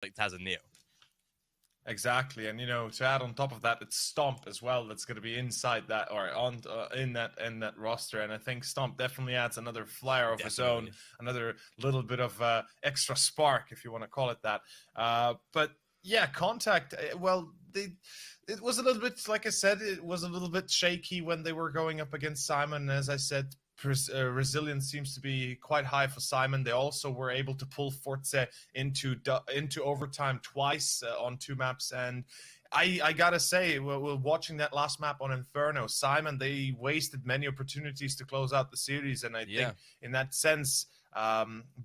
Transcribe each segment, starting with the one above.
like Taz and Neo. Exactly, and to add on top of that, it's Stomp as well that's going to be inside that or on in that roster, and I think Stomp definitely adds another flyer of his own, another little bit of extra spark, if you want to call it that. But yeah, Contact. Well, it was a little bit, like I said, it was a little bit shaky when they were going up against Simon. As I said, resilience seems to be quite high for Simon. They also were able to pull Forza into overtime twice on 2 maps, and I gotta say, we're watching that last map on Inferno. Simon, they wasted many opportunities to close out the series, and I think in that sense,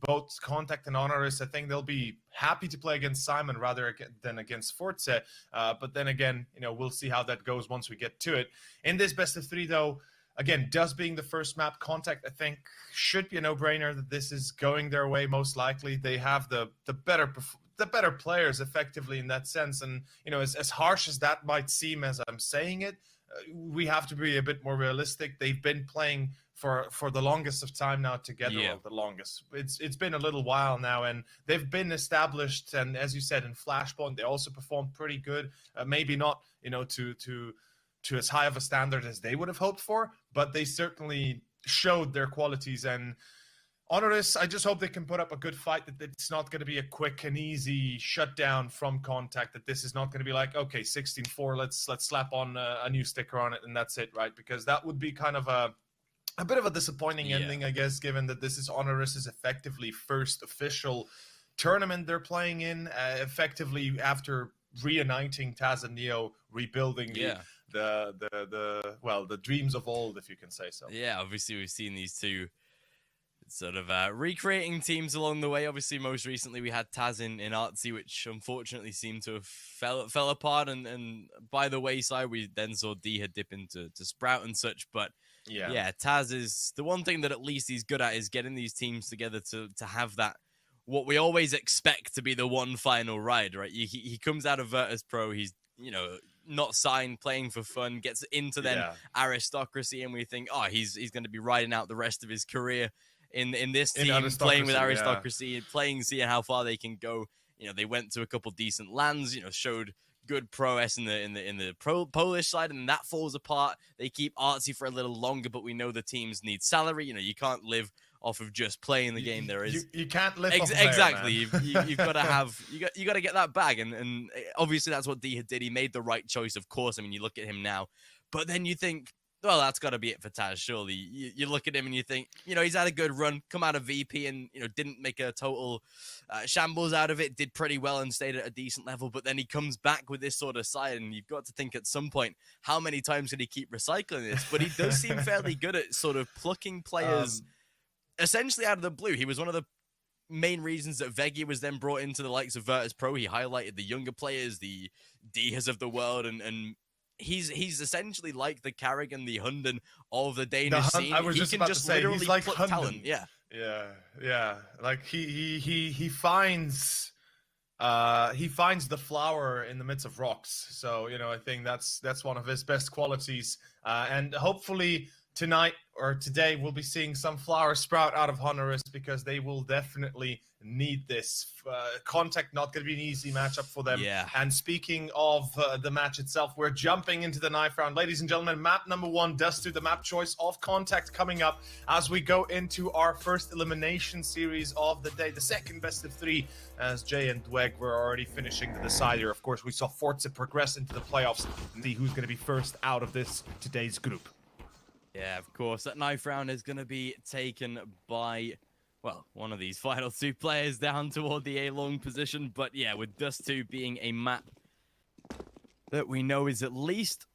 both Contact and Honoris, I think they'll be happy to play against Simon rather than against Forza. But then again, we'll see how that goes once we get to it. In this best of 3, though, again, Dust being the first map, Contact, I think, should be a no-brainer that this is going their way most likely. They have the better players, effectively, in that sense. And, as harsh as that might seem as I'm saying it, we have to be a bit more realistic. They've been playing for the longest of time now together. Yeah. Well, the longest. It's been a little while now, and they've been established. And as you said, in Flashpoint, they also performed pretty good. Maybe not, to as high of a standard as they would have hoped for, but they certainly showed their qualities. And Honoris, I just hope they can put up a good fight, that it's not going to be a quick and easy shutdown from Contact, that this is not going to be like, okay, 16-4, let's slap on a new sticker on it and that's it, right? Because that would be kind of a bit of a disappointing ending, I guess, given that this is Honoris's effectively first official tournament they're playing in, effectively after reuniting Taz and Neo, rebuilding the dreams of old, if you can say so. Yeah, obviously we've seen these two sort of recreating teams along the way. Obviously, most recently we had Taz in Artsy, which unfortunately seemed to have fell apart, and by the wayside we then saw D had dip into Sprout and such. But yeah, Taz is the one thing that at least he's good at, is getting these teams together to have that, what we always expect to be the one final ride, right? He comes out of Virtus Pro, he's not signed, playing for fun, gets into then aristocracy, and we think, oh, he's going to be riding out the rest of his career in this team, playing with aristocracy, playing, seeing how far they can go. They went to a couple decent lands, showed good prowess in the Polish side, and that falls apart. They keep Artsy for a little longer, but we know the teams need salary. You can't live off of just playing the game. There is you can't live off exactly. You've got to have you got to get that bag, and obviously that's what D did. He made the right choice, of course. I mean, you look at him now, but then you think, well, that's got to be it for Taz, surely. You look at him and you think, he's had a good run, come out of VP and, didn't make a total shambles out of it, did pretty well and stayed at a decent level, but then he comes back with this sort of side, and you've got to think at some point, how many times did he keep recycling this? But he does seem fairly good at sort of plucking players essentially out of the blue. He was one of the main reasons that Veggie was then brought into the likes of Virtus Pro. He highlighted the younger players, the Dihas of the world, and he's essentially like the Carrigan, the Hunden of the Danish scene. I was just about to say, he's like Hunden. Talent. Yeah. Like he finds the flower in the midst of rocks. So I think that's one of his best qualities. And hopefully tonight or today we'll be seeing some flower sprout out of Honoris, because they will definitely need this. Contact not going to be an easy matchup for them. Yeah. And speaking of the match itself, we're jumping into the knife round. Ladies and gentlemen, map number 1, Dust 2, the map choice of Contact, coming up as we go into our first elimination series of the day, the second best of 3, as Jay and Dweg were already finishing the decider. Of course, we saw Forza progress into the playoffs and see who's going to be first out of today's group. Yeah, of course. That knife round is going to be taken by, well, one of these final 2 players down toward the A-long position. But yeah, with Dust 2 being a map that we know is at least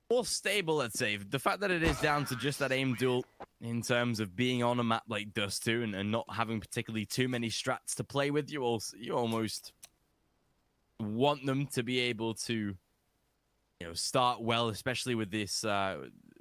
more stable, let's say. The fact that it is down to just that aim duel in terms of being on a map like Dust 2 and not having particularly too many strats to play with, you almost want them to be able to start well, especially with this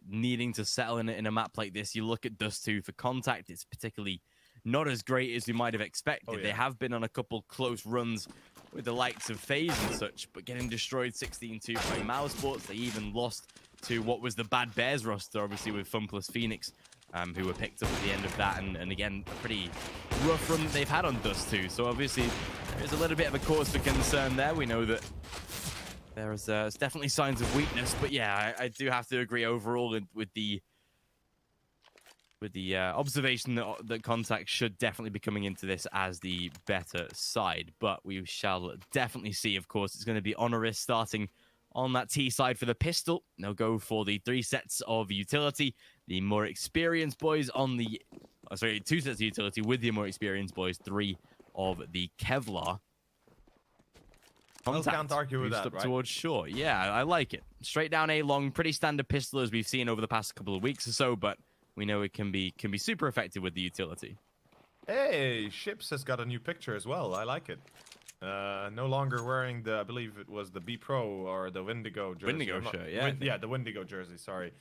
needing to settle in a map like this. You look at Dust 2 for Contact, it's particularly not as great as we might have expected. Oh, yeah. They have been on a couple close runs with the likes of FaZe and such, but getting destroyed 16-2 by Mouse Sports. They even lost to what was the Bad Bears roster, obviously, with Fun Plus Phoenix, who were picked up at the end of that. And again, a pretty rough run that they've had on Dust 2. So obviously, There's a little bit of a cause for concern there. We know that there's definitely signs of weakness, but yeah, I do have to agree overall with the observation that Contact should definitely be coming into this as the better side. But we shall definitely see, of course, it's going to be Honoris starting on that T side for the pistol. They'll go for the 3 sets of utility. The more experienced boys on the... 2 sets of utility with the more experienced boys, 3 of the Kevlar. Contact can't argue with that, up right? Towards short. Yeah, I like it. Straight down A long, pretty standard pistol as we've seen over the past couple of weeks or so, but we know it can be super effective with the utility. Hey, Ships has got a new picture as well. I like it. No longer wearing the, I believe it was the B Pro or the Wendigo jersey. Wendigo shirt, yeah. Yeah, the Wendigo jersey, sorry.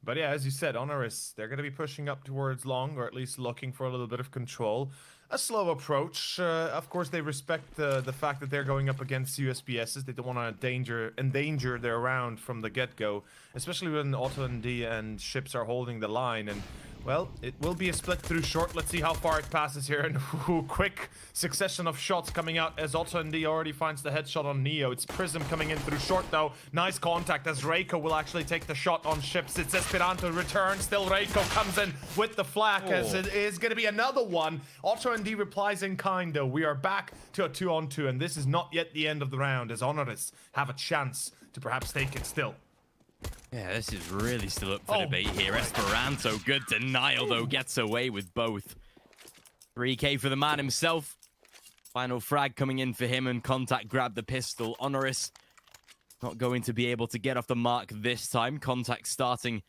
But yeah, as you said, Honoris, they're going to be pushing up towards long, or at least looking for a little bit of control. A slow approach. Of course, they respect the fact that they're going up against USPSs. They don't want to endanger their round from the get-go, especially when Otto and D and Ships are holding the line. And well, it will be a split through short. Let's see how far it passes here. And quick succession of shots coming out as Otto and D already finds the headshot on Neo. It's Prism coming in through short though. Nice contact as Reiko will actually take the shot on Ships. It's Esperanto return. Still Reiko comes in with the flak as it is going to be another one. Otto and D replies in kind though. We are back to a 2-on-2 and this is not yet the end of the round as Honoris have a chance to perhaps take it still. Yeah, this is really still up for debate here. Esperanto, good denial, though, gets away with both. 3K for the man himself. Final frag coming in for him, and Contact grabbed the pistol. Honoris not going to be able to get off the mark this time. Contact starting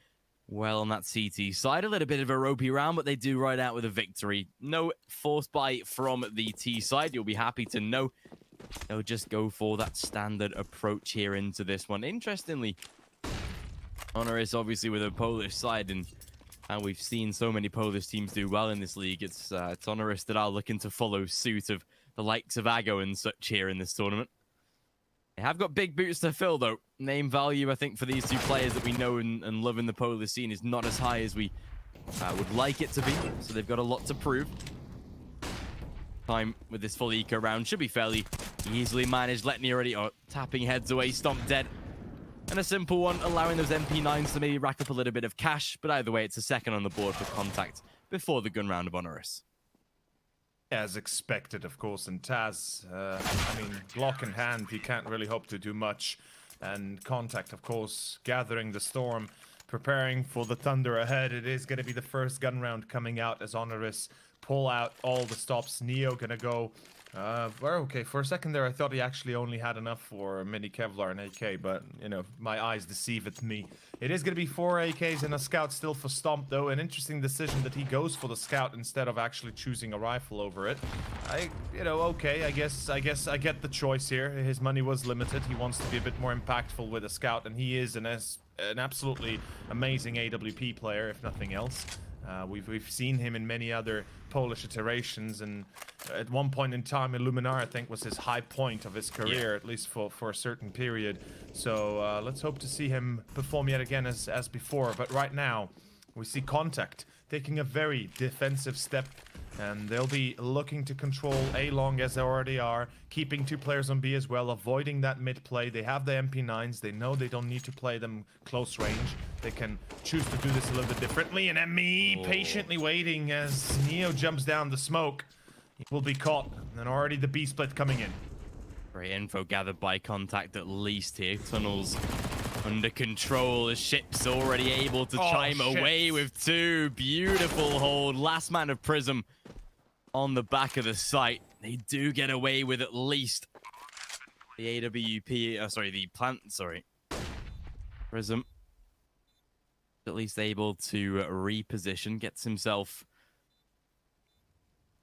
well on that CT side. A little bit of a ropey round, but they do ride out with a victory. No force buy from the T side, you'll be happy to know. They'll just go for that standard approach here into this one. Interestingly, Honoris obviously with a Polish side, and we've seen so many Polish teams do well in this league. It's Honoris that are looking to follow suit of the likes of Ago and such here in this tournament. They have got big boots to fill, though. Name value, I think, for these two players that we know and love in the Polish scene is not as high as we would like it to be, so they've got a lot to prove. Time with this full eco round should be fairly easily managed. Letney already tapping heads away, Stomp dead. And a simple one, allowing those MP9s to maybe rack up a little bit of cash, but either way, it's a second on the board for Contact before the gun round of Honoris. As expected, of course, and Taz, I mean, Glock in hand, he can't really hope to do much. And Contact, of course, gathering the storm, preparing for the thunder ahead. It is going to be the first gun round coming out as Honoris pull out all the stops. Neo going to go... Well, okay, for a second there I thought he actually only had enough for a mini Kevlar and AK, but, you know, my eyes deceived me. It is going to be 4 AKs and a scout still for Stomp, though. An interesting decision that he goes for the scout instead of actually choosing a rifle over it. Okay, I guess I get the choice here. His money was limited. He wants to be a bit more impactful with a scout, and he is an absolutely amazing AWP player, if nothing else. We've seen him in many other Polish iterations, and at one point in time, Illuminar, I think, was his high point of his career, at least for a certain period. So let's hope to see him perform yet again as before. But right now, we see Contact taking a very defensive step, and they'll be looking to control A long as they already are, keeping 2 players on B as well, avoiding that mid play. They have the MP9s. They know they don't need to play them close range. They can choose to do this a little bit differently, and ME patiently waiting as Neo jumps down the smoke. He will be caught, and already the B split coming in. Great info gathered by Contact at least here. Tunnels under control. The Ship's already able to chime away with 2. Beautiful hold. Last man of Prism on the back of the site. They do get away with at least the AWP, the plant, Prism. At least able to reposition, gets himself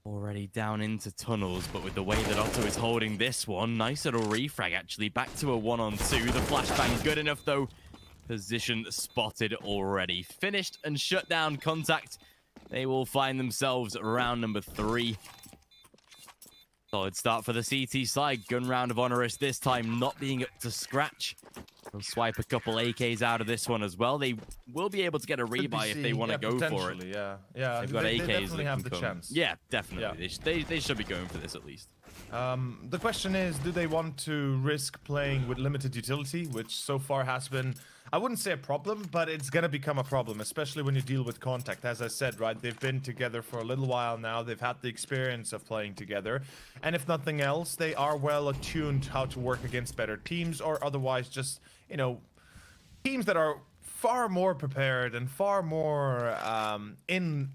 already down into tunnels, but with the way that Otto is holding this one, nice little refrag actually, back to a 1-on-2. The flashbang good enough though. Position spotted already. Finished and shut down Contact. They will find themselves round number 3. Solid start for the CT side. Gun round of Honoris this time not being up to scratch. They'll swipe a couple AKs out of this one as well. They will be able to get a rebuy if they want to go for it. Yeah. They've got AKs they definitely that have can the come. chance. Yeah, definitely. Yeah. They should be going for this at least. The question is, do they want to risk playing with limited utility, which so far has been, I wouldn't say a problem, but it's going to become a problem, especially when you deal with contact. As I said, right, they've been together for a little while now. They've had the experience of playing together. And if nothing else, they are well attuned how to work against better teams, or otherwise just, you know, teams that are far more prepared and far more in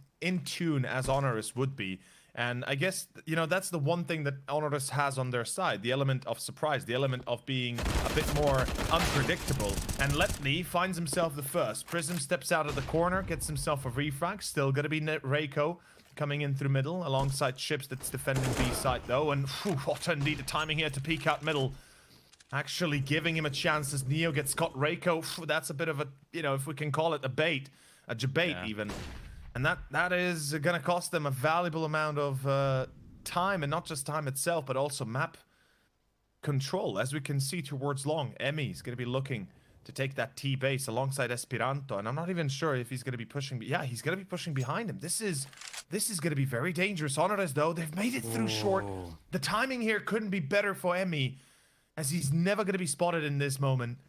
tune as Honoris would be. And I guess, you know, that's the one thing that Honoris has on their side. The element of surprise, the element of being a bit more unpredictable. And Letney finds himself the first. Prism steps out of the corner, gets himself a refrag. Still gonna be Reiko coming in through middle, alongside Ships that's defending B side though. And what indeed the timing here to peek out middle. Actually giving him a chance as Neo gets caught. Reiko, that's a bit of a, you know, if we can call it a bait, a debate even. And that is going to cost them a valuable amount of time, and not just time itself, but also map control. As we can see towards long, Emmy is going to be looking to take that T base alongside Esperanto, and I'm not even sure if he's going to be pushing. Yeah, he's going to be pushing behind him. This is going to be very dangerous. Honoris, though, they've made it through short. The timing here couldn't be better for Emmy, as he's never going to be spotted in this moment.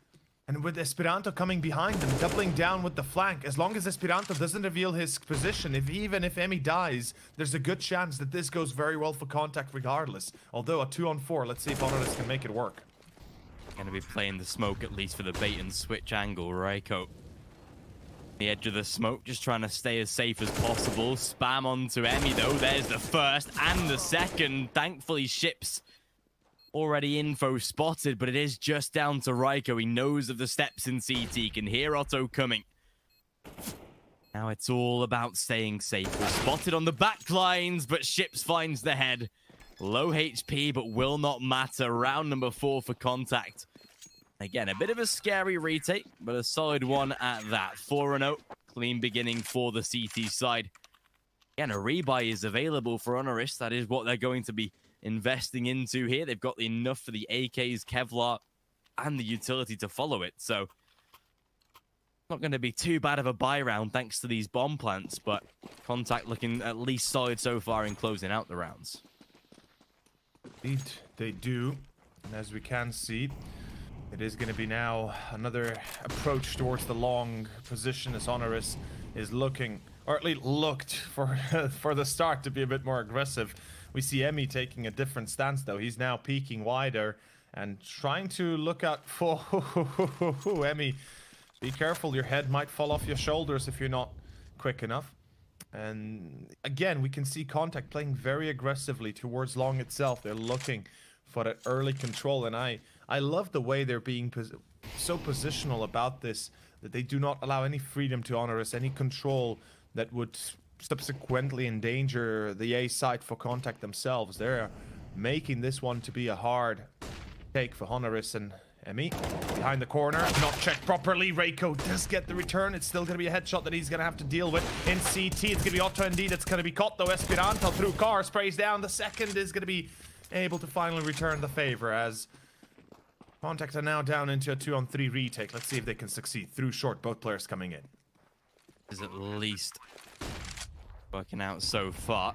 And with Esperanto coming behind him, doubling down with the flank, as long as Esperanto doesn't reveal his position, even if Emmy dies, there's a good chance that this goes very well for contact regardless. Although a 2-on-4, let's see if Honoris can make it work. Gonna be playing the smoke at least for the bait and switch angle. Reiko, the edge of the smoke, just trying to stay as safe as possible. Spam onto Emmy though. There's the first and the second. Thankfully, Ships already info spotted, but it is just down to Reiko. He knows of the steps in CT. He can hear Otto coming. Now it's all about staying safe. We're spotted on the back lines, but Ships finds the head. Low HP, but will not matter. Round number 4 for contact. Again, a bit of a scary retake, but a solid one at that. 4-0. Clean beginning for the CT side. Again, a rebuy is available for Honoris. That is what they're going to be investing into here. They've got enough for the AKs, Kevlar, and the utility to follow it. So, not going to be too bad of a buy round thanks to these bomb plants, but contact looking at least solid so far in closing out the rounds. Indeed, they do. And as we can see, it is going to be now another approach towards the long position as Honoris is looking, or at least looked for the start to be a bit more aggressive. We see Emmy taking a different stance though. He's now peeking wider and trying to look out for Emmy. Be careful, your head might fall off your shoulders if you're not quick enough. And again, we can see contact playing very aggressively towards long itself. They're looking for that early control, and I love the way they're being so positional about this, that they do not allow any freedom to Honoris, any control that would subsequently endanger the A side for contact themselves. They're making this one to be a hard take for Honoris. And Emmy behind the corner, not checked properly. Reiko does get the return. It's still going to be a headshot that he's going to have to deal with in CT. It's going to be Otto indeed. It's going to be caught though. Esperanto through car sprays down. The second is going to be able to finally return the favor, as contact are now down into a 2-on-3 retake. Let's see if they can succeed. Through short, both players coming in. Is at least working out so far.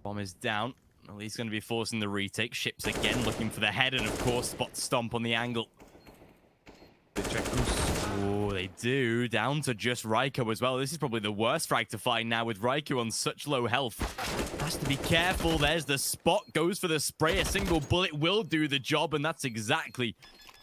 Bomb is down. Well, he's going to be forcing the retake. Ships again looking for the head, and of course spot stomp on the angle. They check Goose. Oh, they do. Down to just Reiko as well. This is probably the worst frag to find now with Reiko on such low health. Has to be careful. There's the spot. Goes for the spray. A single bullet will do the job, and that's exactly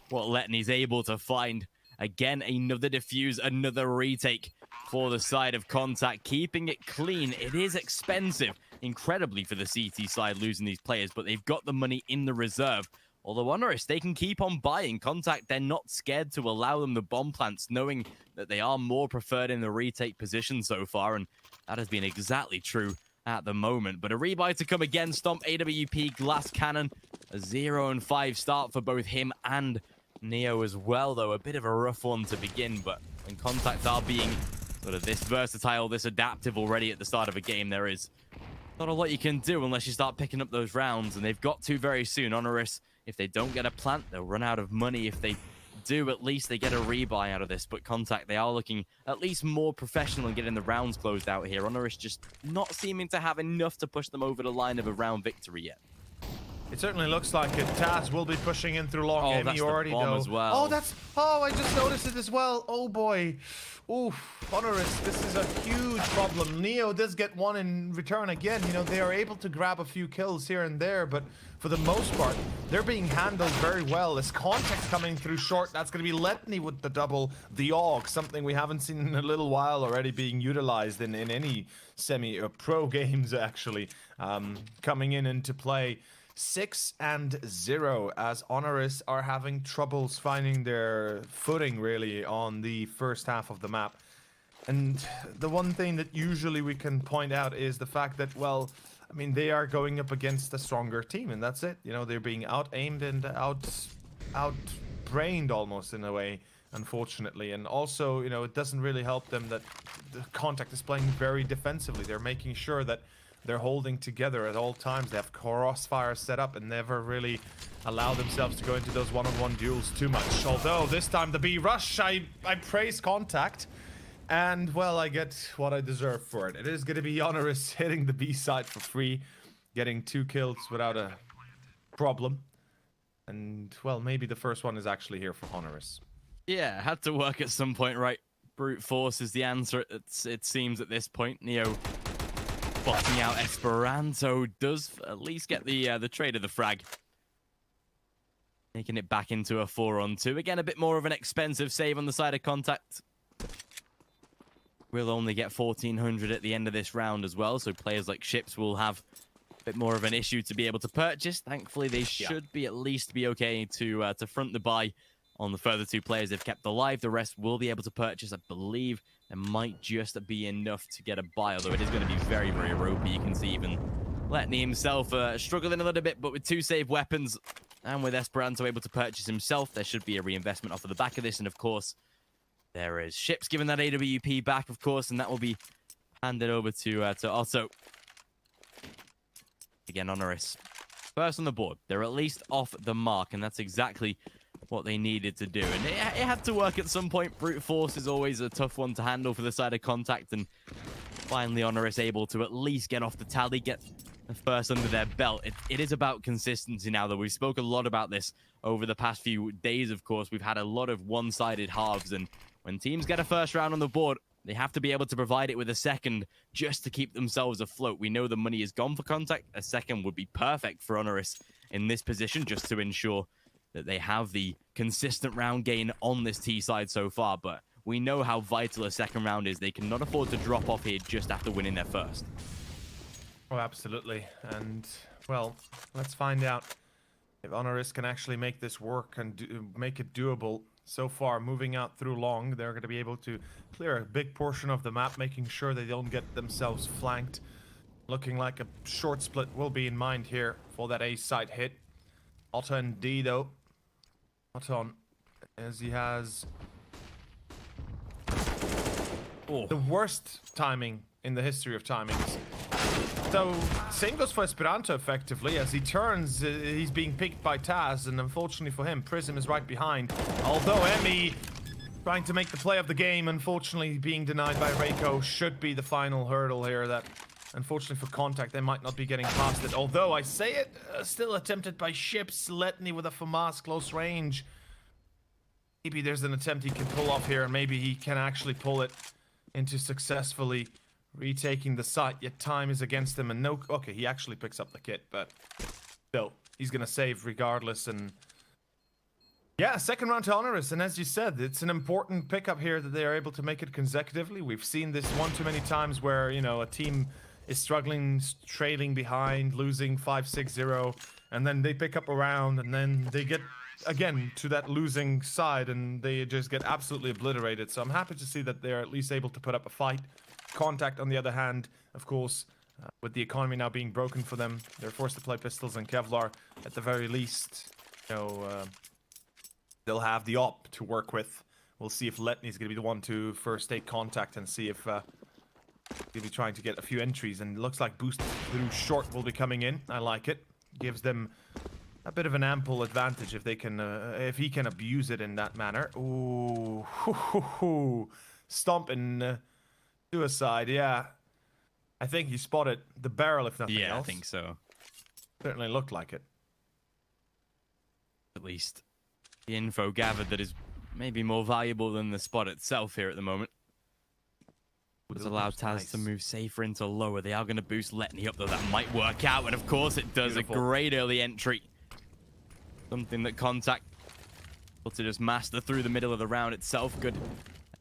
what Letney's able to find. Again, another defuse, another retake for the side of contact. Keeping it clean. It is expensive, incredibly, for the CT side losing these players, but they've got the money in the reserve. Although Honoris, they can keep on buying. Contact, they're not scared to allow them the bomb plants, knowing that they are more preferred in the retake position so far, and that has been exactly true at the moment. But a rebuy to come again. Stomp, AWP, Glass Cannon. A 0-5 start for both him and Neo as well, though. A bit of a rough one to begin, but when Contact are being sort of this versatile, this adaptive already at the start of a game, there is not a lot you can do unless you start picking up those rounds, and they've got to very soon. Honoris, if they don't get a plant, they'll run out of money. If they do, at least they get a rebuy out of this. But Contact, they are looking at least more professional and getting the rounds closed out here. Honoris just not seeming to have enough to push them over the line of a round victory yet. It certainly looks like it. Taz will be pushing in through long game. That's You already the bomb know. as well. Oh, that's. Oh, I just noticed it as well. Oh boy. Oof. Honoris, this is a huge problem. Neo does get one in return again. You know, they are able to grab a few kills here and there, but for the most part, they're being handled very well. This context coming through short. That's going to be Letney with the double. The AUG, something we haven't seen in a little while already being utilized in any semi or pro games, actually. Coming into play. 6-0 as Honoris are having troubles finding their footing really on the first half of the map. And the one thing that usually we can point out is the fact that, well, I mean, they are going up against a stronger team, and that's it. You know, they're being out-aimed and out-brained almost in a way, unfortunately. And also, you know, it doesn't really help them that the Contact is playing very defensively. They're making sure that they're holding together at all times. They have crossfire set up and never really allow themselves to go into those one-on-one duels too much. Although this time the B rush, I praise Contact. And well, I get what I deserve for it. It is going to be Honoris hitting the B side for free, getting 2 kills without a problem. And well, maybe the first one is actually here for Honoris. Yeah, had to work at some point, right? Brute force is the answer, it seems at this point. Neo botting out Esperanto does at least get the trade of the frag. Making it back into a 4-on-2. Again, a bit more of an expensive save on the side of Contact. We'll only get 1,400 at the end of this round as well, so players like Ships will have a bit more of an issue to be able to purchase. Thankfully, they should be at least be okay to front the buy on the further 2 players they've kept alive. The rest will be able to purchase, I believe. There might just be enough to get a buy, although it is going to be very, very ropey. You can see even Letney himself struggling a little bit, but with 2 saved weapons and with Esperanto able to purchase himself, there should be a reinvestment off of the back of this. And of course, there is Ships giving that AWP back, of course, and that will be handed over to Otto. Again, Honoris. First on the board. They're at least off the mark, and that's exactly what they needed to do. And it had to work at some point. Brute force is always a tough one to handle for the side of Contact, and finally Honoris able to at least get off the tally, get the first under their belt. It is about consistency now, though. We've spoken a lot about this over the past few days, of course. We've had a lot of one-sided halves, and when teams get a first round on the board, they have to be able to provide it with a second just to keep themselves afloat. We know the money is gone for Contact. A second would be perfect for Honoris in this position, just to ensure that they have the consistent round gain on this T side so far. But we know how vital a second round is. They cannot afford to drop off here just after winning their first. Oh, absolutely. And, well, let's find out if Honoris can actually make this work and make it doable. So far, moving out through long, they're going to be able to clear a big portion of the map, making sure they don't get themselves flanked. Looking like a short split will be in mind here for that A side hit. Otto and D, though. Otto, as he has the worst timing in the history of timings. So, same goes for Esperanto, effectively. As he turns, he's being picked by Taz, and unfortunately for him, Prism is right behind. Although Emmy, trying to make the play of the game, unfortunately being denied by Reiko, should be the final hurdle here that, unfortunately for Contact, they might not be getting past it. Although, I say it, still attempted by Ships, Letney with a FAMAS close range. Maybe there's an attempt he can pull off here, and maybe he can actually pull it into successfully retaking the site, yet time is against him, and no... Okay, he actually picks up the kit, but still, he's gonna save regardless, and... Yeah, second round to Honoris, and as you said, it's an important pickup here that they are able to make it consecutively. We've seen this one too many times where, you know, a team is struggling, trailing behind, losing 5-6-0, and then they pick up a round, and then they get, again, to that losing side, and they just get absolutely obliterated. So I'm happy to see that they're at least able to put up a fight. Contact, on the other hand, of course, with the economy now being broken for them, they're forced to play pistols and Kevlar. At the very least, you know, they'll have the op to work with. We'll see if Letney's going to be the one to first take Contact and see if he'll be trying to get a few entries. And it looks like boost through short will be coming in. I like it. Gives them a bit of an ample advantage if they can, if he can abuse it in that manner. Ooh, stomping. Suicide, yeah. I think he spotted the barrel, if nothing else. Yeah, I think so. Certainly looked like it. least the info gathered that is maybe more valuable than the spot itself here at the moment. Does allow Taz to move safer into lower. They are going to boost Letney up, though. That might work out, and of course it does. Beautiful. A great early entry. Something that Contact able to just master through the middle of the round itself. Good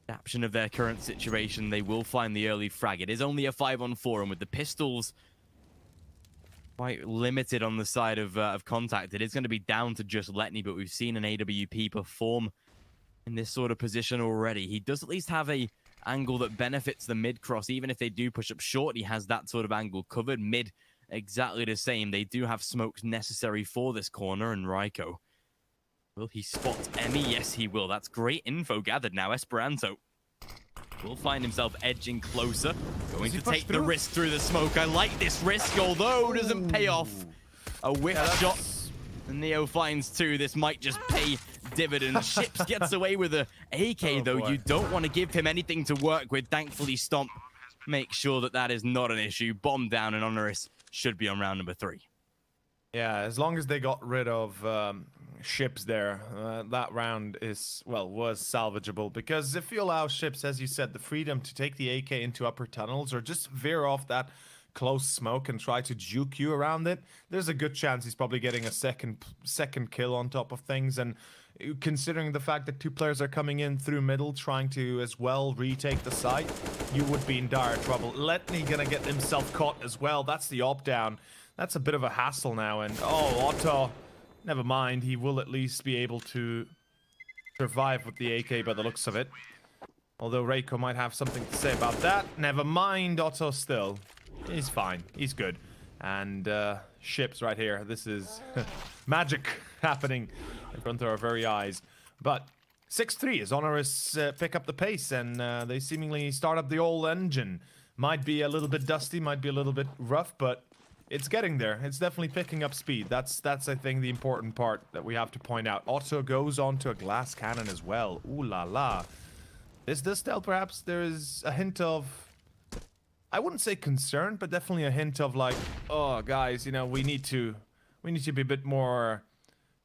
adaptation of their current situation. They will find the early frag. It is only a 5-on-4, and with the pistols quite limited on the side of Contact, it is going to be down to just Letney, but we've seen an AWP perform in this sort of position already. He does at least have a angle that benefits the mid cross. Even if they do push up short, he has that sort of angle covered. Mid, exactly the same. They do have smokes necessary for this corner, and Raiko, will he spot Emmy? Yes, he will. That's great info gathered now. Esperanto will find himself edging closer, going to take the risk through the smoke. I like this risk, although it doesn't pay off. A whiff shot, and Neo finds two. This might just pay dividends. Ships gets away with a AK, though. Boy. You don't want to give him anything to work with. Thankfully, Stomp make sure that that is not an issue. Bomb down, and Honoris should be on round number 3. Yeah, as long as they got rid of Ships there, that round was salvageable, because if you allow Ships, as you said, the freedom to take the AK into upper tunnels or just veer off that close smoke and try to juke you around it, there's a good chance he's probably getting a second kill on top of things. And considering the fact that 2 players are coming in through middle trying to as well retake the site, you would be in dire trouble. Letney gonna get himself caught as well. That's the op down. That's a bit of a hassle now, and Otto, never mind, he will at least be able to survive with the AK by the looks of it. Although Reiko might have something to say about that. Never mind, Otto still. He's fine. He's good. And Ships right here. This is magic happening in front of our very eyes. But 6-3 as Honoris pick up the pace, and they seemingly start up the old engine. Might be a little bit dusty, might be a little bit rough, but it's getting there. It's definitely picking up speed. That's I think the important part that we have to point out. Otto goes on to a glass cannon as well. Ooh la la. Is this tell perhaps there is a hint of, I wouldn't say concern, but definitely a hint of like, oh guys, you know, we need to be a bit more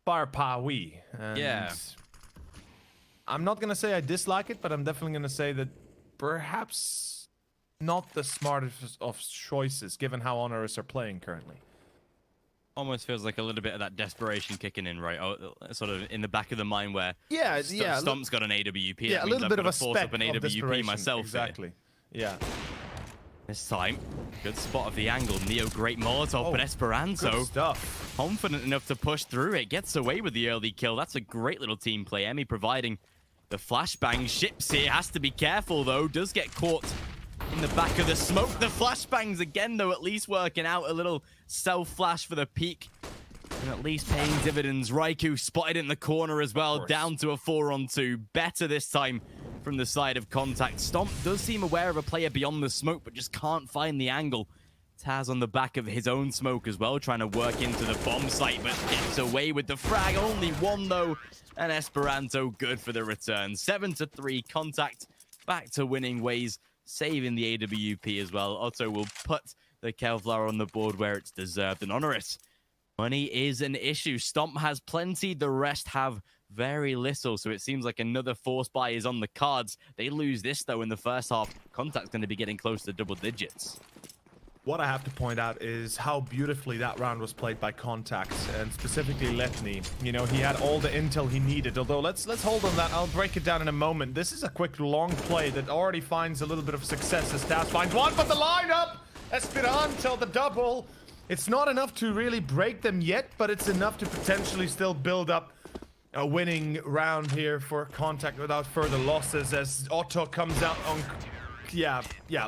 firepower. Yeah. I'm not gonna say I dislike it, but I'm definitely gonna say that perhaps not the smartest of choices, given how Honoris are playing currently. Almost feels like a little bit of that desperation kicking in, right? Sort of in the back of the mind where Stomp's got an AWP. Yeah, a little bit of a speck up an AWP myself. Exactly. Here. Yeah. This time, good spot of the angle. Neo, great Molotov, but Esperanto, good stuff. Confident enough to push through it. Gets away with the early kill. That's a great little team play. Emmy providing the flashbang. Ships here has to be careful, though. Does get caught in the back of the smoke. The flashbangs again, though, at least working out. A little self-flash for the peak. And at least paying dividends. Raikou spotted in the corner as well. Down to a 4-on-2. Better this time from the side of Contact. Stomp does seem aware of a player beyond the smoke, but just can't find the angle. Taz on the back of his own smoke as well, trying to work into the bomb site, but gets away with the frag. Only one, though. And Esperanto good for the return. 7-3. Contact back to winning ways, saving the AWP as well. Otto will put the Kevlar on the board where it's deserved. And Honoris, money is an issue. Stomp has plenty, the rest have very little, so it seems like another force buy is on the cards. They lose this, though, in the first half. Contact's going to be getting close to double digits. What I have to point out is how beautifully that round was played by Contact, and specifically Letney. You know, he had all the intel he needed, although let's hold on that. I'll break it down in a moment. This is a quick long play that already finds a little bit of success as Taz finds one, but the lineup! Esperanto, the double. It's not enough to really break them yet, but it's enough to potentially still build up a winning round here for Contact without further losses as Otto comes out on...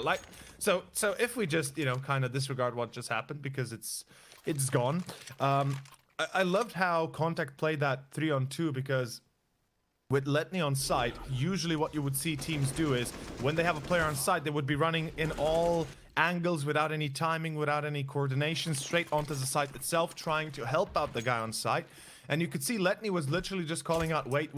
like... So if we just, you know, kind of disregard what just happened because it's gone. I loved how Contact played that 3-on-2 because with Letney on site, usually what you would see teams do is when they have a player on site, they would be running in all angles without any timing, without any coordination, straight onto the site itself, trying to help out the guy on site. And you could see Letney was literally just calling out, wait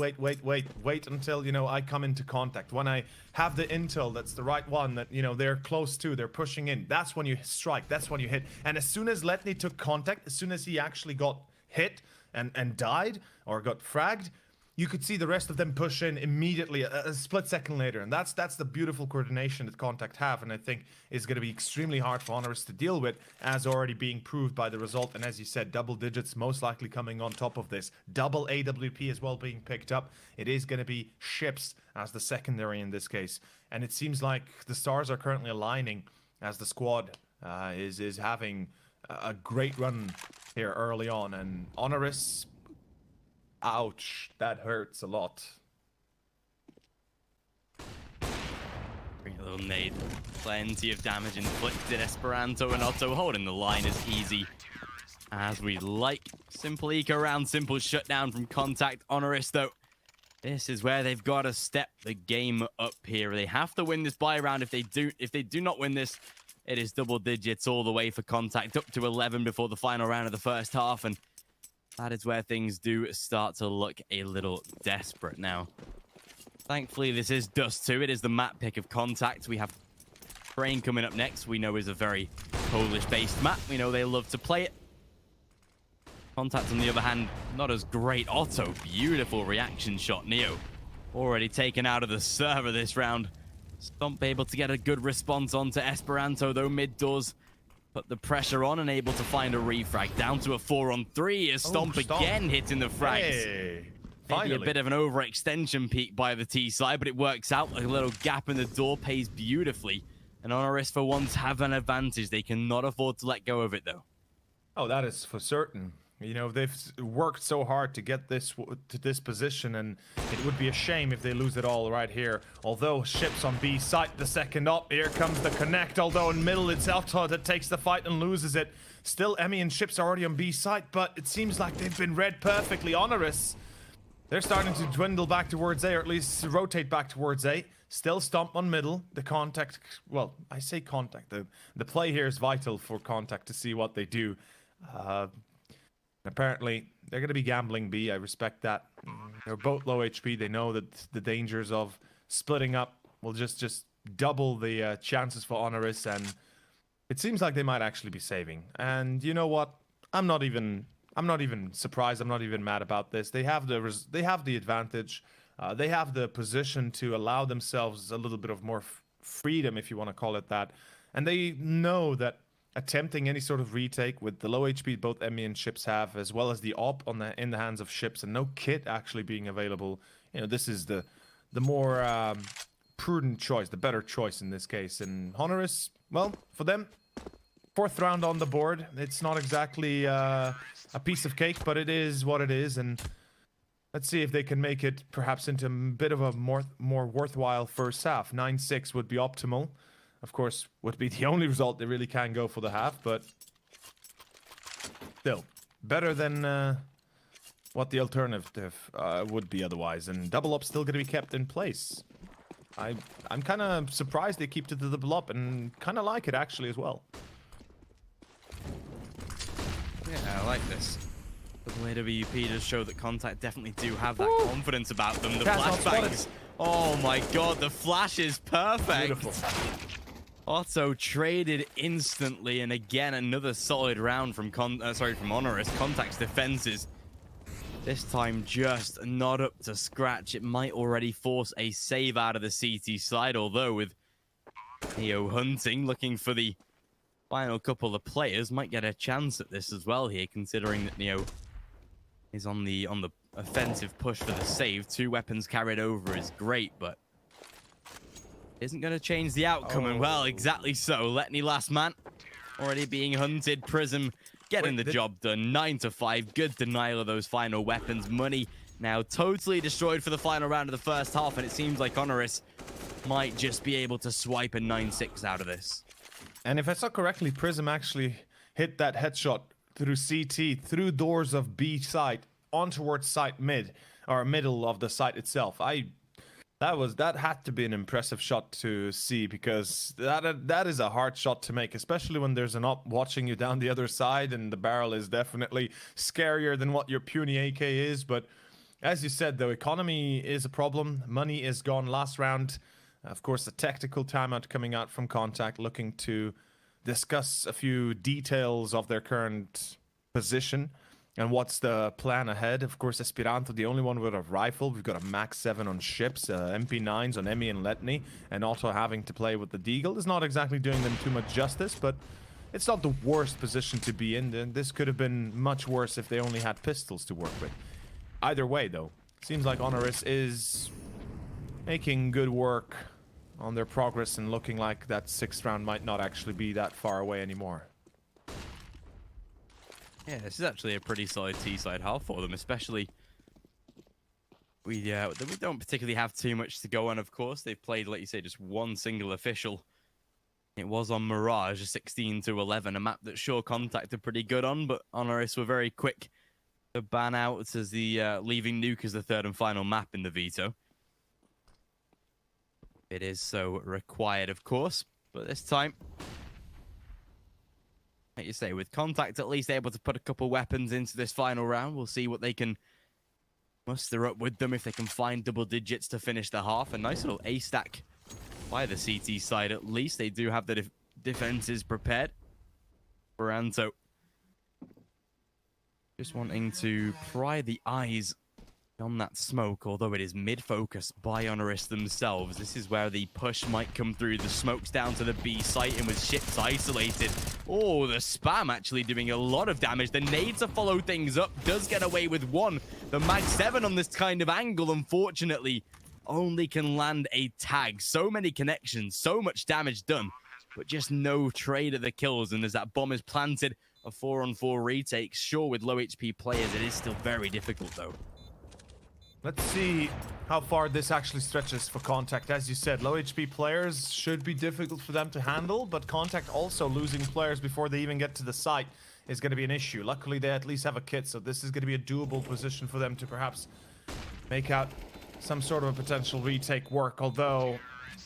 until, you know, I come into contact. When I have the intel, that's the right one, that, you know, they're close to, they're pushing in. That's when you strike, that's when you hit. And as soon as Letney took contact, as soon as he actually got hit and died or got fragged, you could see the rest of them push in immediately a split second later. And that's the beautiful coordination that Contact have, and I think is going to be extremely hard for Honoris to deal with, as already being proved by the result. And as you said, double digits most likely coming on top of this. Double AWP as well being picked up. It is going to be ships as the secondary in this case. And it seems like the stars are currently aligning as the squad is having a great run here early on. And Honoris... ouch, that hurts a lot. Bring a little nade. Plenty of damage inflicted. Esperanto and Otto holding the line as easy as we like. Simple eco round, simple shutdown from Contact. Honoris, though, this is where they've got to step the game up here. They have to win this buy round. If they do not win this, it is double digits all the way for Contact, up to 11 before the final round of the first half. And that is where things do start to look a little desperate now. Thankfully, this is Dust 2. It is the map pick of Contact. We have Train coming up next. We know is a very Polish-based map. We know they love to play it. Contact, on the other hand, not as great. Otto, beautiful reaction shot. Neo, already taken out of the server this round. Stomp able to get a good response onto Esperanto, though mid doors. Put the pressure on and able to find a refrag. Down to a 4-on-3 as Stomp again hitting the frags. Hey, maybe a bit of an overextension peak by the T side, but it works out. A little gap in the door pays beautifully. And Honoris for once have an advantage. They cannot afford to let go of it, though. Oh, that is for certain. You know, they've worked so hard to get this to this position, and it would be a shame if they lose it all right here. Although ships on B site, the second up. Here comes the connect, although in middle it's Otto that takes the fight and loses it. Still, Emmy and ships are already on B site, but it seems like they've been read perfectly. Honoris, they're starting to dwindle back towards A, or at least rotate back towards A. Still Stomp on middle. The Contact, well, I say Contact. The play here is vital for Contact to see what they do. Apparently, they're going to be gambling B. I respect that. They're both low HP. They know that the dangers of splitting up will just double the chances for Honoris, and it seems like they might actually be saving. And you know what? I'm not even surprised. I'm not even mad about this. They have the advantage. They have the position to allow themselves a little bit of more freedom, if you want to call it that. And they know that attempting any sort of retake with the low HP both Emmy and ships have, as well as the op in the hands of ships, and no kit actually being available, you know, this is the more prudent choice, the better choice in this case. And Honoris, well, for them, 4th round on the board. It's not exactly a piece of cake, but it is what it is. And let's see if they can make it perhaps into a bit of a more worthwhile first half. 9-6 would be optimal. Of course, would be the only result they really can go for the half, but still better than what the alternative would be otherwise. And double up still going to be kept in place. I'm kind of surprised they keep to the double up, and kind of like it actually as well. Yeah, I like this. The way WP does show that Contact definitely do have that confidence about them. The flashbangs. Oh my god, the flash is perfect. Beautiful. Otto traded instantly, and again another solid round from Honoris. Contact's defenses this time just not up to scratch. It might already force a save out of the CT side, although with Neo hunting, looking for the final couple of players, might get a chance at this as well here, considering that Neo is on the offensive push for the save. 2 weapons carried over is great, but isn't going to change the outcome. And well, exactly so. Letney last man already being hunted. Prism getting the job done. 9-5. Good denial of those final weapons. Money now totally destroyed for the final round of the first half, and it seems like Honoris might just be able to swipe a 9-6 out of this. And if I saw correctly, Prism actually hit that headshot through CT, through doors of B site, on towards site mid, or middle of the site itself. That had to be an impressive shot to see, because that is a hard shot to make, especially when there's an op watching you down the other side, and the barrel is definitely scarier than what your puny AK is. But as you said, though, economy is a problem. Money is gone last round. Of course, a tactical timeout coming out from Contact, looking to discuss a few details of their current position. And what's the plan ahead? Of course, Esperanto, the only one with a rifle. We've got a Max 7 on ships, MP9s on Emmy and Letney, and Otto having to play with the Deagle is not exactly doing them too much justice, but it's not the worst position to be in. This could have been much worse if they only had pistols to work with. Either way, though, seems like Honoris is making good work on their progress and looking like that 6th round might not actually be that far away anymore. Yeah, this is actually a pretty solid T-side half for them, especially we don't particularly have too much to go on, of course. They've played, like you say, just one single official. It was on Mirage, 16-11, a map that Sure Contact are pretty good on, but Honoris were very quick to ban out as the leaving Nuke as the 3rd and final map in the veto. It is so required, of course, but this time, like you say, with Contact at least able to put a couple weapons into this final round, we'll see what they can muster up with them if they can find double digits to finish the half. A nice little A-stack by the CT side, at least. They do have the defenses prepared. Baranto just wanting to pry the eyes on that smoke, although it is mid-focus by Honoris themselves. This is where the push might come through. The smoke's down to the B site, and with ships isolated. Oh, the spam actually doing a lot of damage. The nade to follow things up does get away with one. The Mag 7 on this kind of angle, unfortunately, only can land a tag. So many connections, so much damage done, but just no trade of the kills. And as that bomb is planted, a 4-on-4 retake. Sure, with low HP players, it is still very difficult, though. Let's see how far this actually stretches for Contact. As you said, low HP players should be difficult for them to handle, but Contact also losing players before they even get to the site is going to be an issue. Luckily, they at least have a kit, so this is going to be a doable position for them to perhaps make out some sort of a potential retake work. Although,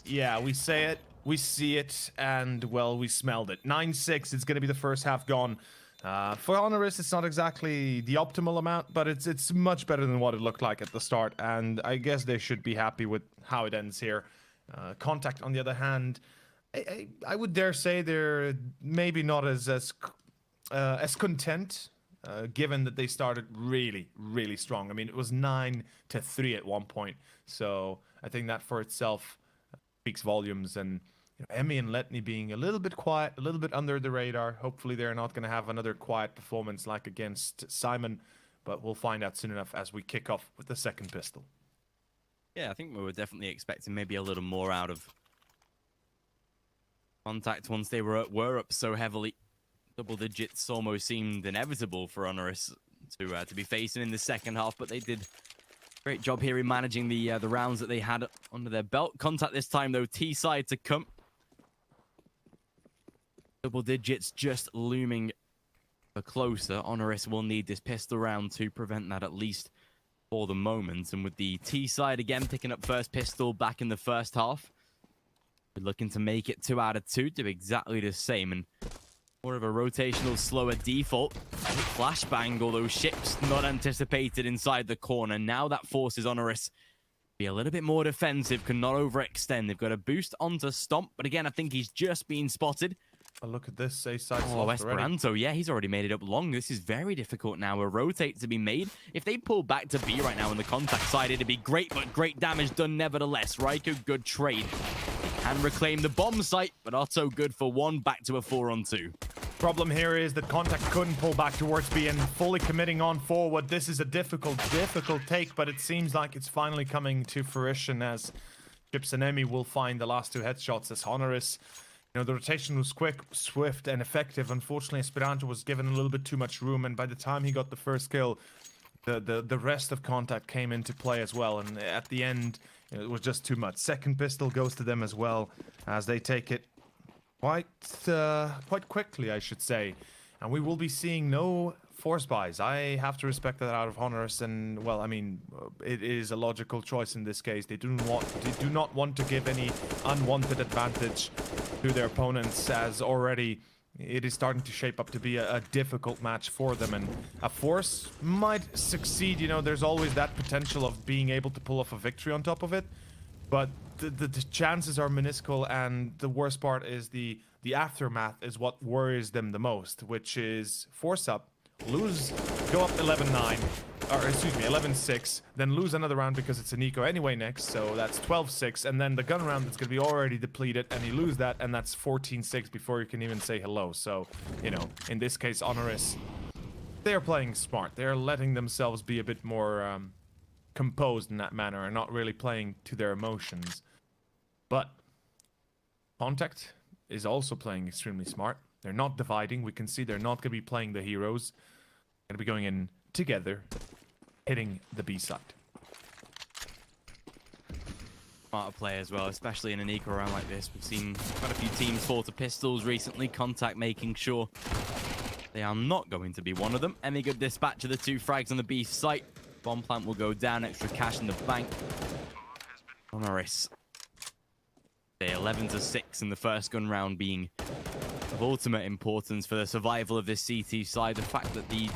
yeah, we say it, we see it, and, well, we smelled it. 9-6, it's going to be the first half gone. For Honoris, it's not exactly the optimal amount, but it's much better than what it looked like at the start, and I guess they should be happy with how it ends here. Contact, on the other hand, I would dare say they're maybe not as content, given that they started really, really strong. I mean, it was 9-3 at one point, so I think that for itself speaks volumes. And Emmy and Letney being a little bit quiet, a little bit under the radar. Hopefully they're not going to have another quiet performance like against Simon, but we'll find out soon enough as we kick off with the second pistol. Yeah, I think we were definitely expecting maybe a little more out of Contact once they were up so heavily. Double digits almost seemed inevitable for Honoris to be facing in the second half, but they did a great job here in managing the rounds that they had under their belt. Contact this time, though, T-side to come. Double digits just looming closer. Honoris will need this pistol round to prevent that, at least for the moment. And with the T side again picking up first pistol back in the first half, we're looking to make it 2 out of 2, do exactly the same. And more of a rotational, slower default. Flashbang, although ships not anticipated inside the corner. Now that forces Honoris to be a little bit more defensive, cannot overextend. They've got a boost onto Stomp, but again, I think he's just been spotted. Oh, look at this, A-side Oh, Esperanto, yeah, he's already made it up long. This is very difficult now. A rotate to be made. If they pull back to B right now on the Contact side, it'd be great, but great damage done nevertheless. Raikou, good trade. And reclaim the bomb site, but Otto good for 1, back to a 4-on-2. Problem here is that Contact couldn't pull back towards B and fully committing on forward. This is a difficult take, but it seems like it's finally coming to fruition as Chips and Emmy will find the last 2 headshots as Honoris. You know, the rotation was quick, swift, and effective. Unfortunately, Esperanto was given a little bit too much room, and by the time he got the first kill, the rest of Contact came into play as well, and at the end, it was just too much. Second pistol goes to them as well, as they take it quite quickly, I should say. And we will be seeing no force buys. I have to respect that out of Honoris, and, well, I mean, it is a logical choice in this case. They do not want to give any unwanted advantage to their opponents, as already it is starting to shape up to be a difficult match for them, and a force might succeed. You know, there's always that potential of being able to pull off a victory on top of it, but the chances are minuscule, and the worst part is the aftermath is what worries them the most, which is force up go up 11-9, or excuse me, 11-6, then lose another round because it's an eco anyway next, so that's 12-6, and then the gun round that's going to be already depleted, and you lose that, and that's 14-6 before you can even say hello. So, you know, in this case, Honoris, they're playing smart. They're letting themselves be a bit more composed in that manner and not really playing to their emotions. But Contact is also playing extremely smart. They're not dividing. We can see they're not going to be playing the heroes. They're going to be going in together, hitting the B side. Smarter play as well, especially in an eco round like this. We've seen quite a few teams fall to pistols recently. Contact making sure they are not going to be one of them. Any good dispatch of the 2 frags on the B site. Bomb plant will go down, extra cash in the bank. Honoris. 11-6 in the first gun round being of ultimate importance for the survival of this CT side. The fact that the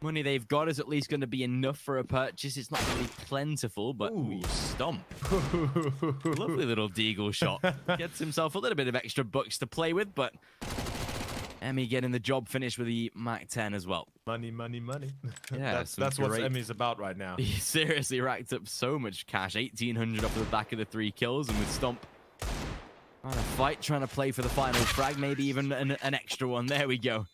money they've got is at least going to be enough for a purchase. It's not really plentiful, but stomp. Lovely little deagle shot. Gets himself a little bit of extra bucks to play with, but Emmy getting the job finished with the MAC-10 as well. Money, money, money. Yeah, that's what Emmy's about right now. He seriously racked up so much cash. 1,800 off the back of the 3 kills, and with Stomp trying to fight, trying to play for the final frag, maybe even an extra one. There we go.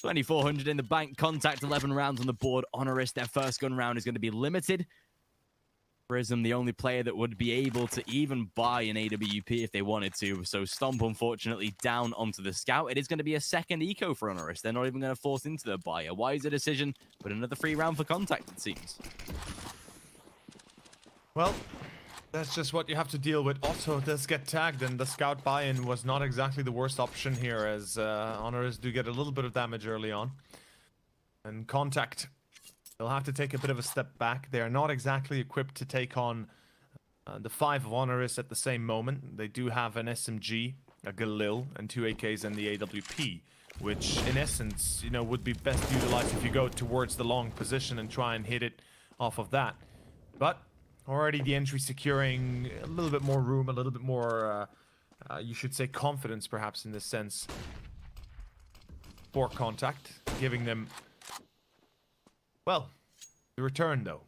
2,400 in the bank. Contact 11 rounds on the board. Honoris, their first gun round is going to be limited. Prism, the only player that would be able to even buy an AWP if they wanted to. So Stomp, unfortunately, down onto the scout. It is going to be a second eco for Honoris. They're not even going to force into the buy. A wiser decision, but another free round for Contact, it seems. Well, that's just what you have to deal with. Otto does get tagged, and the scout buy-in was not exactly the worst option here, as Honoris do get a little bit of damage early on. And Contact, they'll have to take a bit of a step back. They are not exactly equipped to take on the 5 of Honoris at the same moment. They do have an SMG, a Galil, and 2 AKs and the AWP, which in essence, you know, would be best utilized if you go towards the long position and try and hit it off of that. But already the entry securing a little bit more room, a little bit more, you should say, confidence perhaps in this sense for Contact, giving them, well, the return though.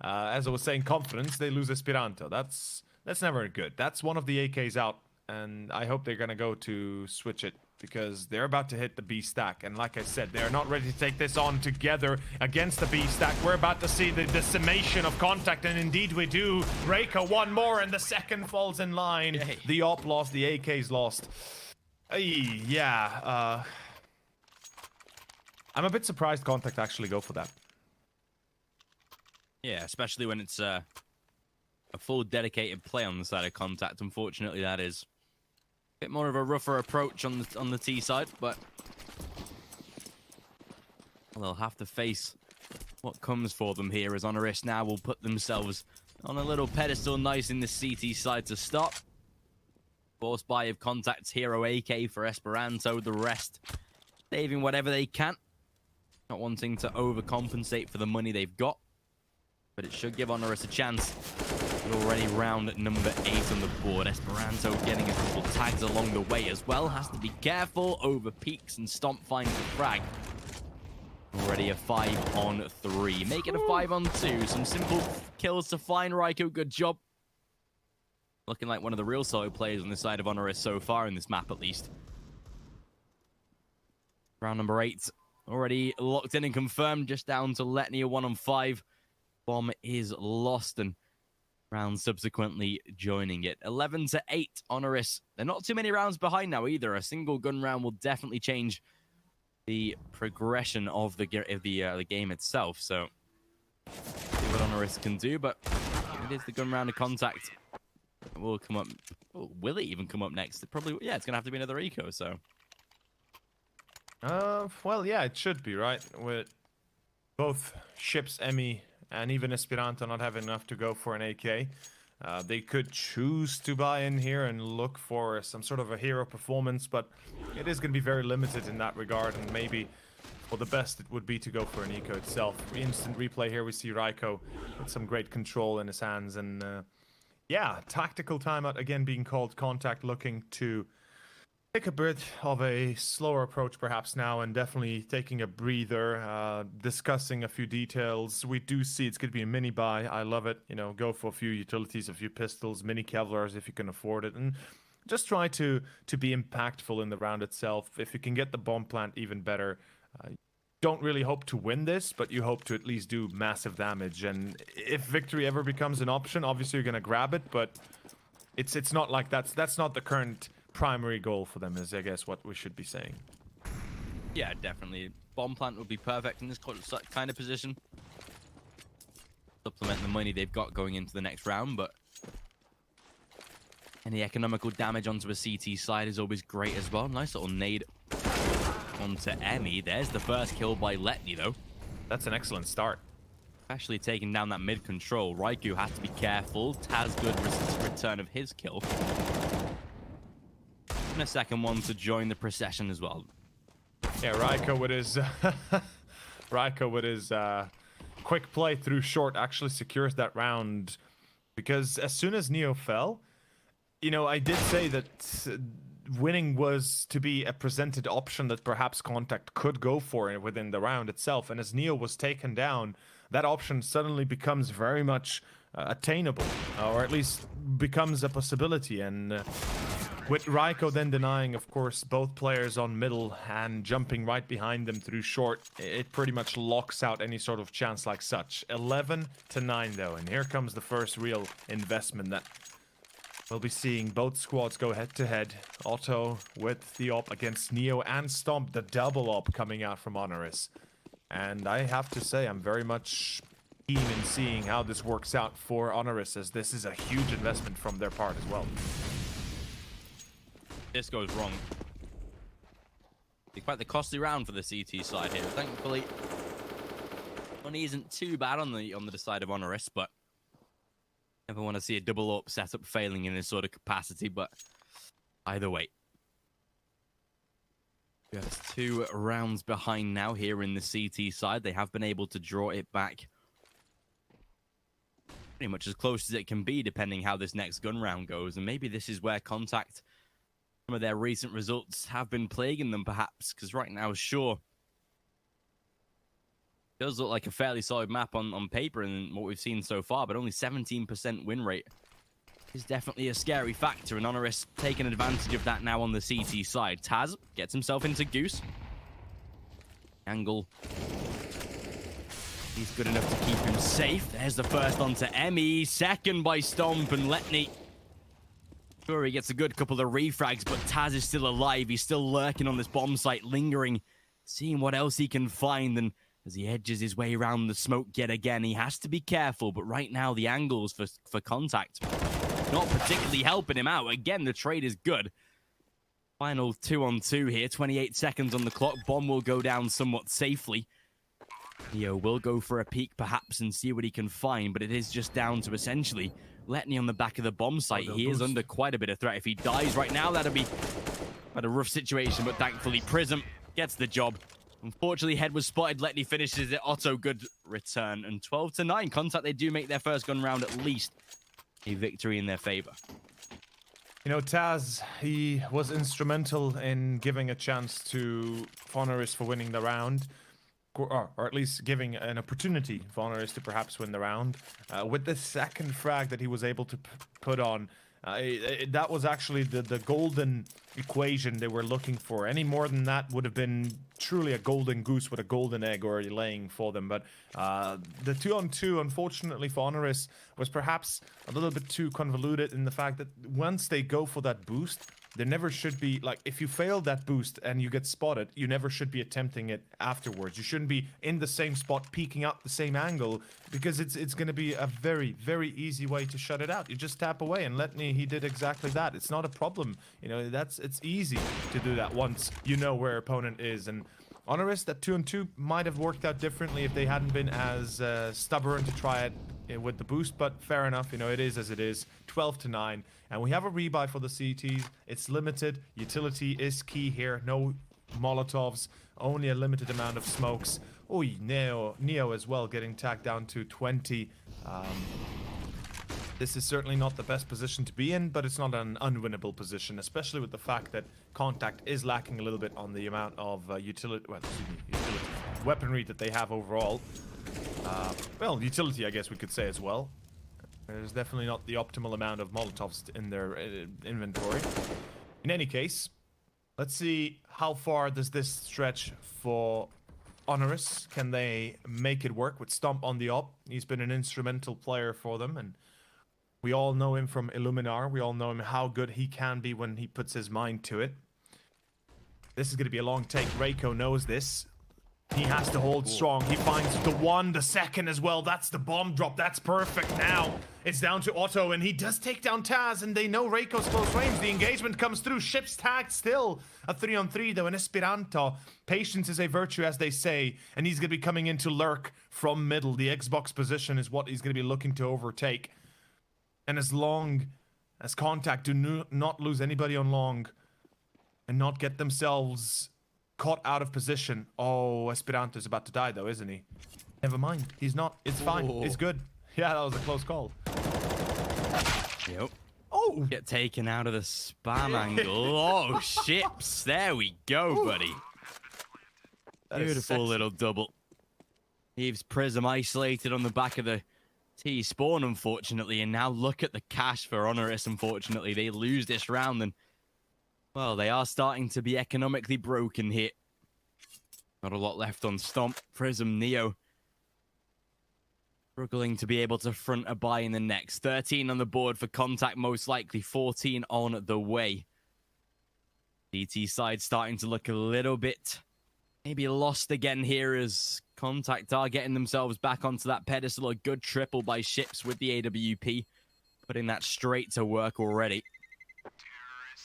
As I was saying, confidence, they lose Esperanto. That's never good. That's one of the AKs out, and I hope they're gonna go to switch it, because they're about to hit the B stack, and like I said, they're not ready to take this on together against the B stack. We're about to see the decimation of Contact, and indeed we do. Reiko one more, and the second falls in line. Yay. The op lost, the AK's lost. Yeah, I'm a bit surprised Contact actually go for that. Yeah, especially when it's a full dedicated play on the side of Contact. Unfortunately, that is a bit more of a rougher approach on the T side, but they'll have to face what comes for them here, as Honoris now will put themselves on a little pedestal, nice in the CT side to stop. Force buy of Contact's hero AK for Esperanto, the rest saving whatever they can, not wanting to overcompensate for the money they've got, but it should give Honoris a chance. Already round at number 8 on the board. Esperanto getting a couple tags along the way as well. Has to be careful over peaks, and Stomp finds the frag. Already a 5-on-3. Make it a 5-on-2. Some simple kills to find Reiko. Good job. Looking like one of the real solo players on the side of Honoris so far in this map, at least. Round number 8. Already locked in and confirmed. Just down to Letnia 1-on-5. Bomb is lost, and round subsequently joining it. 11-8, Honoris. They're not too many rounds behind now either. A single gun round will definitely change the progression of the game itself. So, see what Honoris can do, but it is the gun round of Contact. It will come up. Oh, will it even come up next? It probably, yeah, it's going to have to be another eco, so. Well, yeah, it should be, right? With both ships, Emmy, and even Esperanto not having enough to go for an AK. They could choose to buy in here and look for some sort of a hero performance, but it is going to be very limited in that regard, and maybe, well, the best it would be to go for an eco itself. Instant replay here, we see Reiko with some great control in his hands, and yeah, tactical timeout again being called. Contact looking to take a bit of a slower approach perhaps now, and definitely taking a breather, discussing a few details. We do see it's going to be a mini buy. I love it. You know, go for a few utilities, a few pistols, mini Kevlars if you can afford it, and just try to be impactful in the round itself. If you can get the bomb plant, even better. Don't really hope to win this, but you hope to at least do massive damage. And if victory ever becomes an option, obviously you're going to grab it, but it's not like that's not the current primary goal for them, is I guess what we should be saying. Yeah, definitely. Bomb plant would be perfect in this kind of position. Supplement the money they've got going into the next round, but any economical damage onto a CT side is always great as well. Nice little nade onto Emmy. There's the first kill by Letney, though. That's an excellent start. Actually taking down that mid control. Raikou has to be careful. Taz good return of his kill. And a second one to join the procession as well. Yeah, Raikou with his Raikou with his quick play through short actually secures that round, because as soon as Neo fell, you know, I did say that winning was to be a presented option that perhaps Contact could go for within the round itself, and as Neo was taken down, that option suddenly becomes very much attainable, or at least becomes a possibility. And with Raikou then denying, of course, both players on middle and jumping right behind them through short, it pretty much locks out any sort of chance like such. 11-9 though, and here comes the first real investment that we'll be seeing both squads go head-to-head. Otto with the op against Neo, and Stomp, the double op coming out from Honoris. And I have to say, I'm very much keen in seeing how this works out for Honoris, as this is a huge investment from their part as well. This goes wrong. It's quite the costly round for the CT side here. Thankfully, money isn't too bad on the side of Honoris, but never want to see a double up setup failing in this sort of capacity. But either way, just 2 rounds behind now here in the CT side. They have been able to draw it back pretty much as close as it can be, depending how this next gun round goes. And maybe this is where Contact, some of their recent results have been plaguing them, perhaps, because right now, sure, it does look like a fairly solid map on paper and what we've seen so far, but only 17% win rate is definitely a scary factor, and Honoris taking advantage of that now on the CT side. Taz gets himself into Goose. Angle. He's good enough to keep him safe. There's the first onto Emmy, second by Stomp, and Letney. Sure, he gets a good couple of refrags, but Taz is still alive. He's still lurking on this bomb site, lingering, seeing what else he can find. And as he edges his way around the smoke yet again, he has to be careful. But right now, the angles for Contact not particularly helping him out. Again, the trade is good. Final 2-on-2 here, 28 seconds on the clock. Bomb will go down somewhat safely. Neo will go for a peek perhaps and see what he can find, but it is just down to essentially Letney on the back of the bomb site. He is under quite a bit of threat. If he dies right now, that'll be quite a rough situation, but thankfully Prism gets the job. Unfortunately, Head was spotted. Letney finishes it. Otto, good return. And 12-9. Contact, they do make their first gun round at least a victory in their favor. You know, Taz, he was instrumental in giving a chance to Honoris for winning the round. Or at least giving an opportunity for Honoris to perhaps win the round. With the second frag that he was able to put on, that was actually the golden equation they were looking for. Any more than that would have been truly a golden goose with a golden egg already laying for them. But the 2-on-2, unfortunately for Honoris, was perhaps a little bit too convoluted in the fact that once they go for that boost, there never should be, like, if you fail that boost and you get spotted, you never should be attempting it afterwards. You shouldn't be in the same spot, peeking up the same angle, because it's going to be a very, very easy way to shut it out. You just tap away, and Letney, he did exactly that. It's not a problem. You know, it's easy to do that once you know where your opponent is. And Honoris, that 2-on-2 might have worked out differently if they hadn't been as stubborn to try it with the boost, but fair enough. You know, it is as it is. 12-9. And we have a rebuy for the CTs. It's limited. Utility is key here. No Molotovs. Only a limited amount of smokes. Oh, Neo as well getting tacked down to 20. This is certainly not the best position to be in, but it's not an unwinnable position, especially with the fact that Contact is lacking a little bit on the amount of weaponry that they have overall. Well, utility, I guess we could say as well. There's definitely not the optimal amount of Molotovs in their inventory. In any case, let's see how far does this stretch for Honoris. Can they make it work with Stomp on the op? He's been an instrumental player for them, and we all know him from Illuminar. We all know him how good he can be when he puts his mind to it. This is going to be a long take. Reiko knows this. He has to hold strong. He finds the one, the second as well. That's the bomb drop. That's perfect. Now it's down to Otto, and he does take down Taz, and they know Reiko's close range. The engagement comes through. Ship's tagged still. A 3-on-3 though in Esperanto. Patience is a virtue, as they say, and he's going to be coming in to lurk from middle. The Xbox position is what he's going to be looking to overtake. And as long as Contact do not lose anybody on long and not get themselves caught out of position. Oh, Esperanto's about to die though, isn't he? Never mind. He's not. It's fine. It's good. Yeah, that was a close call. Yep. Oh! Get taken out of the spam angle. Oh, ships. There we go, buddy. Beautiful little double. Leaves Prism isolated on the back of the T spawn, unfortunately. And now look at the cash for Honoris, unfortunately. They lose this round and, well, they are starting to be economically broken here. Not a lot left on Stomp. Prism, Neo struggling to be able to front a buy in the next. 13 on the board for Contact, most likely 14 on the way. DT side starting to look a little bit maybe lost again here as Contact are getting themselves back onto that pedestal. A good triple by Ships with the AWP, putting that straight to work already.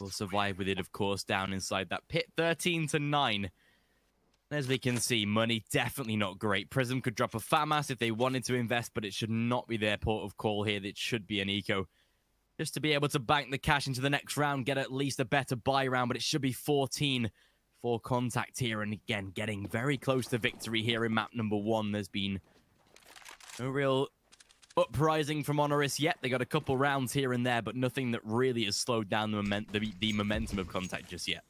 Will survive with it, of course, down inside that pit. 13-9. As we can see, money definitely not great. Prism could drop a FAMAS if they wanted to invest, but it should not be their port of call here. It should be an eco. Just to be able to bank the cash into the next round, get at least a better buy round, but it should be 14 for Contact here. And again, getting very close to victory here in map number 1. There's been no real uprising from Honoris yet. They got a couple rounds here and there, but nothing that really has slowed down the momentum of Contact just yet.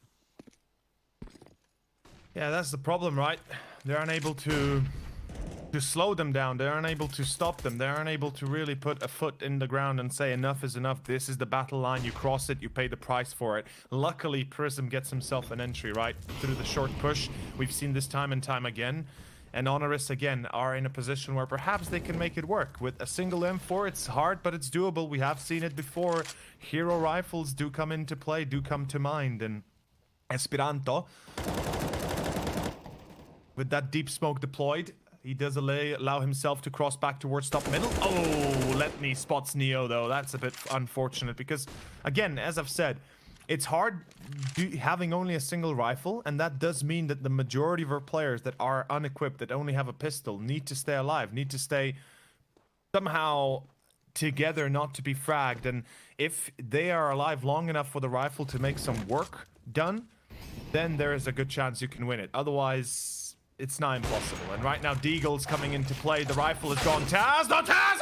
Yeah, that's the problem, right? They're unable to slow them down. They're unable to stop them. They're unable to really put a foot in the ground and say enough is enough. This is the battle line. You cross it, you pay the price for it. Luckily, Prism gets himself an entry, right? Through the short push. We've seen this time and time again. And Honoris, again, are in a position where perhaps they can make it work. With a single M4, it's hard, but it's doable. We have seen it before. Hero rifles do come into play, do come to mind. And Esperanto, with that deep smoke deployed, he does allow himself to cross back towards top middle. Oh, let me spots Neo, though. That's a bit unfortunate because, again, as I've said, it's hard having only a single rifle, and that does mean that the majority of our players that are unequipped, that only have a pistol, need to stay alive, need to stay somehow together, not to be fragged. And if they are alive long enough for the rifle to make some work done, then there is a good chance you can win it. Otherwise, it's not impossible. And right now, Deagle's coming into play. The rifle is gone. Taz! No, Taz!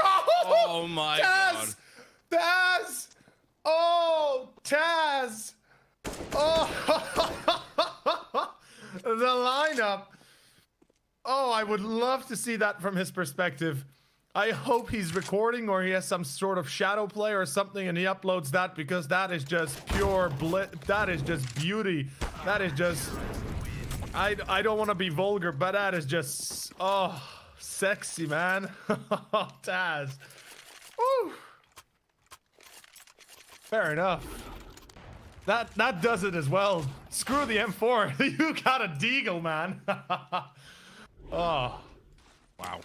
Oh my Taz! God. Taz! Oh, Taz! Oh, the lineup. Oh, I would love to see that from his perspective. I hope he's recording or he has some sort of shadow play or something and he uploads that, because that is just pure that is just beauty. That is just... I don't want to be vulgar, but that is just... Oh, sexy, man. Taz. Woo. Fair enough. That does it as well. Screw the M4. You got a Deagle, man. Oh. Wow.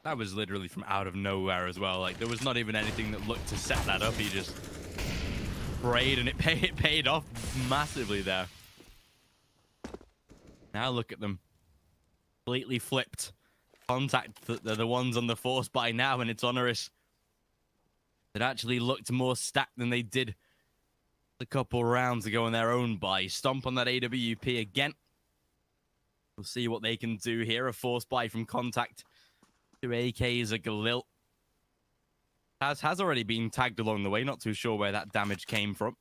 That was literally from out of nowhere as well. Like, there was not even anything that looked to set that up. He just sprayed and it paid off massively there. Now look at them. Completely flipped. Contact, they're the ones on the force by now, and it's Honoris that actually looked more stacked than they did a couple rounds ago on their own buy. Stomp on that AWP again. We'll see what they can do here. A force buy from Contact Two AKs, a Galil. Has already been tagged along the way. Not too sure where that damage came from.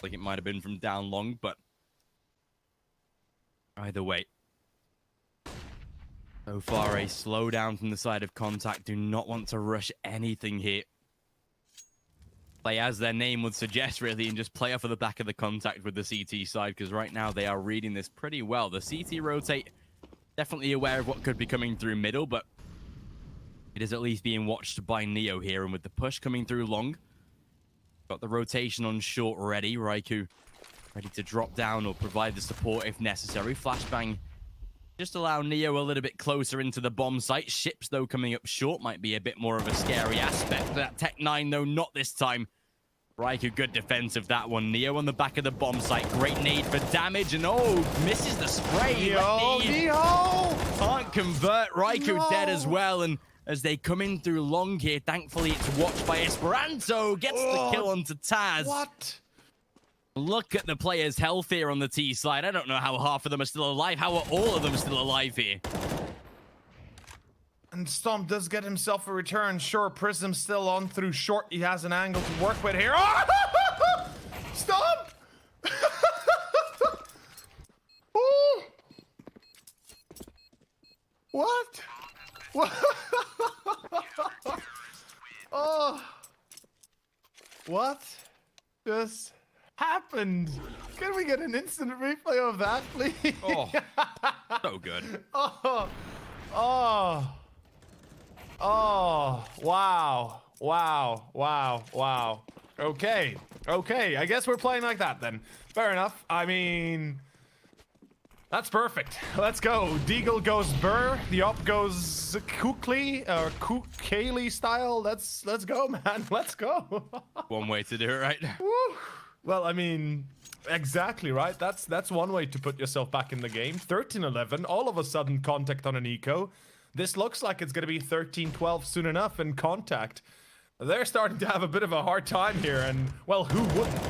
Like it might have been from down long, but either way. So far, a slowdown from the side of Contact. Do not want to rush anything here. Play as their name would suggest, really, and just play off of the back of the Contact with the CT side, because right now they are reading this pretty well. The CT rotate, definitely aware of what could be coming through middle, but it is at least being watched by Neo here, and with the push coming through long, got the rotation on short ready. Raikou ready to drop down or provide the support if necessary. Flashbang just allow Neo a little bit closer into the bomb site. Ships, though, coming up short might be a bit more of a scary aspect. That Tech 9, though, not this time. Raikou, good defense of that one. Neo on the back of the bomb site. Great nade for damage, and misses the spray. Neo! Can't convert. Raikou dead as well, and as they come in through long here, thankfully it's watched by Esperanto. Gets the kill onto Taz. What? Look at the players' health here on the T side. I don't know how half of them are still alive. How are all of them still alive here? And Stomp does get himself a return. Sure, Prism's still on through short. He has an angle to work with here. Oh! Stomp! Oh! What? What? Oh! What just happened? Can we get an instant replay of that, please? Oh, so good. Oh, oh, oh, wow, wow, wow, wow. Okay, okay, I guess we're playing like that then. Fair enough. I mean, that's perfect. Let's go. Deagle goes Burr. The op goes Kukli or Kukali style. Let's go, man. Let's go. One way to do it, right? Woo. Well, I mean, exactly, right? That's one way to put yourself back in the game. 13-11, all of a sudden Contact on an eco. This looks like it's going to be 13-12 soon enough, and Contact, they're starting to have a bit of a hard time here, and, well, who wouldn't?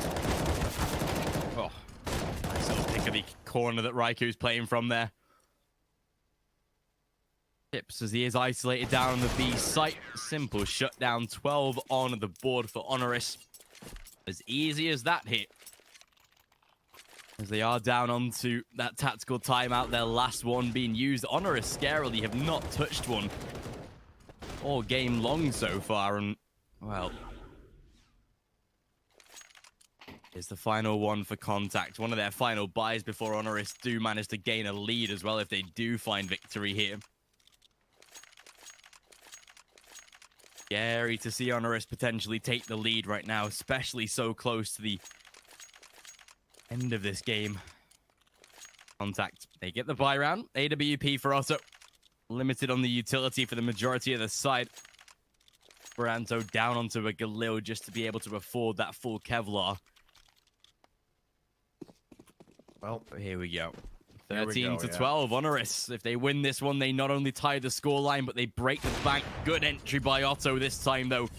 Oh, nice little pick of the corner that Raikou's playing from there. Tips as he is isolated down on the B site. Simple shutdown, 12 on the board for Honoris. As easy as that hit. As they are down onto that tactical timeout, their last one being used. Honoris scarily have not touched one all game long so far, and, well, is the final one for Contact. One of their final buys before Honoris do manage to gain a lead as well if they do find victory here. Scary to see Honoris potentially take the lead right now, especially so close to the end of this game. Contact, they get the buy round. AWP for Otto. Limited on the utility for the majority of the side. Esperanto down onto a Galil just to be able to afford that full Kevlar. Well, here we go. There we 13 go, to yeah. 12, Honoris. If they win this one, they not only tie the scoreline, but they break the bank. Good entry by Otto this time, though.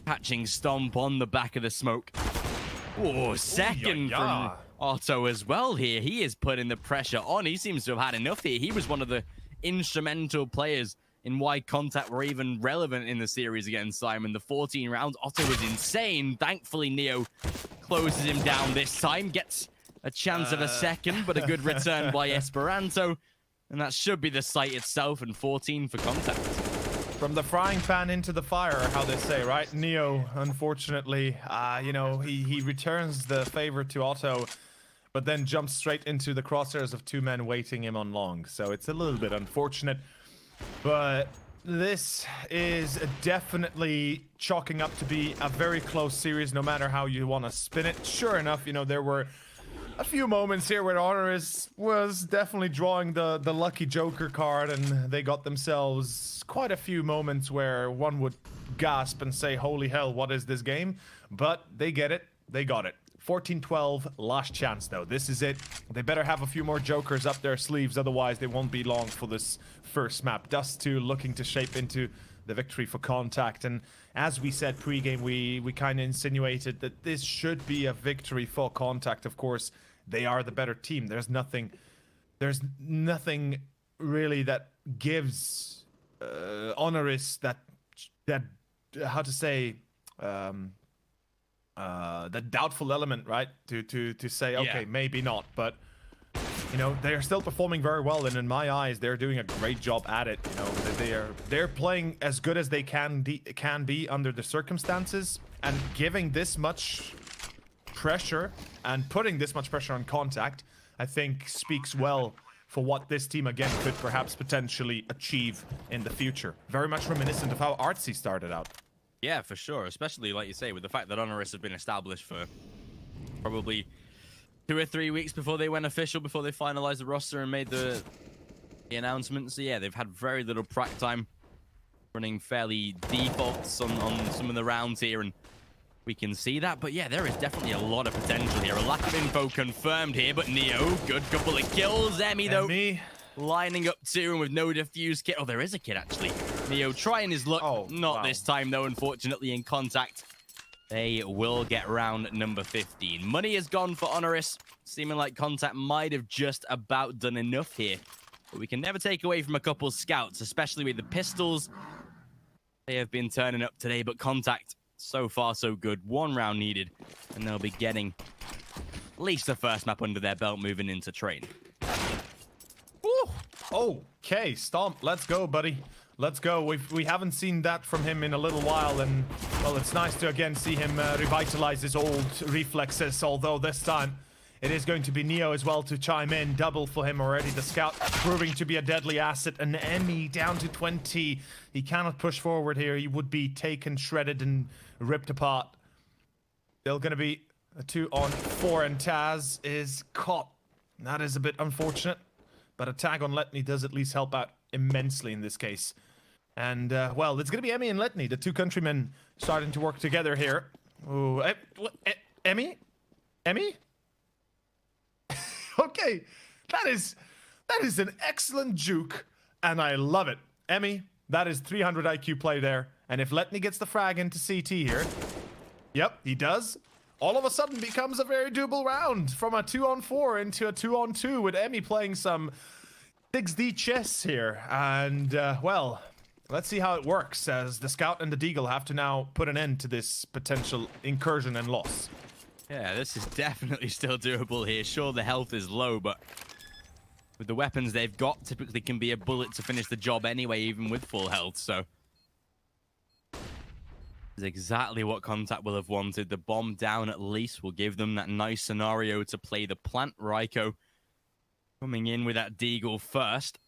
Catching Stomp on the back of the smoke. Oh, second from Otto as well here. He is putting the pressure on. He seems to have had enough here. He was one of the instrumental players in why Contact were even relevant in the series against Simon. The 14 rounds, Otto was insane. Thankfully, Neo closes him down this time. Gets a chance of a second, but a good return by Esperanto. And that should be the site itself, and 14 for Contact. From the frying pan into the fire, how they say, right? Neo, unfortunately, you know, he returns the favor to Otto, but then jumps straight into the crosshairs of two men waiting him on long. So it's a little bit unfortunate, but this is definitely chalking up to be a very close series, no matter how you want to spin it. Sure enough, you know, there were a few moments here where Honoris was definitely drawing the lucky Joker card, and they got themselves quite a few moments where one would gasp and say, holy hell, what is this game? But they get it. They got it. 14-12, last chance though. This is it. They better have a few more Jokers up their sleeves, otherwise they won't be long for this first map. Dust 2 looking to shape into the victory for Contact, and as we said pre-game, we kind of insinuated that this should be a victory for Contact. Of course, they are the better team. There's nothing really that gives Honoris, that how to say, that doubtful element, right? To say, okay, Yeah. maybe not, but you know, they are still performing very well, and in my eyes, they're doing a great job at it. You know, they're playing as good as they can be under the circumstances, and giving this much pressure and putting this much pressure on Contact, I think speaks well for what this team again could perhaps potentially achieve in the future. Very much reminiscent of how Artsy started out. Yeah, for sure. Especially, like you say, with the fact that Honoris has been established for probably 2 or 3 weeks before they went official, before they finalized the roster and made the announcement. So yeah, they've had very little prac time, running fairly defaults on some of the rounds here, and we can see that. But yeah, there is definitely a lot of potential here. A lack of info confirmed here, but Neo, good couple of kills. Emmy, though, lining up too, and with no defuse kit. Oh, there is a kid, actually. Neo trying his luck. Oh, not wow. this time, though, unfortunately, in Contact. They will get round number 15. Money is gone for Honoris, seeming like Contact might have just about done enough here. But we can never take away from a couple scouts, especially with the pistols. They have been turning up today, but Contact, so far so good. 1 round needed, and they'll be getting at least the first map under their belt moving into training. Woo! Okay, Stomp, let's go, buddy. Let's go. We haven't seen that from him in a little while, and well, it's nice to again see him revitalize his old reflexes, although this time it is going to be Neo as well to chime in. Double for him already. The scout proving to be a deadly asset. An Emmy down to 20. He cannot push forward here. He would be taken, shredded, and ripped apart. Still going to be a 2-on-4, and Taz is caught. That is a bit unfortunate, but a tag on Letney does at least help out immensely in this case. And, well, it's going to be Emmy and Letney, the 2 countrymen starting to work together here. Ooh, Emmy? Emmy? Okay, that is an excellent juke, and I love it. Emmy, that is 300 IQ play there. And if Letney gets the frag into CT here, yep, he does. All of a sudden becomes a very doable round from a 2-on-4 into a 2-on-2 with Emmy playing some 6D chess here. And, well, let's see how it works as the Scout and the Deagle have to now put an end to this potential incursion and loss. Yeah, this is definitely still doable here. Sure, the health is low, but with the weapons they've got, typically can be a bullet to finish the job anyway, even with full health, so is exactly what Contact will have wanted. The bomb down at least will give them that nice scenario to play the plant. Raiko coming in with that Deagle first.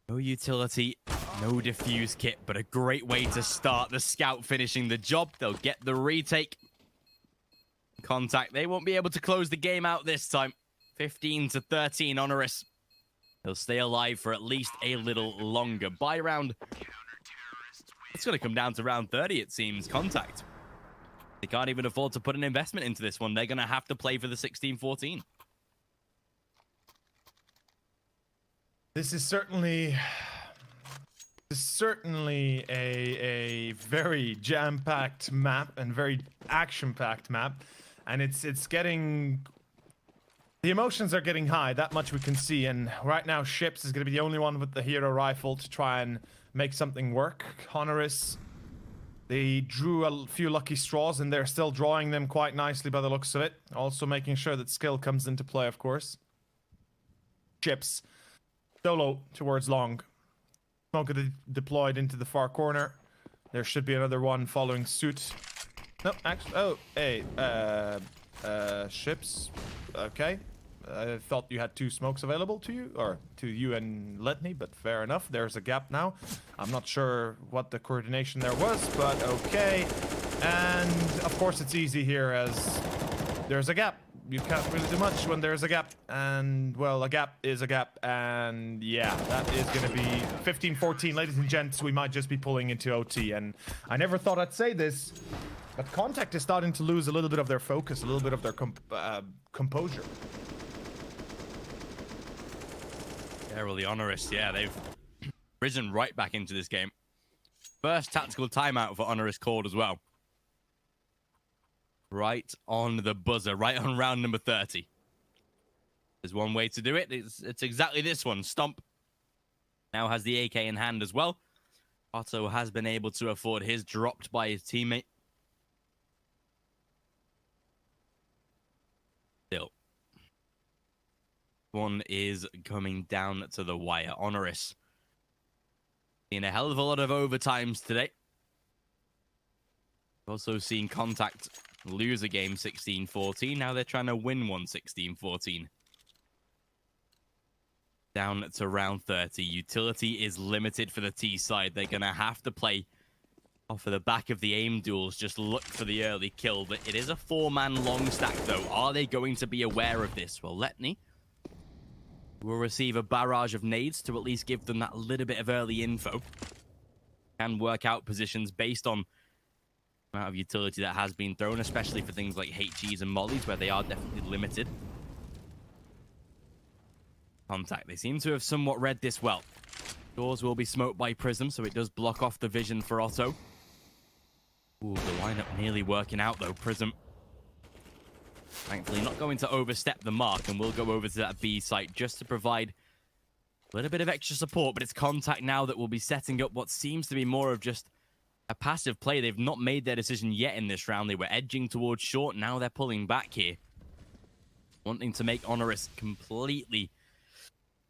No utility, no defuse kit, but a great way to start. The Scout finishing the job. They'll get the retake. Contact, they won't be able to close the game out this time. 15-13, Honoris. They'll stay alive for at least a little longer. By round, it's going to come down to round 30, it seems. Contact, they can't even afford to put an investment into this one. They're going to have to play for the 16-14. This is certainly a very jam-packed map and very action-packed map, and it's getting, the emotions are getting high. That much we can see, and right now Ships is going to be the only one with the hero rifle to try and make something work. Honoris, they drew a few lucky straws, and they're still drawing them quite nicely by the looks of it. Also making sure that skill comes into play, of course. Ships solo towards long. Smoke deployed into the far corner. There should be another one following suit. No, actually, oh, hey, Ships. Okay. I thought you had 2 smokes available to you, or to you and Letney, but fair enough. There's a gap now. I'm not sure what the coordination there was, but okay. And, of course, it's easy here as there's a gap. You can't really do much when there's a gap. And, well, a gap is a gap. And, yeah, that is going to be 15-14. Ladies and gents, we might just be pulling into OT. And I never thought I'd say this, but Contact is starting to lose a little bit of their focus, a little bit of their composure. Yeah, well, the Honoris, yeah, they've risen right back into this game. First tactical timeout for Honoris called as well. Right on the buzzer, right on round number 30. There's one way to do it. It's exactly this one. Stomp Now has the AK in hand as well. Otto has been able to afford his dropped by his teammate. Still. One is coming down to the wire. Honoris. In a hell of a lot of overtimes today. Also seen Contact lose a game 16-14. Now they're trying to win one 16-14. Down to round 30. Utility is limited for the T side. They're going to have to play off of the back of the aim duels. Just look for the early kill. But it is a 4-man long stack, though. Are they going to be aware of this? Well, Letney will receive a barrage of nades to at least give them that little bit of early info. Can work out positions based on the amount of utility that has been thrown, especially for things like HEs and mollies, where they are definitely limited. Contact. They seem to have somewhat read this well. Doors will be smoked by Prism, so it does block off the vision for Otto. Ooh, the lineup nearly working out, though. Prism, thankfully, not going to overstep the mark, and we'll go over to that B site just to provide a little bit of extra support, but it's Contact now that will be setting up what seems to be more of just a passive play. They've not made their decision yet in this round. They were edging towards short. Now they're pulling back here, wanting to make Honoris completely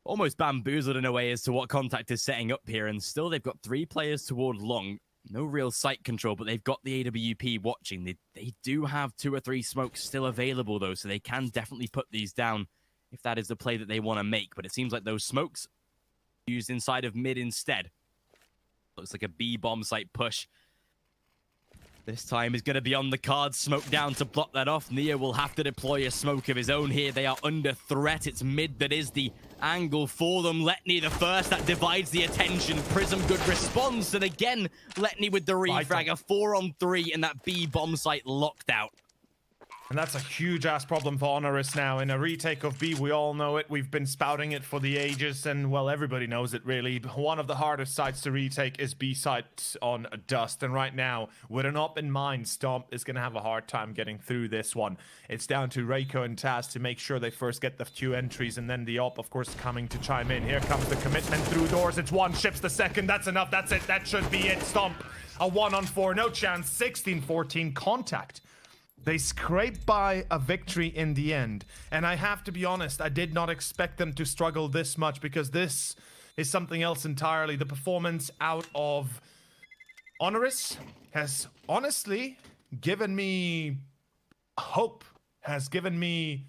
almost bamboozled in a way as to what Contact is setting up here. And still, they've got 3 players toward long. No real sight control, but they've got the AWP watching. They do have 2 or 3 smokes still available, though, so they can definitely put these down if that is the play that they want to make. But it seems like those smokes used inside of mid instead. Looks like a B bomb site push. This time is going to be on the cards. Smoke down to block that off. Neo will have to deploy a smoke of his own here. They are under threat. It's mid that is the angle for them. Letney the first. That divides the attention. Prism, good response. And again, Letney with the refrag. A 4-on-3 and that B bomb site locked out. And that's a huge-ass problem for Honoris now. In a retake of B, we all know it. We've been spouting it for the ages, and, well, everybody knows it, really. One of the hardest sites to retake is B site on Dust. And right now, with an op in mind, Stomp is going to have a hard time getting through this one. It's down to Reiko and Taz to make sure they first get the 2 entries, and then the op, of course, coming to chime in. Here comes the commitment through doors. It's 1, ships the second. That's enough. That's it. That should be it. Stomp, a 1-on-4. No chance. 16-14 Contact. They scrape by a victory in the end. And I have to be honest, I did not expect them to struggle this much, because this is something else entirely. The performance out of Honoris has honestly given me hope, has given me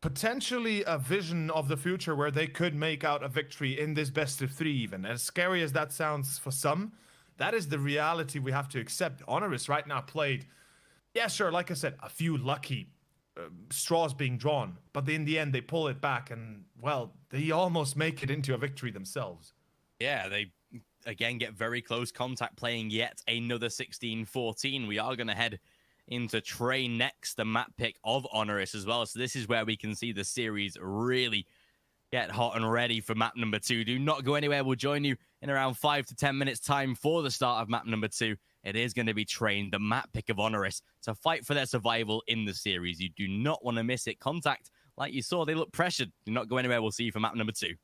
potentially a vision of the future where they could make out a victory in this best of 3 even. As scary as that sounds for some, that is the reality we have to accept. Honoris right now played, yeah, sure, like I said, a few lucky straws being drawn, but in the end they pull it back and, well, they almost make it into a victory themselves. Yeah, they again get very close. Contact playing yet another 16-14. We are going to head into Train next, the map pick of Honoris as well. So this is where we can see the series really get hot and ready for map number 2. Do not go anywhere. We'll join you in around 5 to 10 minutes time for the start of map number 2. It is going to be Train, the map pick of Honoris, to fight for their survival in the series. You do not want to miss it. Contact, like you saw, they look pressured. Do not go anywhere. We'll see you for map number 2.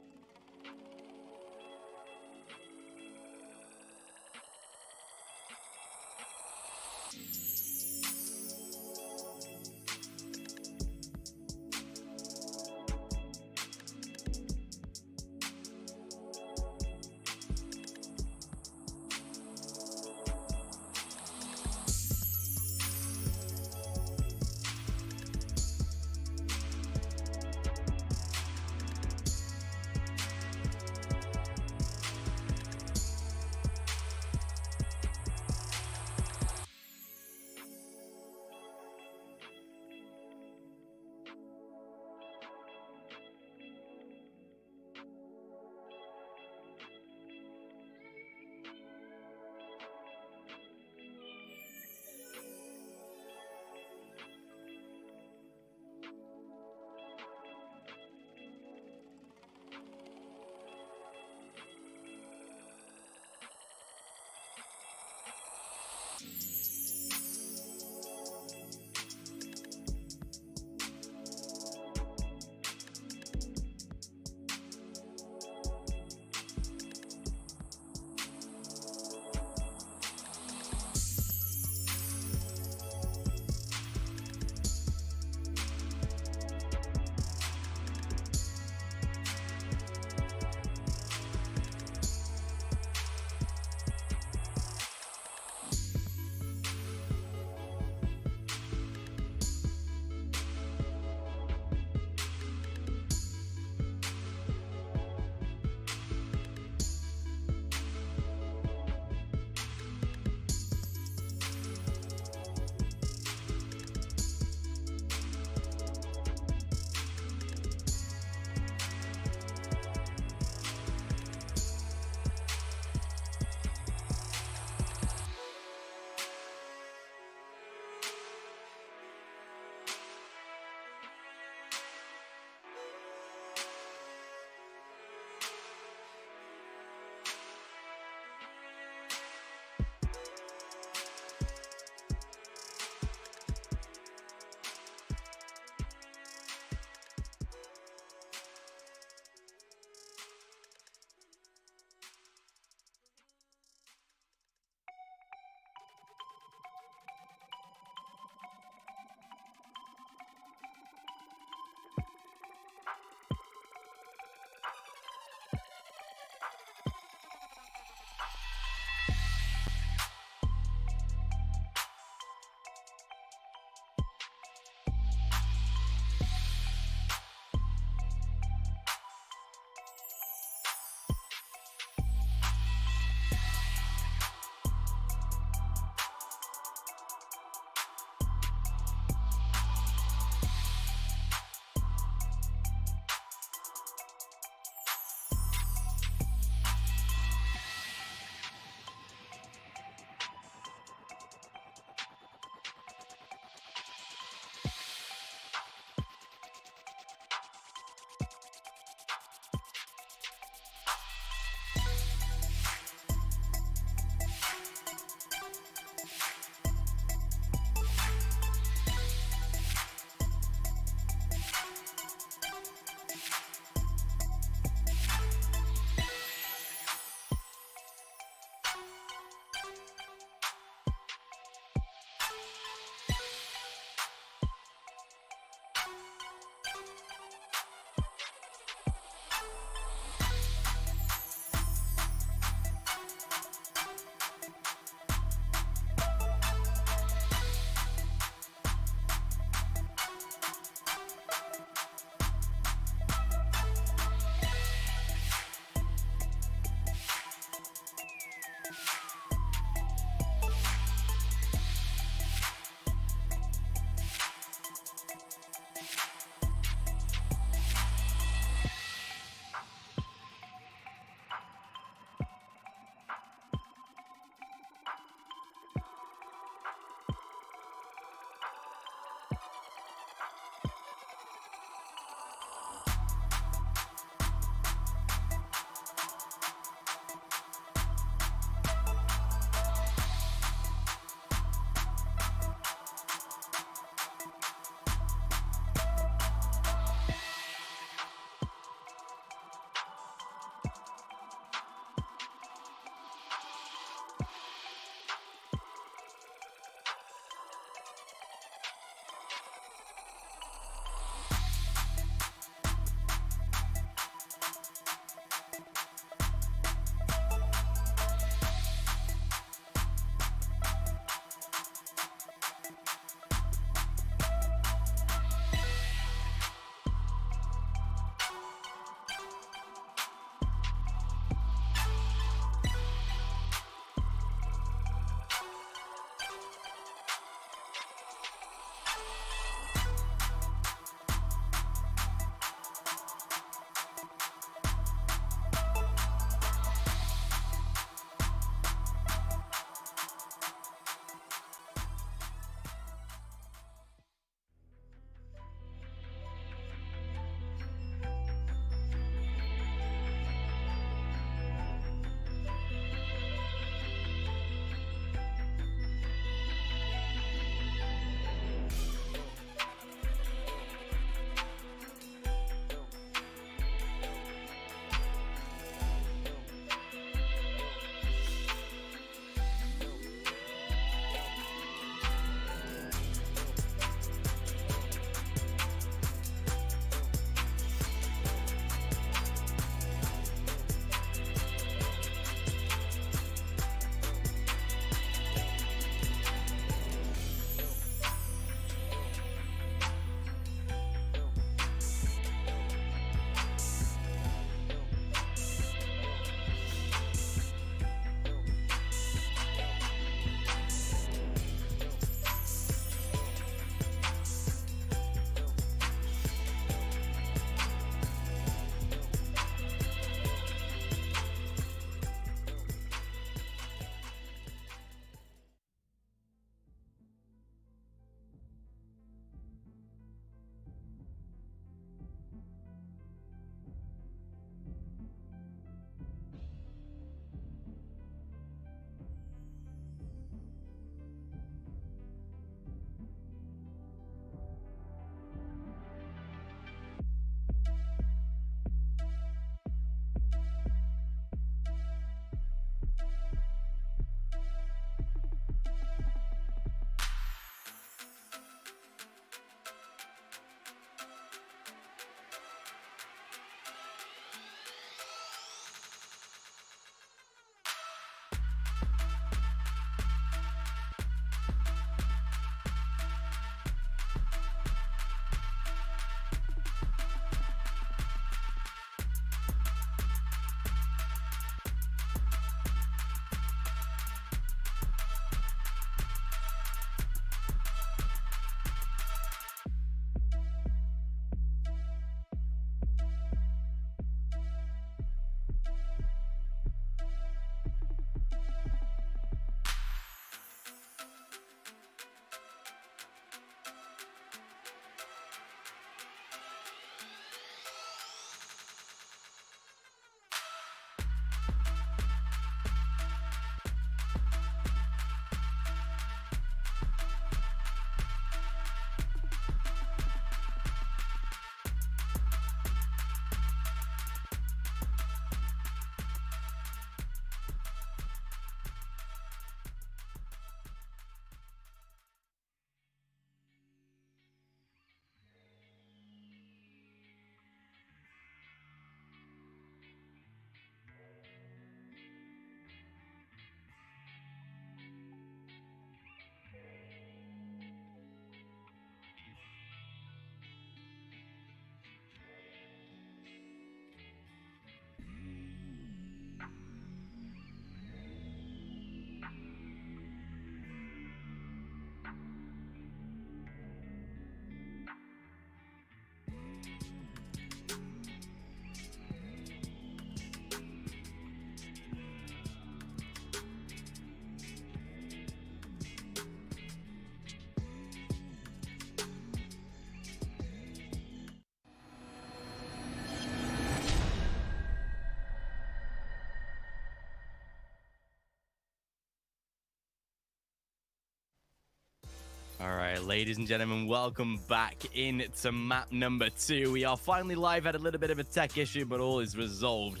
All right, ladies and gentlemen, welcome back into map number 2. We are finally live. Had a little bit of a tech issue, but all is resolved.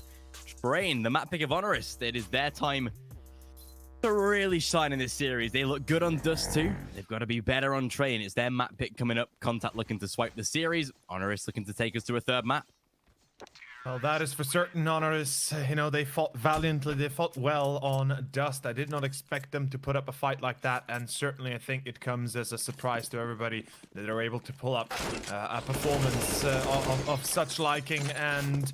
Train, the map pick of Honoris. It is their time to really shine in this series. They look good on Dust 2. They've got to be better on Train. It's their map pick coming up. Contact looking to swipe the series. Honoris looking to take us to a third map. Well, that is for certain, Honoris. You know, they fought valiantly. They fought well on Dust. I did not expect them to put up a fight like that, and certainly I think it comes as a surprise to everybody that they're able to pull up a performance of such liking. And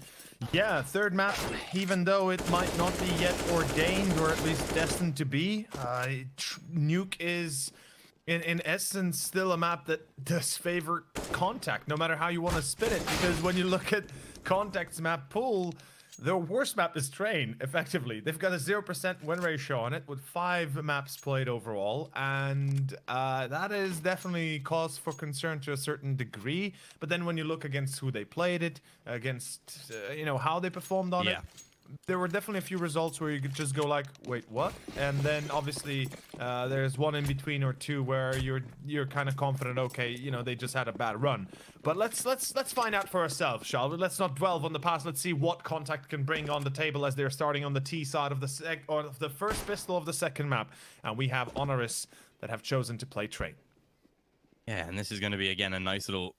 yeah, third map, even though it might not be yet ordained or at least destined to be, Nuke is in essence still a map that does favor Contact, no matter how you want to spin it, because when you look at Contact's map pool, their worst map is Train, effectively. They've got a 0% win ratio on it with 5 maps played overall, and that is definitely cause for concern to a certain degree. But then when you look against who they played it, against, you know, how they performed on it, there were definitely a few results where you could just go like, wait, what? And then obviously there's one in between or two where you're kind of confident, okay, you know, they just had a bad run. But let's find out for ourselves, shall we? Let's not dwell on the past. Let's see what Contact can bring on the table as they're starting on the T side of the first pistol of the second map. And we have Honoris that have chosen to play Train. Yeah, and this is going to be again a nice little,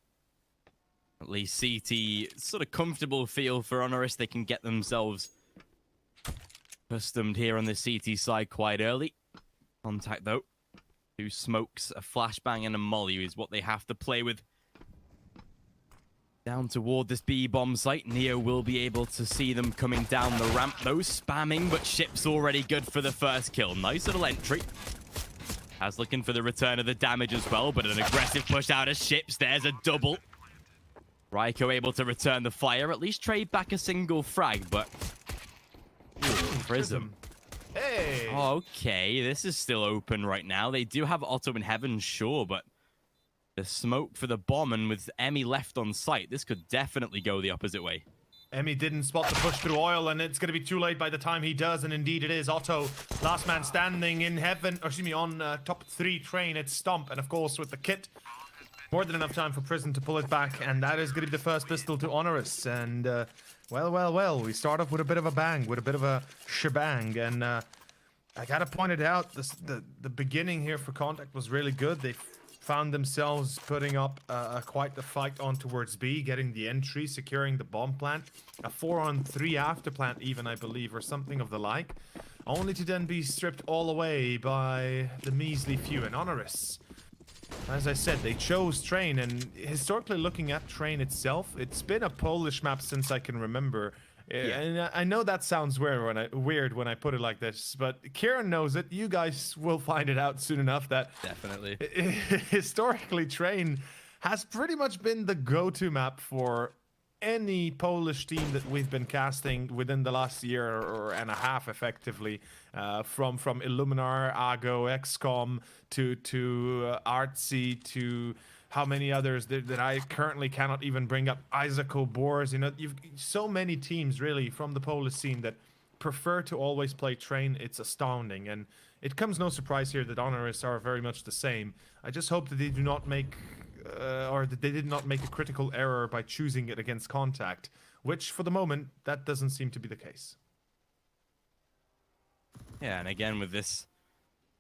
at least CT sort of comfortable feel for Honoris. They can get themselves accustomed here on the CT side quite early. Contact though, 2 smokes, a flashbang and a molly is what they have to play with. Down toward this B bomb site, Neo will be able to see them coming down the ramp though, spamming, but Ship's already good for the first kill. Nice little entry. As looking for the return of the damage as well, but an aggressive push out of Ships. There's a double. Raiko able to return the fire, at least trade back a single frag, but Prism. Hey! Okay, this is still open right now. They do have Otto in heaven, sure, but the smoke for the bomb, and with Emmy left on site, this could definitely go the opposite way. Emmy didn't spot the push through oil, and it's going to be too late by the time he does, and indeed it is. Otto, last man standing in heaven, or excuse me, on top 3 Train. It's Stomp, and of course with the kit, more than enough time for Prison to pull it back, and that is going to be the first pistol to Honoris. And well, we start off with a bit of a bang, with a bit of a shebang, and I gotta point it out, the beginning here for Contact was really good. They found themselves putting up quite the fight on towards B, getting the entry, securing the bomb plant, a 4-on-3 after plant even, I believe, or something of the like, only to then be stripped all away by the measly few in Honoris. As I said, they chose Train, and historically looking at Train itself, it's been a Polish map since I can remember. Yeah. And I know that sounds weird when I put it like this, but Kieran knows it. You guys will find it out soon enough that Definitely. Historically, Train has pretty much been the go-to map for any Polish team that we've been casting within the last year and a half, effectively, from Illuminar, Ago, XCOM to Artsy to how many others that I currently cannot even bring up. Isaaco, Boars, you know, you've so many teams really from the Polish scene that prefer to always play Train. It's astounding, and it comes no surprise here that Honoris are very much the same. I just hope that they do not make or that they did not make a critical error by choosing it against Contact, which for the moment that doesn't seem to be the case. Yeah, and again with this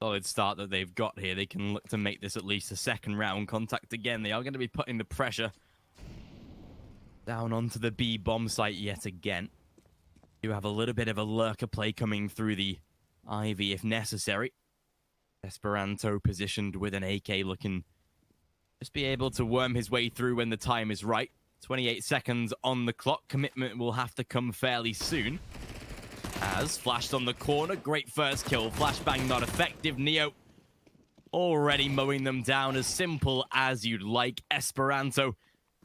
solid start that they've got here, they can look to make this at least a second round. Contact again, they are going to be putting the pressure down onto the B bomb site yet again. You have a little bit of a lurker play coming through the Ivy if necessary. Esperanto positioned with an AK, looking just be able to worm his way through when the time is right. 28 seconds on the clock. Commitment will have to come fairly soon. As flashed on the corner, great first kill. Flashbang not effective. Neo already mowing them down, as simple as you'd like. Esperanto,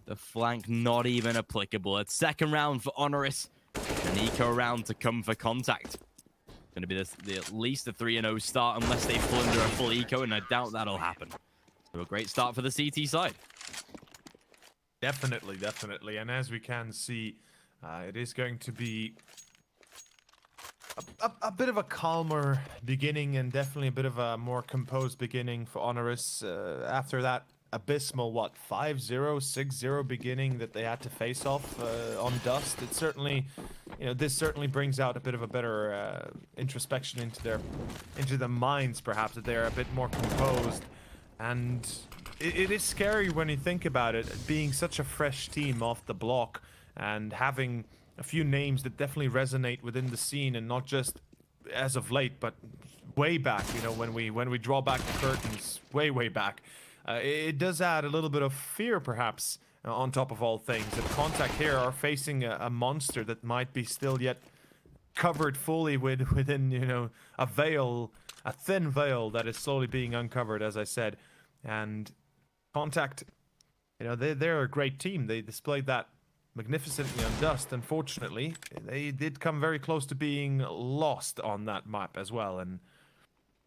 the flank not even applicable. It's second round for Honoris. An eco round to come for Contact. Going to be at least a 3-0 start unless they fall under a full eco, and I doubt that'll happen. So a great start for the CT side. Definitely. And as we can see, it is going to be a bit of a calmer beginning and definitely a bit of a more composed beginning for Honoris after that abysmal 5-0 6-0 beginning that they had to face off on Dust. It certainly, this certainly brings out a bit of a better introspection into the minds, perhaps, that they're a bit more composed. And it is scary when you think about it, being such a fresh team off the block and having a few names that definitely resonate within the scene, and not just as of late, but way back. When we draw back the curtains, way back. It does add a little bit of fear, perhaps, on top of all things. That Contact here are facing a monster that might be still yet covered fully within, a thin veil that is slowly being uncovered, as I said. And Contact, they're a great team. They displayed that magnificently on Dust. Unfortunately, they did come very close to being lost on that map as well. And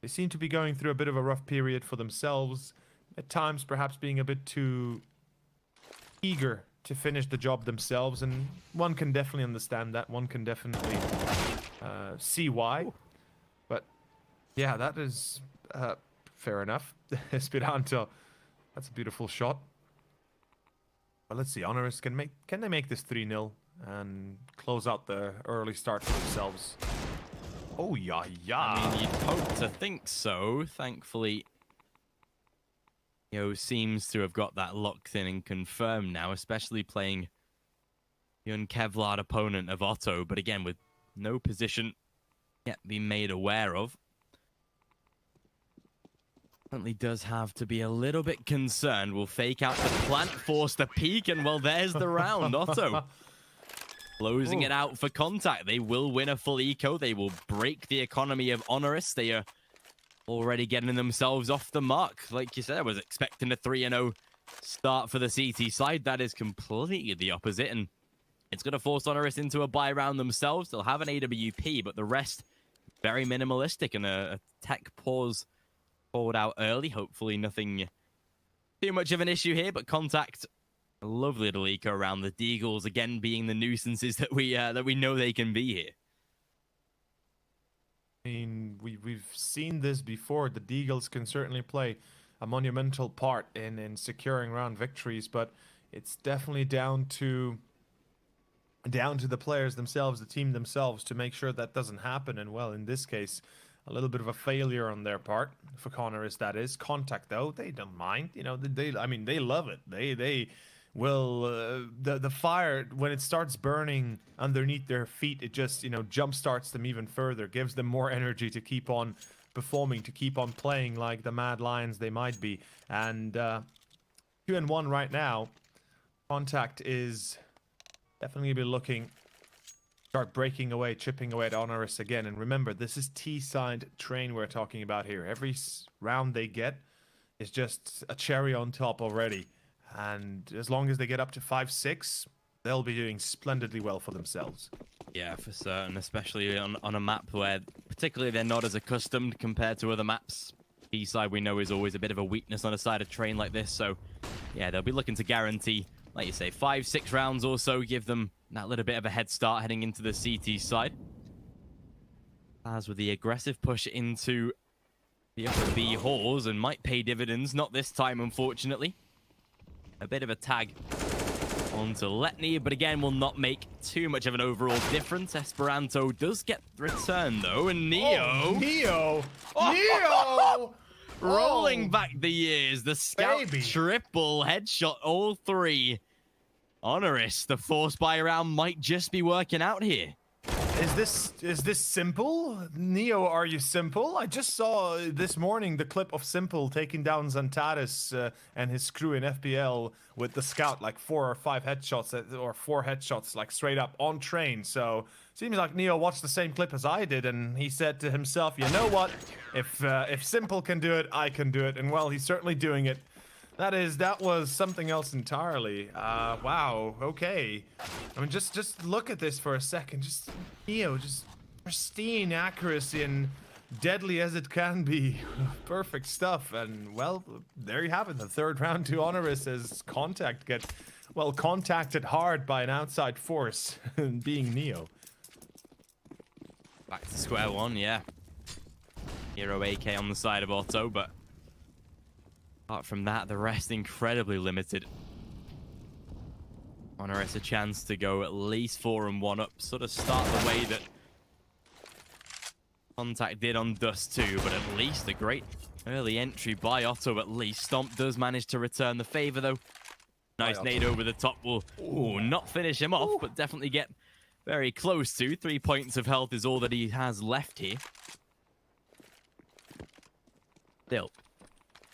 they seem to be going through a bit of a rough period for themselves. At times, perhaps being a bit too eager to finish the job themselves, and one can definitely understand that. One can definitely see why. But yeah, that is fair enough. Esperanto, that's a beautiful shot. Well, let's see. Honoris can they make this 3-0 and close out the early start for themselves? Oh yeah. I mean, you'd hope to think so. Thankfully, seems to have got that locked in and confirmed now, especially playing the unkevlar opponent of Otto, but again, with no position yet being made aware of. Certainly does have to be a little bit concerned. Will fake out the plant, force the peek, and well, there's the round. Otto closing it out for Contact. They will win a full eco. They will break the economy of Honoris. They are already getting themselves off the mark. Like you said, I was expecting a 3-0 start for the CT side. That is completely the opposite, and it's going to force Honoris into a buy round themselves. They'll have an AWP, but the rest very minimalistic, and a tech pause forward out early. Hopefully nothing too much of an issue here, but Contact, a lovely little eco around the Deagles, again being the nuisances that we know they can be here. I mean, we've seen this before. The Deagles can certainly play a monumental part in securing round victories, but it's definitely down to the players themselves, the team themselves, to make sure that doesn't happen. And well, in this case, a little bit of a failure on their part for Honoris, that is. Contact, though, they don't mind. They love it. They will, the fire, when it starts burning underneath their feet, it just, jump starts them even further, gives them more energy to keep on performing, to keep on playing like the Mad Lions they might be. And 2-1 right now. Contact is definitely be looking, start breaking away, chipping away at Honoris again. And remember, this is T-side train we're talking about here. Every round they get is just a cherry on top already. And as long as they get up to 5-6, they'll be doing splendidly well for themselves. Yeah, for certain, especially on a map where particularly they're not as accustomed compared to other maps. B-side we know is always a bit of a weakness on a side of train like this, so yeah, they'll be looking to guarantee, like you say, 5-6 rounds or so, give them that little bit of a head start heading into the CT side. As with the aggressive push into the upper B halls, and might pay dividends, not this time unfortunately. A bit of a tag onto Letney, but again will not make too much of an overall difference. Esperanto does get return though, and Neo... Neo! Neo! Rolling back the years, the scout triple headshot, all three. Honoris, the force buy round might just be working out here. Is this Simple? Neo, are you Simple? I just saw this morning the clip of Simple taking down Zantares and his crew in FPL with the scout, like 4 or 5 headshots, or 4 headshots, like straight up on train. So seems like Neo watched the same clip as I did, and he said to himself, you know what? If Simple can do it, I can do it. And well, he's certainly doing it. That was something else entirely. Wow, okay. I mean, just look at this for a second. Just, just pristine accuracy and deadly as it can be. Perfect stuff. And, well, there you have it. The third round to Honoris as Contact get, well, contacted hard by an outside force, being Neo. Back to square one, yeah. Hero AK on the side of Otto, but apart from that, the rest incredibly limited. Honoris a chance to go at least 4-1 up, sort of start the way that Contact did on Dust 2, but at least a great early entry by Otto at least. Stomp does manage to return the favor though. Nice nade over the top will not finish him off, but definitely get very close to. 3 points of health is all that he has left here. Still,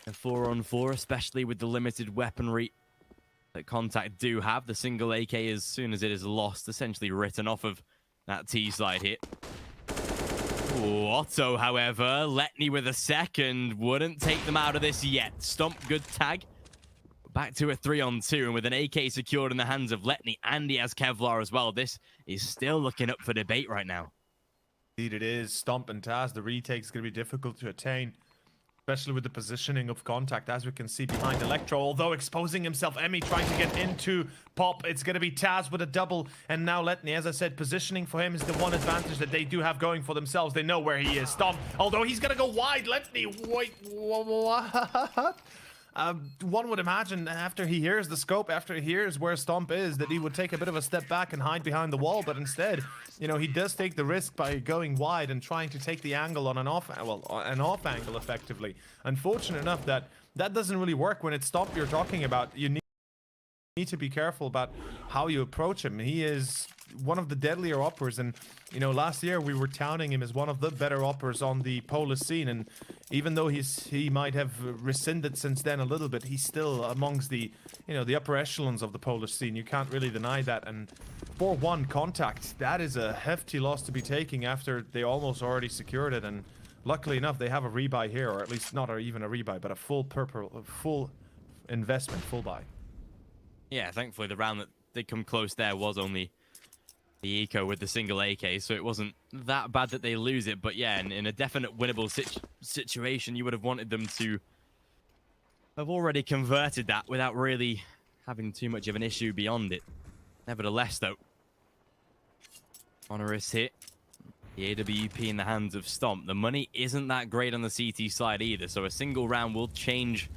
a 4-on-4, especially with the limited weaponry that Contact do have. The single AK, as soon as it is lost, essentially written off of that T-side hit. Ooh, Otto, however, Letney with a second, wouldn't take them out of this yet. Stomp, good tag. Back to a 3-on-2, and with an AK secured in the hands of Letney, and he has Kevlar as well. This is still looking up for debate right now. Indeed it is. Stomp and Taz, the retake is going to be difficult to attain, especially with the positioning of Contact, as we can see behind Electro. Although exposing himself, Emmy trying to get into Pop. It's going to be Taz with a double, and now Letney. As I said, positioning for him is the one advantage that they do have going for themselves. They know where he is. Stomp, although he's going to go wide. Letney, wait, what? One would imagine after he hears the scope, after he hears where Stomp is, that he would take a bit of a step back and hide behind the wall. But instead, you know, he does take the risk by going wide and trying to take the angle on an off angle effectively. Unfortunate enough that doesn't really work when it's Stomp you're talking about. You need to be careful about how you approach him. He is one of the deadlier uppers, and you know, last year we were touting him as one of the better uppers on the Polish scene, and even though he might have rescinded since then a little bit, he's still amongst the, you know, the upper echelons of the Polish scene. You can't really deny that. And 4-1 Contact, that is a hefty loss to be taking after they almost already secured it. And luckily enough, they have a rebuy here, or at least not even a rebuy, but a full investment, full buy. Yeah, thankfully the round that did come close there was only the eco with the single AK, so it wasn't that bad that they lose it. But yeah, in a definite winnable situation, you would have wanted them to have already converted that without really having too much of an issue beyond it. Nevertheless, though, Honoris hit. The AWP in the hands of Stomp. The money isn't that great on the CT side either, so a single round will change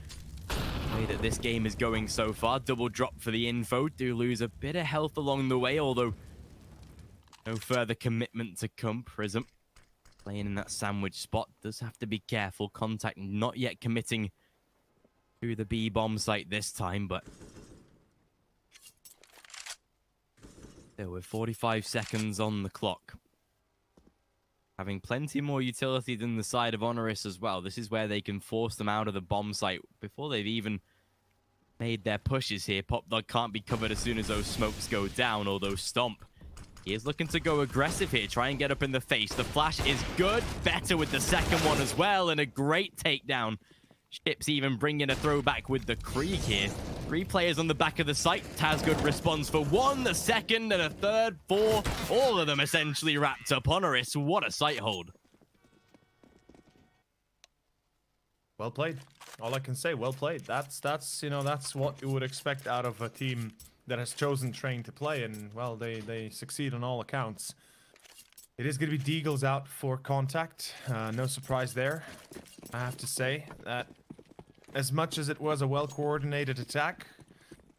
the way that this game is going so far. Double drop for the info. Do lose a bit of health along the way, although no further commitment to come. Prism playing in that sandwich spot. Does have to be careful. Contact not yet committing to the B bomb site this time, but still with 45 seconds on the clock. Having plenty more utility than the side of Honoris as well. This is where they can force them out of the bomb site before they've even made their pushes here. Pop Dog can't be covered as soon as those smokes go down, although Stomp, he is looking to go aggressive here, try and get up in the face. The flash is good, better with the second one as well, and a great takedown. Ships even bringing a throwback with the Krieg here. 3 players on the back of the site. Tazgood responds for 1, the second, and a third, 4. All of them essentially wrapped up. Honoris, what a sight hold. Well played. All I can say, well played. That's you know, that's what you would expect out of a team that has chosen Train to play, and well, they succeed on all accounts. It is going to be Deagles out for Contact. No surprise there. I have to say that as much as it was a well-coordinated attack,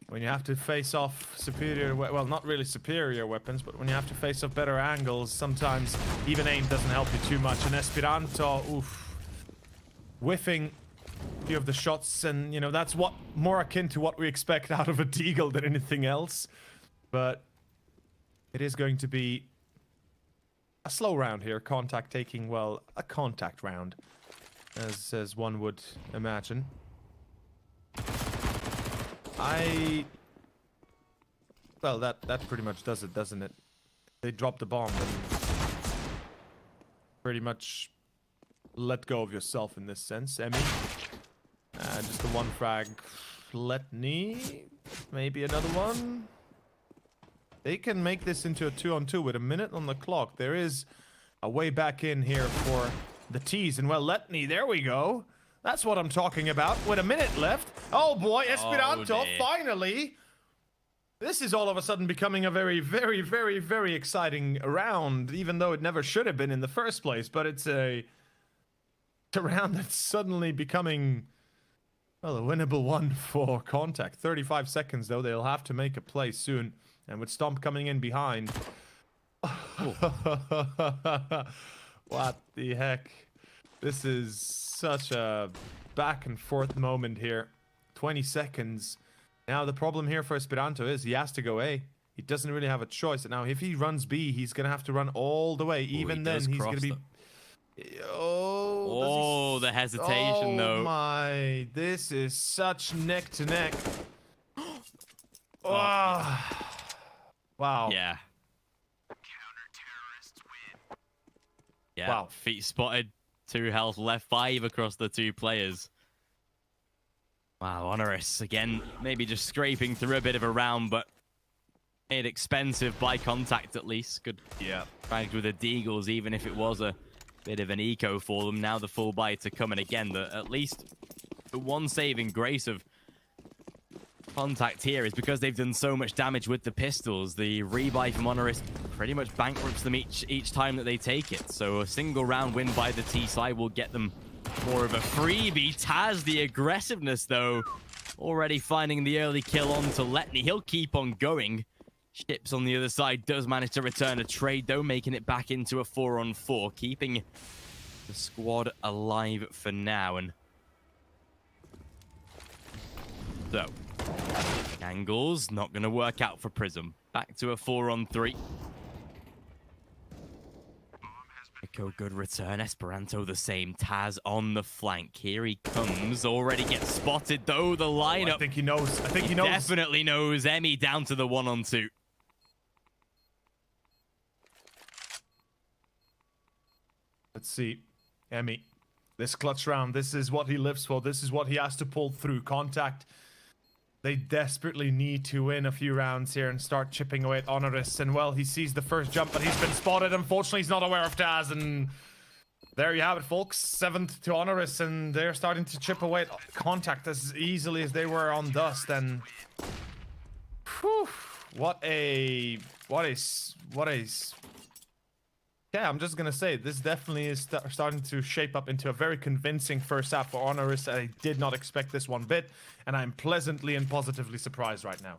when you have to face off superior, well, not really superior weapons, but when you have to face off better angles, sometimes even aim doesn't help you too much. And Esperanto, oof, whiffing a few of the shots, and you know, that's what more akin to what we expect out of a Deagle than anything else. But it is going to be a slow round here. Contact taking, well, a contact round, as one would imagine. Well, that pretty much does it, doesn't it? They drop the bomb and pretty much let go of yourself in this sense. Emmy, just the one frag. Letney, maybe another one. They can make this into a 2-on-2 with a minute on the clock. There is a way back in here for the T's, and well, Letney, there we go. That's what I'm talking about. With a minute left. Oh boy, Esperanto, finally. This is all of a sudden becoming a very, very, very, very exciting round, even though it never should have been in the first place. But it's a round that's suddenly becoming, well, a winnable one for Contact. 35 seconds, though. They'll have to make a play soon. And with Stomp coming in behind. What the heck? This is such a back and forth moment here. 20 seconds. Now, the problem here for Esperanto is he has to go A. He doesn't really have a choice. Now, if he runs B, he's going to have to run all the way. Even then, he's going to be... Oh, the hesitation, though. Oh, my. This is such neck to neck. Oh. Wow. Yeah. Yeah. Wow. Feet spotted. 2 health left. 5 across the 2 players. Wow, Honoris, again, maybe just scraping through a bit of a round, but made expensive by Contact at least. Good fragged with the Deagles, even if it was a bit of an eco for them. Now the full buy to come, and again, at least the one saving grace of Contact here is because they've done so much damage with the pistols. The rebuy from Honoris pretty much bankrupts them each time that they take it. So a single round win by the T side will get them more of a freebie. Taz, the aggressiveness, though, already finding the early kill onto Letney. He'll keep on going. Ships on the other side does manage to return a trade, though, making it back into a 4-on-4, keeping the squad alive for now. And so, angles not going to work out for Prism. Back to a 4-on-3. Echo, good return. Esperanto the same. Taz on the flank. Here he comes. Already gets spotted, though. The lineup. I think he knows. I think he knows. Definitely knows. Emmy down to the 1-on-2. Let's see. Emmy. This clutch round. This is what he lives for. This is what he has to pull through. Contact. They desperately need to win a few rounds here and start chipping away at Honoris. And, well, he sees the first jump, but he's been spotted. Unfortunately, he's not aware of Taz. And there you have it, folks. 7th to Honoris, and they're starting to chip away at Contact as easily as they were on Dust. And whew, what a... Yeah, I'm just going to say, this definitely is starting to shape up into a very convincing first half for Honoris. I did not expect this one bit, and I'm pleasantly and positively surprised right now.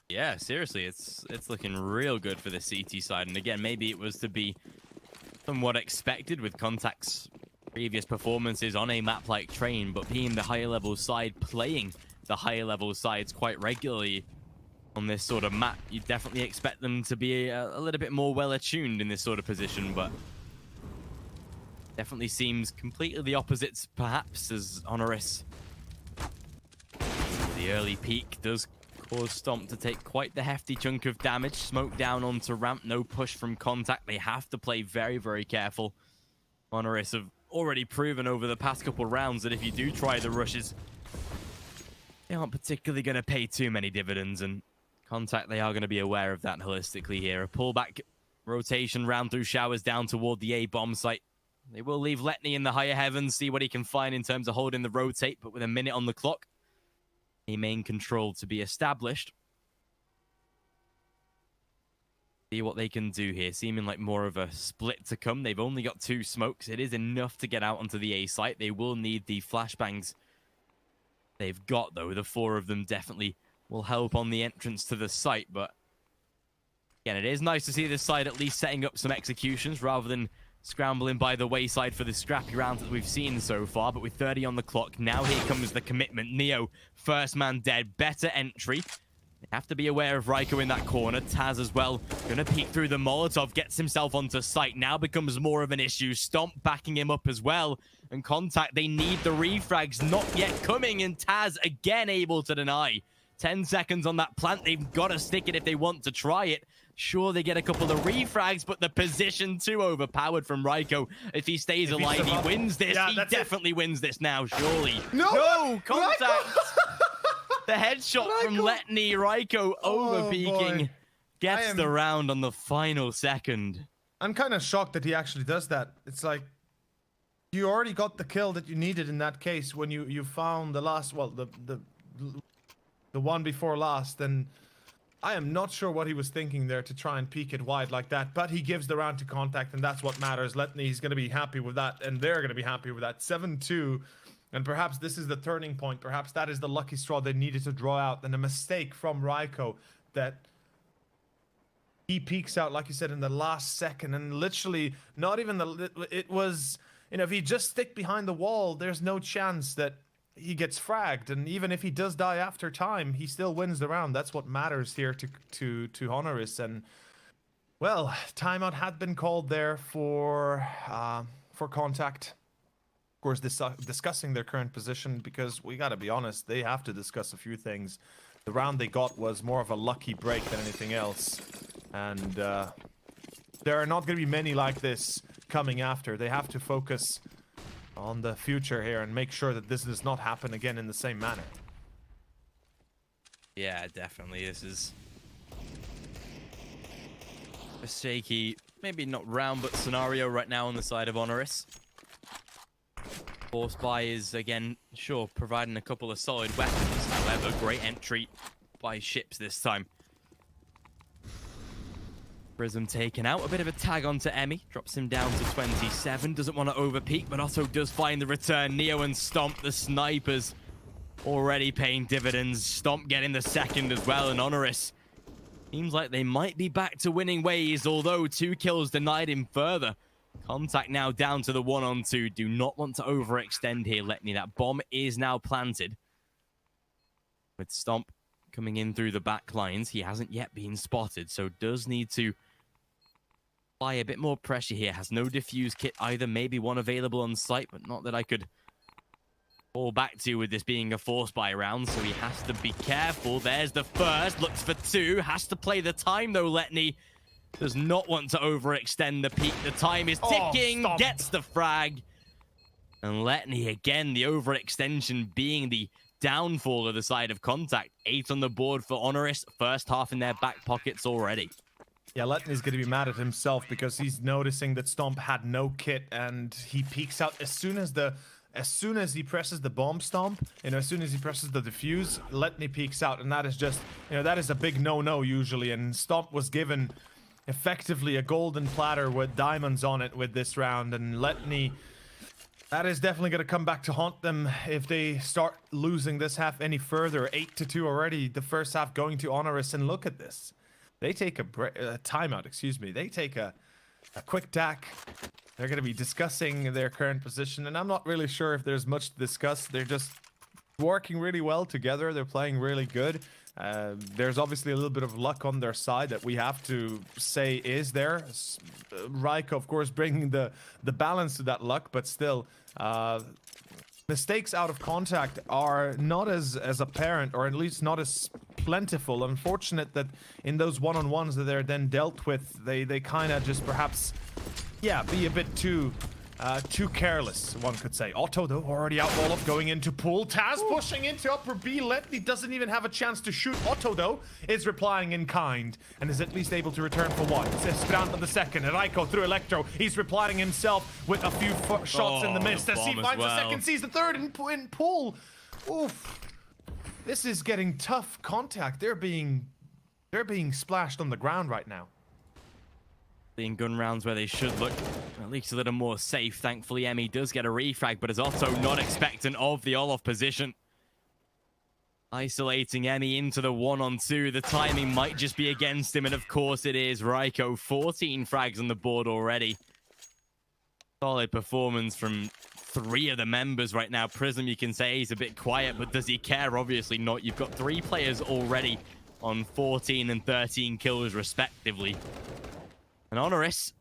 Yeah, seriously, it's looking real good for the CT side. And again, maybe it was to be somewhat expected with Contact's previous performances on a map like Train, but being the higher level side, playing the higher level sides quite regularly on this sort of map, you definitely expect them to be a little bit more well attuned in this sort of position, but definitely seems completely the opposites, perhaps, as Honoris. The early peak does cause Stomp to take quite the hefty chunk of damage. Smoke down onto ramp, no push from Contact. They have to play very, very careful. Honoris have already proven over the past couple rounds that if you do try the rushes, they aren't particularly going to pay too many dividends, and Contact, they are going to be aware of that holistically here. A pullback rotation round through showers down toward the A bomb site. They will leave Letney in the higher heavens, see what he can find in terms of holding the rotate, but with a minute on the clock, a main control to be established. See what they can do here, seeming like more of a split to come. They've only got 2 smokes. It is enough to get out onto the A site. They will need the flashbangs they've got, though. The 4 of them definitely will help on the entrance to the site, but again, it is nice to see this side at least setting up some executions rather than scrambling by the wayside for the scrappy rounds that we've seen so far. But with 30 on the clock, now here comes the commitment. Neo, first man dead, better entry. They have to be aware of Raiko in that corner. Taz as well, gonna peek through the Molotov, gets himself onto site, now becomes more of an issue. Stomp backing him up as well. And Contact, they need the refrags, not yet coming, and Taz again able to deny. 10 seconds on that plant. They've got to stick it if they want to try it. Sure, they get a couple of refrags, but the position too overpowered from Raiko. If he stays alive, he wins this. Yeah, he definitely wins this now, surely. No, Contact. The headshot from Letney. Raiko over-peaking. Gets the round on the final second. I'm kind of shocked that he actually does that. It's like, you already got the kill that you needed in that case when you found the last, well, the one before last, and I am not sure what he was thinking there to try and peek it wide like that, but he gives the round to Contact, and that's what matters. Letney's going to be happy with that, and they're going to be happy with that. 7-2, and perhaps this is the turning point. Perhaps that is the lucky straw they needed to draw out, and a mistake from Raiko that he peeks out, like you said, in the last second, and literally not even it was, you know, if he just stick behind the wall, there's no chance that he gets fragged, and even if he does die after time, he still wins the round. That's what matters here to Honoris. And well, timeout had been called there for Contact. Of course, discussing their current position, because we gotta be honest, they have to discuss a few things. The round they got was more of a lucky break than anything else, and there are not gonna be many like this coming after. They have to focus on the future here and make sure that this does not happen again in the same manner. Yeah, definitely. This is a shaky, maybe not round, but scenario right now on the side of Honoris. Force Buy is, again, sure, providing a couple of solid weapons. However, great entry by ships this time. Prism taken out, a bit of a tag onto Emmy, drops him down to 27, doesn't want to overpeak, but also does find the return. Neo and Stomp, the snipers, already paying dividends. Stomp getting the second as well, and Honoris seems like they might be back to winning ways, although 2 kills denied him further. Contact now down to the 1-on-2, do not want to overextend here, Letney. That bomb is now planted. With Stomp coming in through the back lines, he hasn't yet been spotted, so does need to apply a bit more pressure here. Has no defuse kit either, maybe one available on site, but not that I could fall back to with this being a force buy round, so he has to be careful. There's the first, looks for 2, has to play the time though. Letney does not want to overextend the peak. The time is ticking, gets the frag. And Letney, again, the overextension being the downfall of the side of Contact. 8 on the board for Honoris, first half in their back pockets already. Yeah, Letney's going to be mad at himself because he's noticing that Stomp had no kit, and he peeks out as soon as he presses the bomb Stomp, you know, as soon as he presses the defuse, Letney peeks out, and that is just, you know, that is a big no-no usually, and Stomp was given effectively a golden platter with diamonds on it with this round, and Letney, that is definitely going to come back to haunt them if they start losing this half any further. 8-2 already, the first half going to Honoris, and look at this. They take a timeout, excuse me. They take a quick tack. They're going to be discussing their current position, and I'm not really sure if there's much to discuss. They're just working really well together. They're playing really good. There's obviously a little bit of luck on their side that we have to say is there. Raiko, of course, bringing the balance to that luck, but still, mistakes out of Contact are not as apparent, or at least not as plentiful. Unfortunate that in those one-on-ones that they're then dealt with, they kind of just perhaps, yeah, be a bit too careless, one could say. Otto, though, already out wall of going into pool. Taz pushing into upper B. Letney doesn't even have a chance to shoot. Otto, though, is replying in kind and is at least able to return for one. Esperanto the second. Raiko through Electro. He's replying himself with a few shots in the mist as he finds the second, sees the third in pool. Oof. This is getting tough. Contact. They're being splashed on the ground right now. In gun rounds where they should look at least a little more safe. Thankfully, Emmy does get a refrag, but is also not expectant of the Olof position. Isolating Emmy into the 1-on-2. The timing might just be against him, and of course it is. Raiko, 14 frags on the board already. Solid performance from 3 of the members right now. Prism, you can say he's a bit quiet, but does he care? Obviously not. You've got 3 players already on 14 and 13 kills respectively. And Honoris,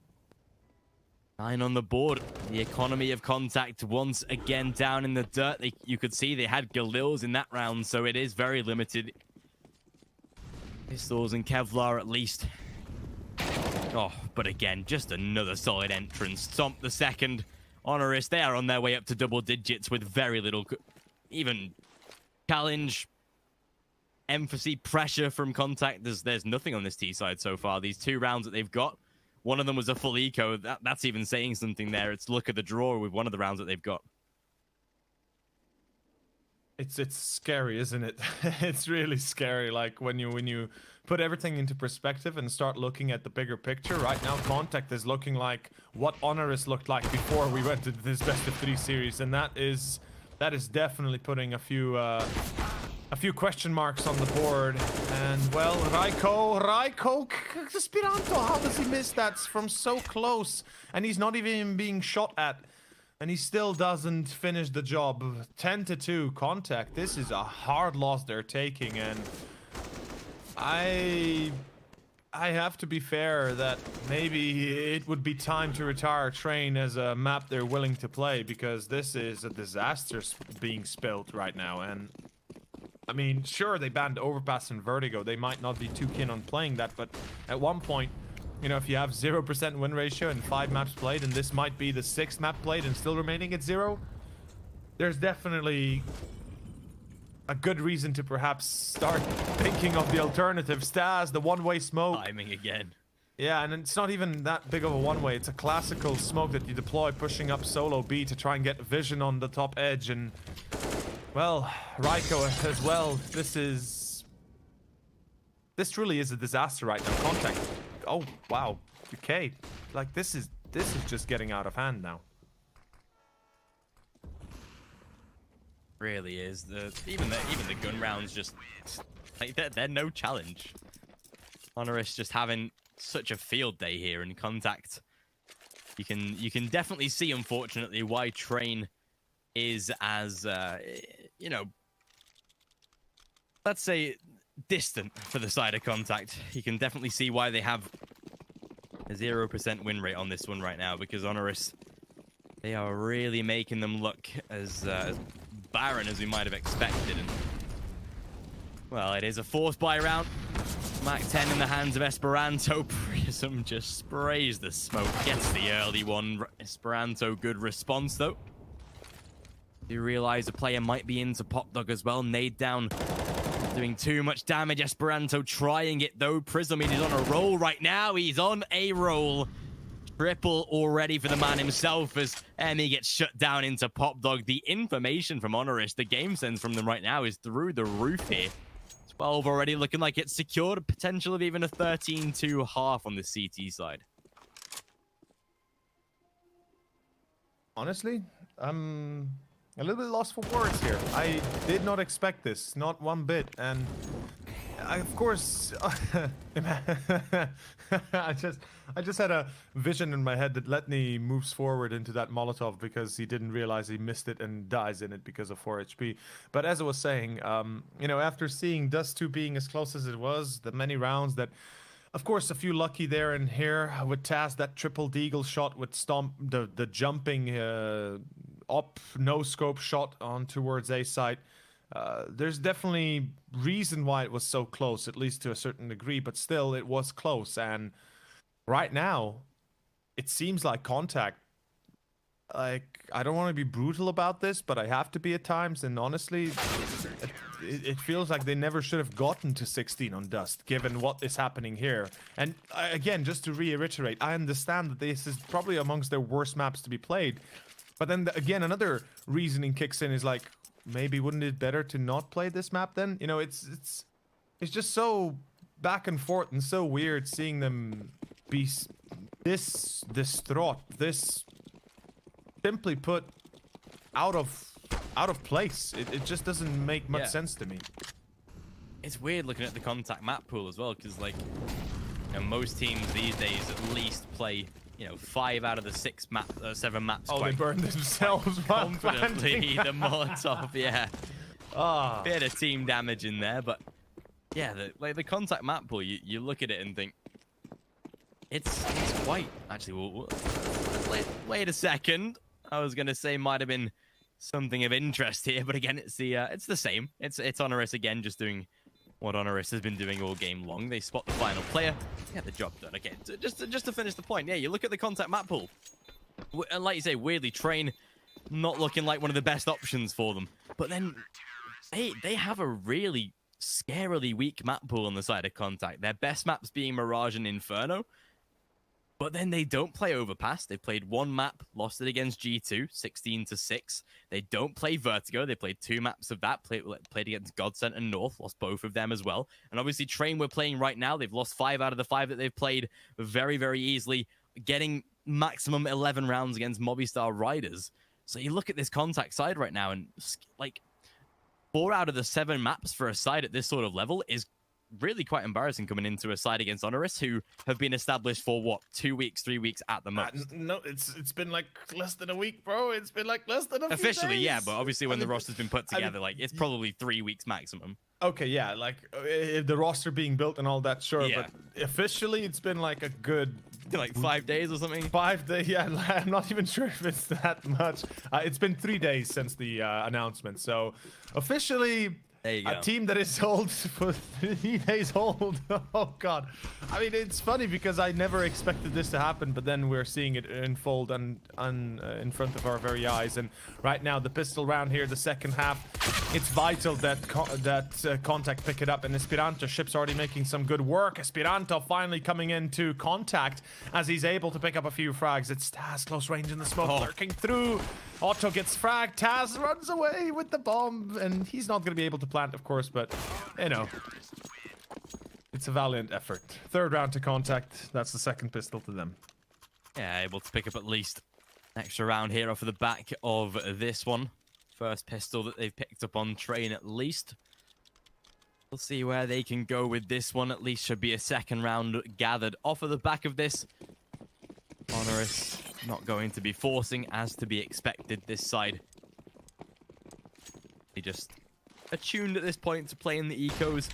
9 on the board. The economy of Contact once again down in the dirt. You could see they had Galils in that round, so it is very limited. Pistols and Kevlar at least. Oh, but again, just another solid entrance. Stomp the second. Honoris, they are on their way up to double digits with very little, even challenge, emphasis, pressure from Contact. There's nothing on this T side so far. These 2 rounds that they've got, one of them was a full eco. That's even saying something there. It's look at the draw with one of the rounds that they've got. It's scary, isn't it? It's really scary. Like when you put everything into perspective and start looking at the bigger picture. Right now, Contact is looking like what Honoris looked like before we went to this best of 3 series, and that is definitely putting a few question marks on the board. And well, Raiko, Speranto, how does he miss that from so close? And he's not even being shot at. And he still doesn't finish the job. 10-2 Contact. This is a hard loss they're taking, and I have to be fair that maybe it would be time to retire Train as a map they're willing to play, because this is a disaster being spilled right now. And I mean, sure, they banned Overpass and Vertigo. They might not be too keen on playing that, but at one point, you know, if you have 0% win ratio and 5 maps played, and this might be the 6th map played and still remaining at 0, there's definitely a good reason to perhaps start thinking of the alternative. Staz, the one-way smoke. Timing again. Yeah, and it's not even that big of a one-way. It's a classical smoke that you deploy pushing up solo B to try and get vision on the top edge. And, well, Raiko as well. This really is a disaster right now. Contact. Oh, wow. Okay. Like, this is just getting out of hand now. Really is. Even the gun rounds just like they're no challenge. Honoris just having such a field day here in Contact. You can definitely see, unfortunately, why Train is as you know, let's say, distant for the side of Contact. You can definitely see why they have a 0% win rate on this one right now, because Honoris, they are really making them look as barren as we might have expected. And well, it is a forced buy round. Mac 10 in the hands of Esperanto. Prism just sprays the smoke, gets the early one. Esperanto, good response though. You realize the player might be into Pop Dog as well. Nade down, doing too much damage. Esperanto trying it though. Prism, he's on a roll right now. He's on a roll. Triple already for the man himself as Emmy gets shut down into Pop Dog. The information from Honoris, the game sense from them right now is through the roof here. 12 already, looking like it's secured. A potential of even a 13-2 half on the CT side. Honestly, I'm a little bit lost for words here. I did not expect this, not one bit. And of course, I just had a vision in my head that Letny moves forward into that Molotov because he didn't realize he missed it and dies in it because of 4 HP. But as I was saying, you know, after seeing Dust 2 being as close as it was, the many rounds that, of course, a few lucky there and here with Taz, that triple deagle shot with Stomp, the jumping up no scope shot on towards A site. There's definitely reason why it was so close, at least to a certain degree, but still it was close. And right now, it seems like Contact, like, I don't want to be brutal about this, but I have to be at times. And honestly, it feels like they never should have gotten to 16 on Dust, given what is happening here. And again, just to reiterate, I understand that this is probably amongst their worst maps to be played. But then again, another reasoning kicks in is like, maybe wouldn't it better to not play this map then? You know, it's just so back and forth and so weird seeing them be this distraught, this, simply put, out of place. It just doesn't make much sense to me. It's weird looking at the Contact map pool as well, because like, you know, most teams these days at least play, you know, 5 out of the 7 maps. Oh, they burned themselves confidently. The Molotov, yeah. Bit of team damage in there, but yeah, the Contact map pool, you look at it and think it's quite. Actually, wait a second. I was gonna say might have been something of interest here, but again, it's the same. It's Honoris again, just doing what Honoris has been doing all game long. They spot the final player. Yeah, the job done. Again, just to finish the point, yeah, you look at the Contact map pool. And like you say, weirdly, Train not looking like one of the best options for them. But then they have a really scarily weak map pool on the side of Contact. Their best maps being Mirage and Inferno. But then they don't play Overpass. They played one map, lost it against G2, 16-6. They don't play Vertigo. They played 2 maps of that, played against Godsent and North, lost both of them as well. And obviously Train we're playing right now, they've lost 5 out of the 5 that they've played very, very easily, getting maximum 11 rounds against Movistar Riders. So you look at this Contact side right now, and like 4 out of the 7 maps for a side at this sort of level is really quite embarrassing coming into a side against Honoris, who have been established for what, 2 weeks, 3 weeks at the most. No, it's been like less than a week, bro. It's been like less than a officially, few days. yeah, but obviously when the roster's been put together, like it's probably 3 weeks maximum. Okay, yeah, like the roster being built and all that, sure, Yeah. but officially it's been like a good Like 5 days or something. 5 days. Yeah, I'm not even sure if it's that much. It's been 3 days since the announcement, so officially. There you go. A team that is old for 3 days old. Oh god. I mean, it's funny because I never expected this to happen, but then we're seeing it unfold in front of our very eyes. And right now, the pistol round here, the second half, it's vital that Contact pick it up. And Esperanto ship's already making some good work. Esperanto finally coming into Contact as he's able to pick up a few frags. It's Taz close range in the smoke, lurking through. Otto gets fragged. Taz runs away with the bomb, and he's not going to be able to plant, of course, but, you know, it's a valiant effort. 3rd round to Contact. That's the 2nd pistol to them. Yeah, able to pick up at least an extra round here off of the back of this one. First pistol that they've picked up on Train at least. We'll see where they can go with this one. At least should be a 2nd round gathered off of the back of this. Honoris not going to be forcing as to be expected this side. They just attuned at this point to playing the ecos.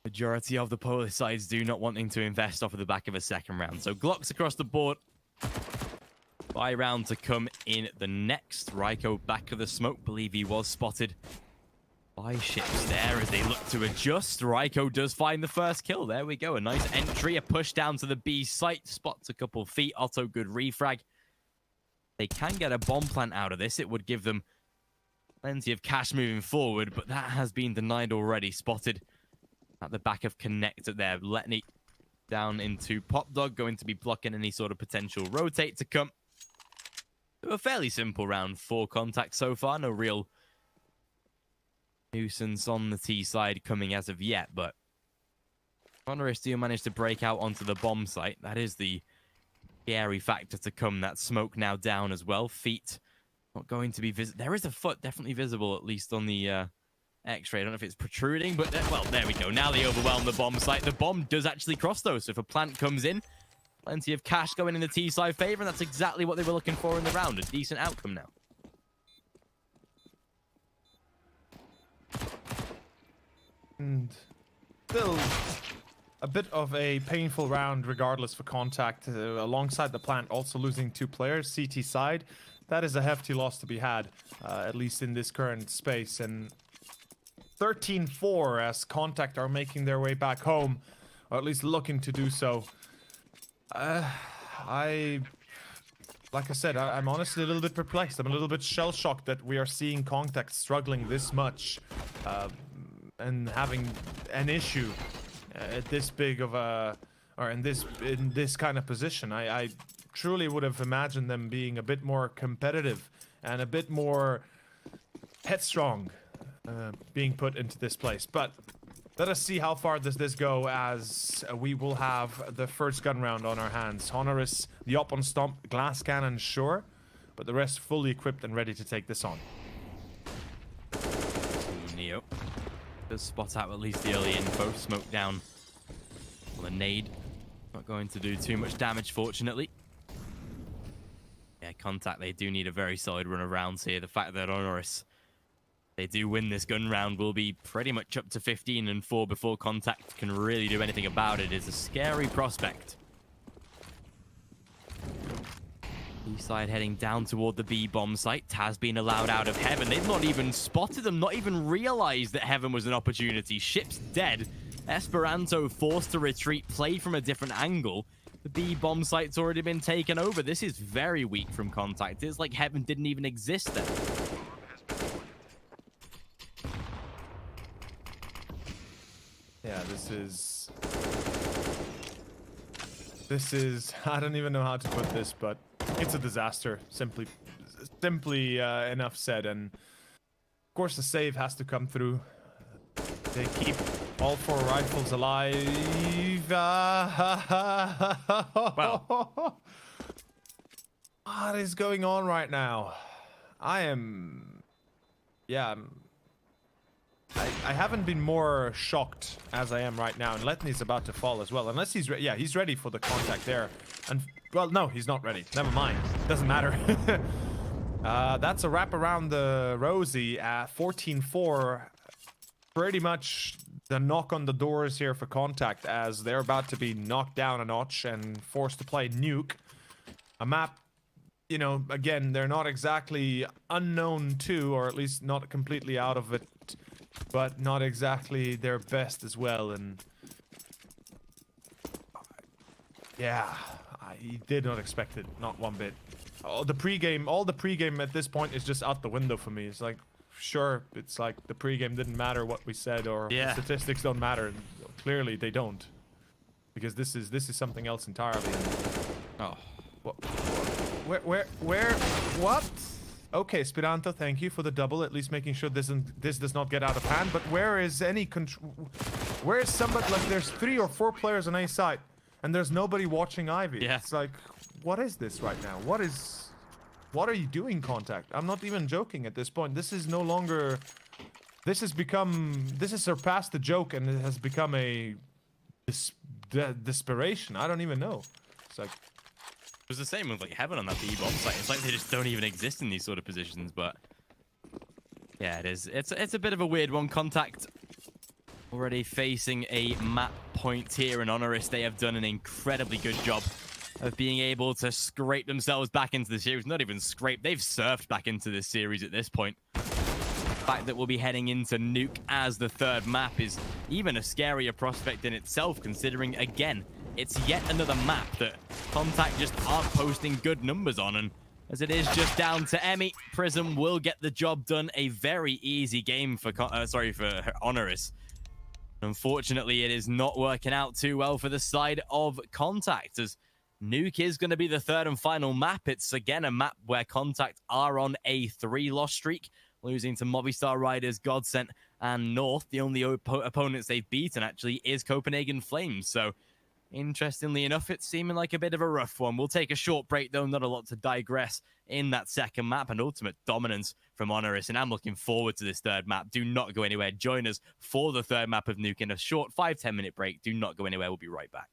Majority of the Polish sides do not wanting to invest off of the back of a 2nd round. So Glocks across the board. Buy round to come in the next. Ryko back of the smoke. Believe he was spotted by ships there as they look to adjust. Ryko does find the first kill. There we go. A nice entry. A push down to the B site. Spots a couple feet. Otto, good refrag. They can get a bomb plant out of this. It would give them plenty of cash moving forward, but that has been denied already. Spotted at the back of Connector there. Letney down into Pop Dog. Going to be blocking any sort of potential rotate to come. A fairly simple round for Contact so far. No real nuisance on the T side coming as of yet, but Honoris do manage to break out onto the bomb site. That is the scary factor to come. That smoke now down as well. Feet not going to be visible. There is a foot definitely visible, at least on the X-ray. I don't know if it's protruding, but well, there we go. Now they overwhelm the bomb site. The bomb does actually cross though, so if a plant comes in, plenty of cash going in the T side favor, and that's exactly what they were looking for in the round. A decent outcome now. And still a bit of a painful round regardless for Contact. Alongside the plant, also losing 2 players, CT side. That is a hefty loss to be had, at least in this current space. And 13-4 as Contact are making their way back home, or at least looking to do so. Like I said, I'm honestly a little bit perplexed. I'm a little bit shell-shocked that we are seeing Contact struggling this much. And having an issue at this big of a, or in this kind of position. I truly would have imagined them being a bit more competitive and a bit more headstrong being put into this place. But let us see how far does this go, as we will have the first gun round on our hands. Honoris, the up on stomp, glass cannon, sure, but the rest fully equipped and ready to take this on. Neo does spot out at least the early info. Smoke down on the nade. Not going to do too much damage, fortunately. Yeah, Contact, they do need a very solid run of rounds here. The fact that Honoris, they do win this gun round, will be pretty much up to 15-4 before Contact can really do anything about it is a scary prospect. B-side heading down toward the B-bomb site. Taz being allowed out of Heaven. They've not even spotted them, not even realized that Heaven was an opportunity. Ship's dead. Esperanto forced to retreat, play from a different angle. The B-bomb site's already been taken over. This is very weak from Contact. It's like Heaven didn't even exist there. Yeah, this is This is, I don't even know how to put this, but it's a disaster. Simply enough said. And of course the save has to come through. They keep all 4 rifles alive. Wow. What is going on right now? I am... Yeah, I haven't been more shocked as I am right now. And Letney's about to fall as well. Unless he's ready. Yeah, he's ready for the contact there. And, well, no, he's not ready. Never mind. Doesn't matter. That's a wrap around the Rosie at 14-4. Pretty much the knock on the doors here for contact, as they're about to be knocked down a notch and forced to play Nuke. A map, you know, again, they're not exactly unknown to, or at least not completely out of it, but not exactly their best as well. And yeah, I did not expect it, not one bit. All the pregame at this point is just out the window for me. It's like, sure, it's like the pregame didn't matter what we said, or the statistics don't matter. Clearly they don't, because this is something else entirely. Oh, where what? Okay, Speranto, thank you for the double, at least making sure this does not get out of hand. But where is any control? Where is somebody? Like, there's 3 or 4 players on a side, and there's nobody watching Ivy. Yeah. It's like, what is this right now? What are you doing, contact? I'm not even joking at this point. This is no longer... This has surpassed the joke, and it has become a desperation. I don't even know. It's like... It was the same with like Heaven on that B-bomb site. It's like they just don't even exist in these sort of positions, but... Yeah, it is. It's a bit of a weird one. Contact already facing a map point here, and Honoris, they have done an incredibly good job of being able to scrape themselves back into the series. Not even scrape, they've surfed back into this series at this point. The fact that we'll be heading into Nuke as the 3rd map is even a scarier prospect in itself, considering, again, it's yet another map that Contact just aren't posting good numbers on, and as it is just down to Emmy, Prism will get the job done. A very easy game for Honoris. Unfortunately, it is not working out too well for the side of Contact, as Nuke is going to be the 3rd and final map. It's, again, a map where Contact are on a 3-loss streak, losing to Movistar Riders, Godsent, and North. The only opponents they've beaten, actually, is Copenhagen Flames. So, interestingly enough, it's seeming like a bit of a rough one. We'll take a short break, though. Not a lot to digress in that 2nd map, and ultimate dominance from Honoris. And I'm looking forward to this 3rd map. Do not go anywhere. Join us for the 3rd map of Nuke in a short 5-10 minute break. Do not go anywhere. We'll be right back.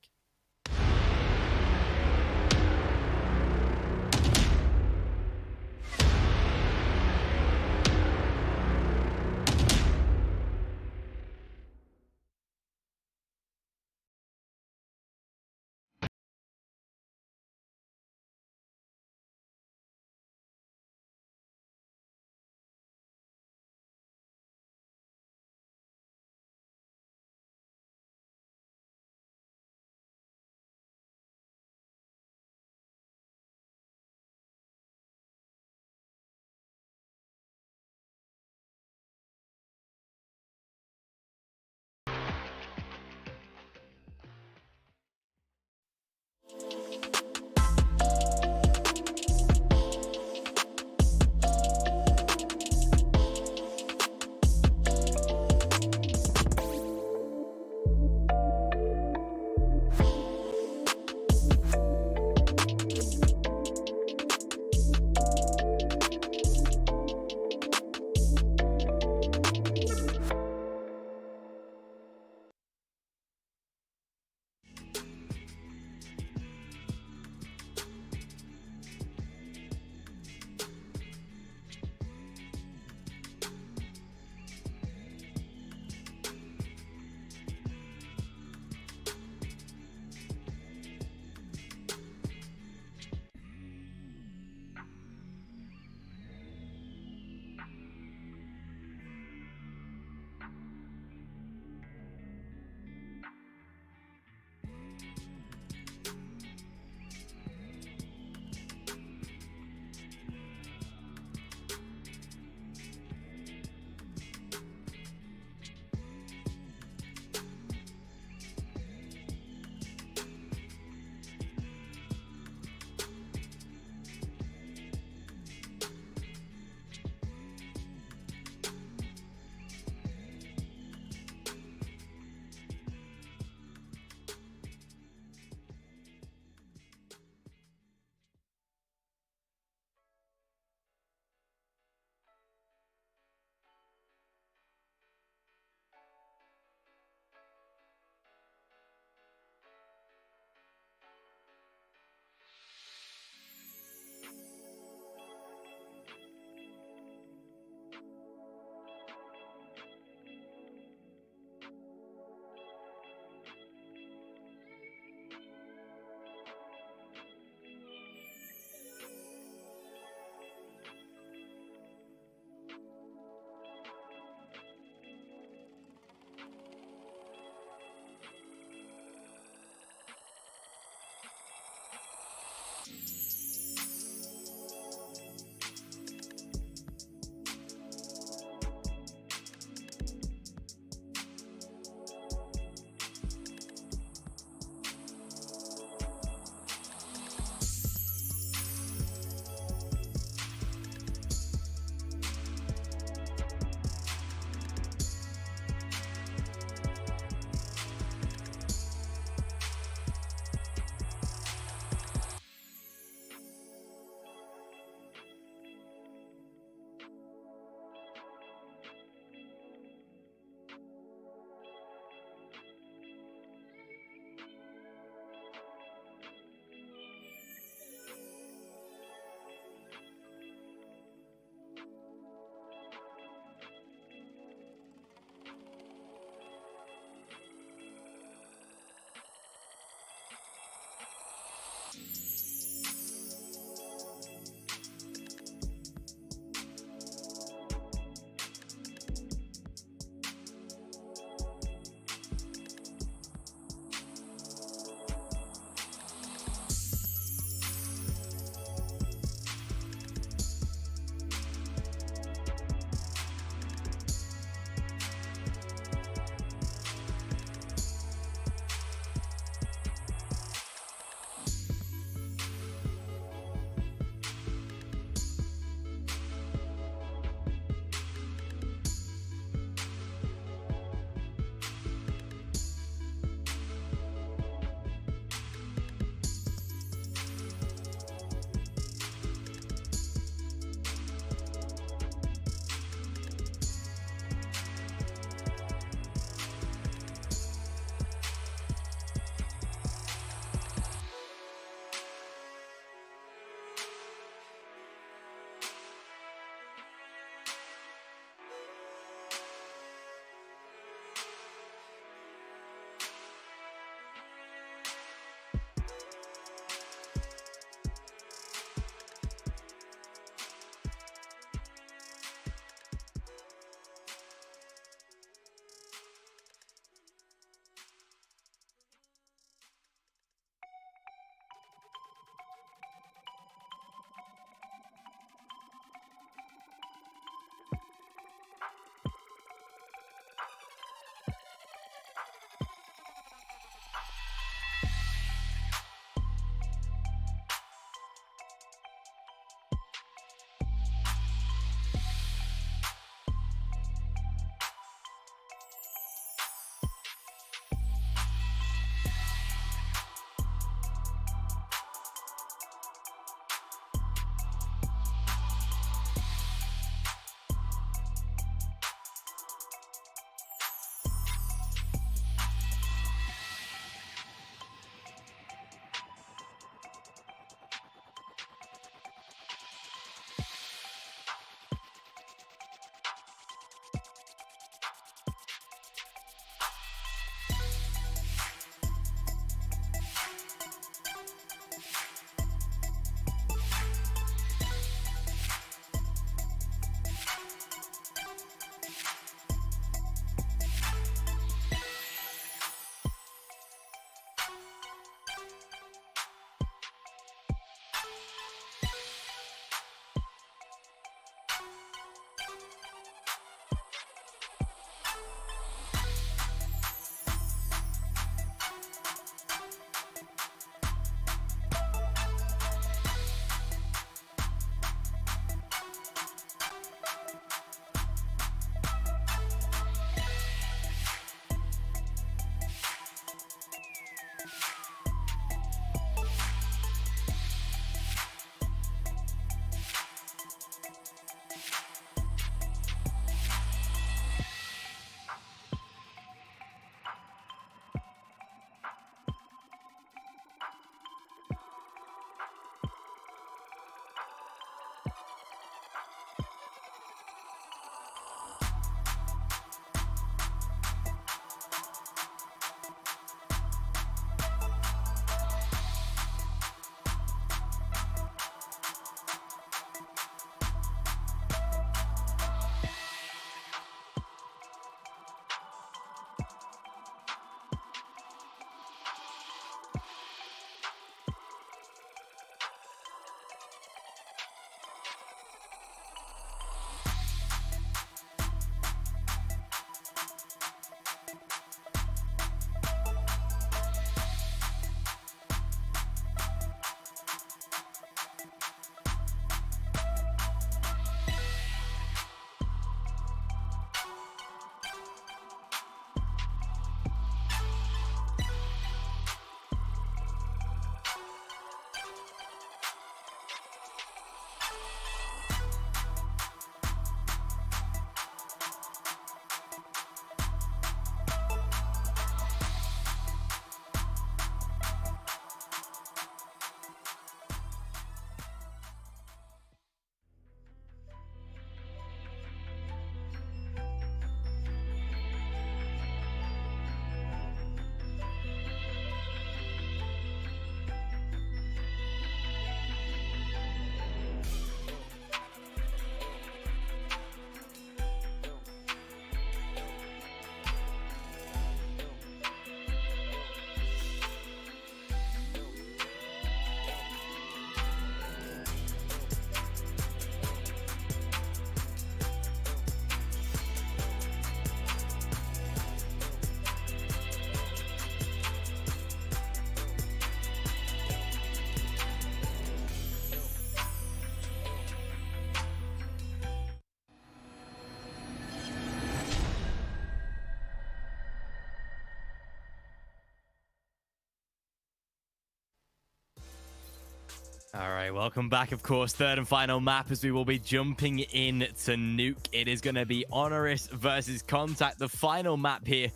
Alright, welcome back, of course. Third and final map as we will be jumping in to Nuke. It is going to be Honoris versus Contact, the final map here.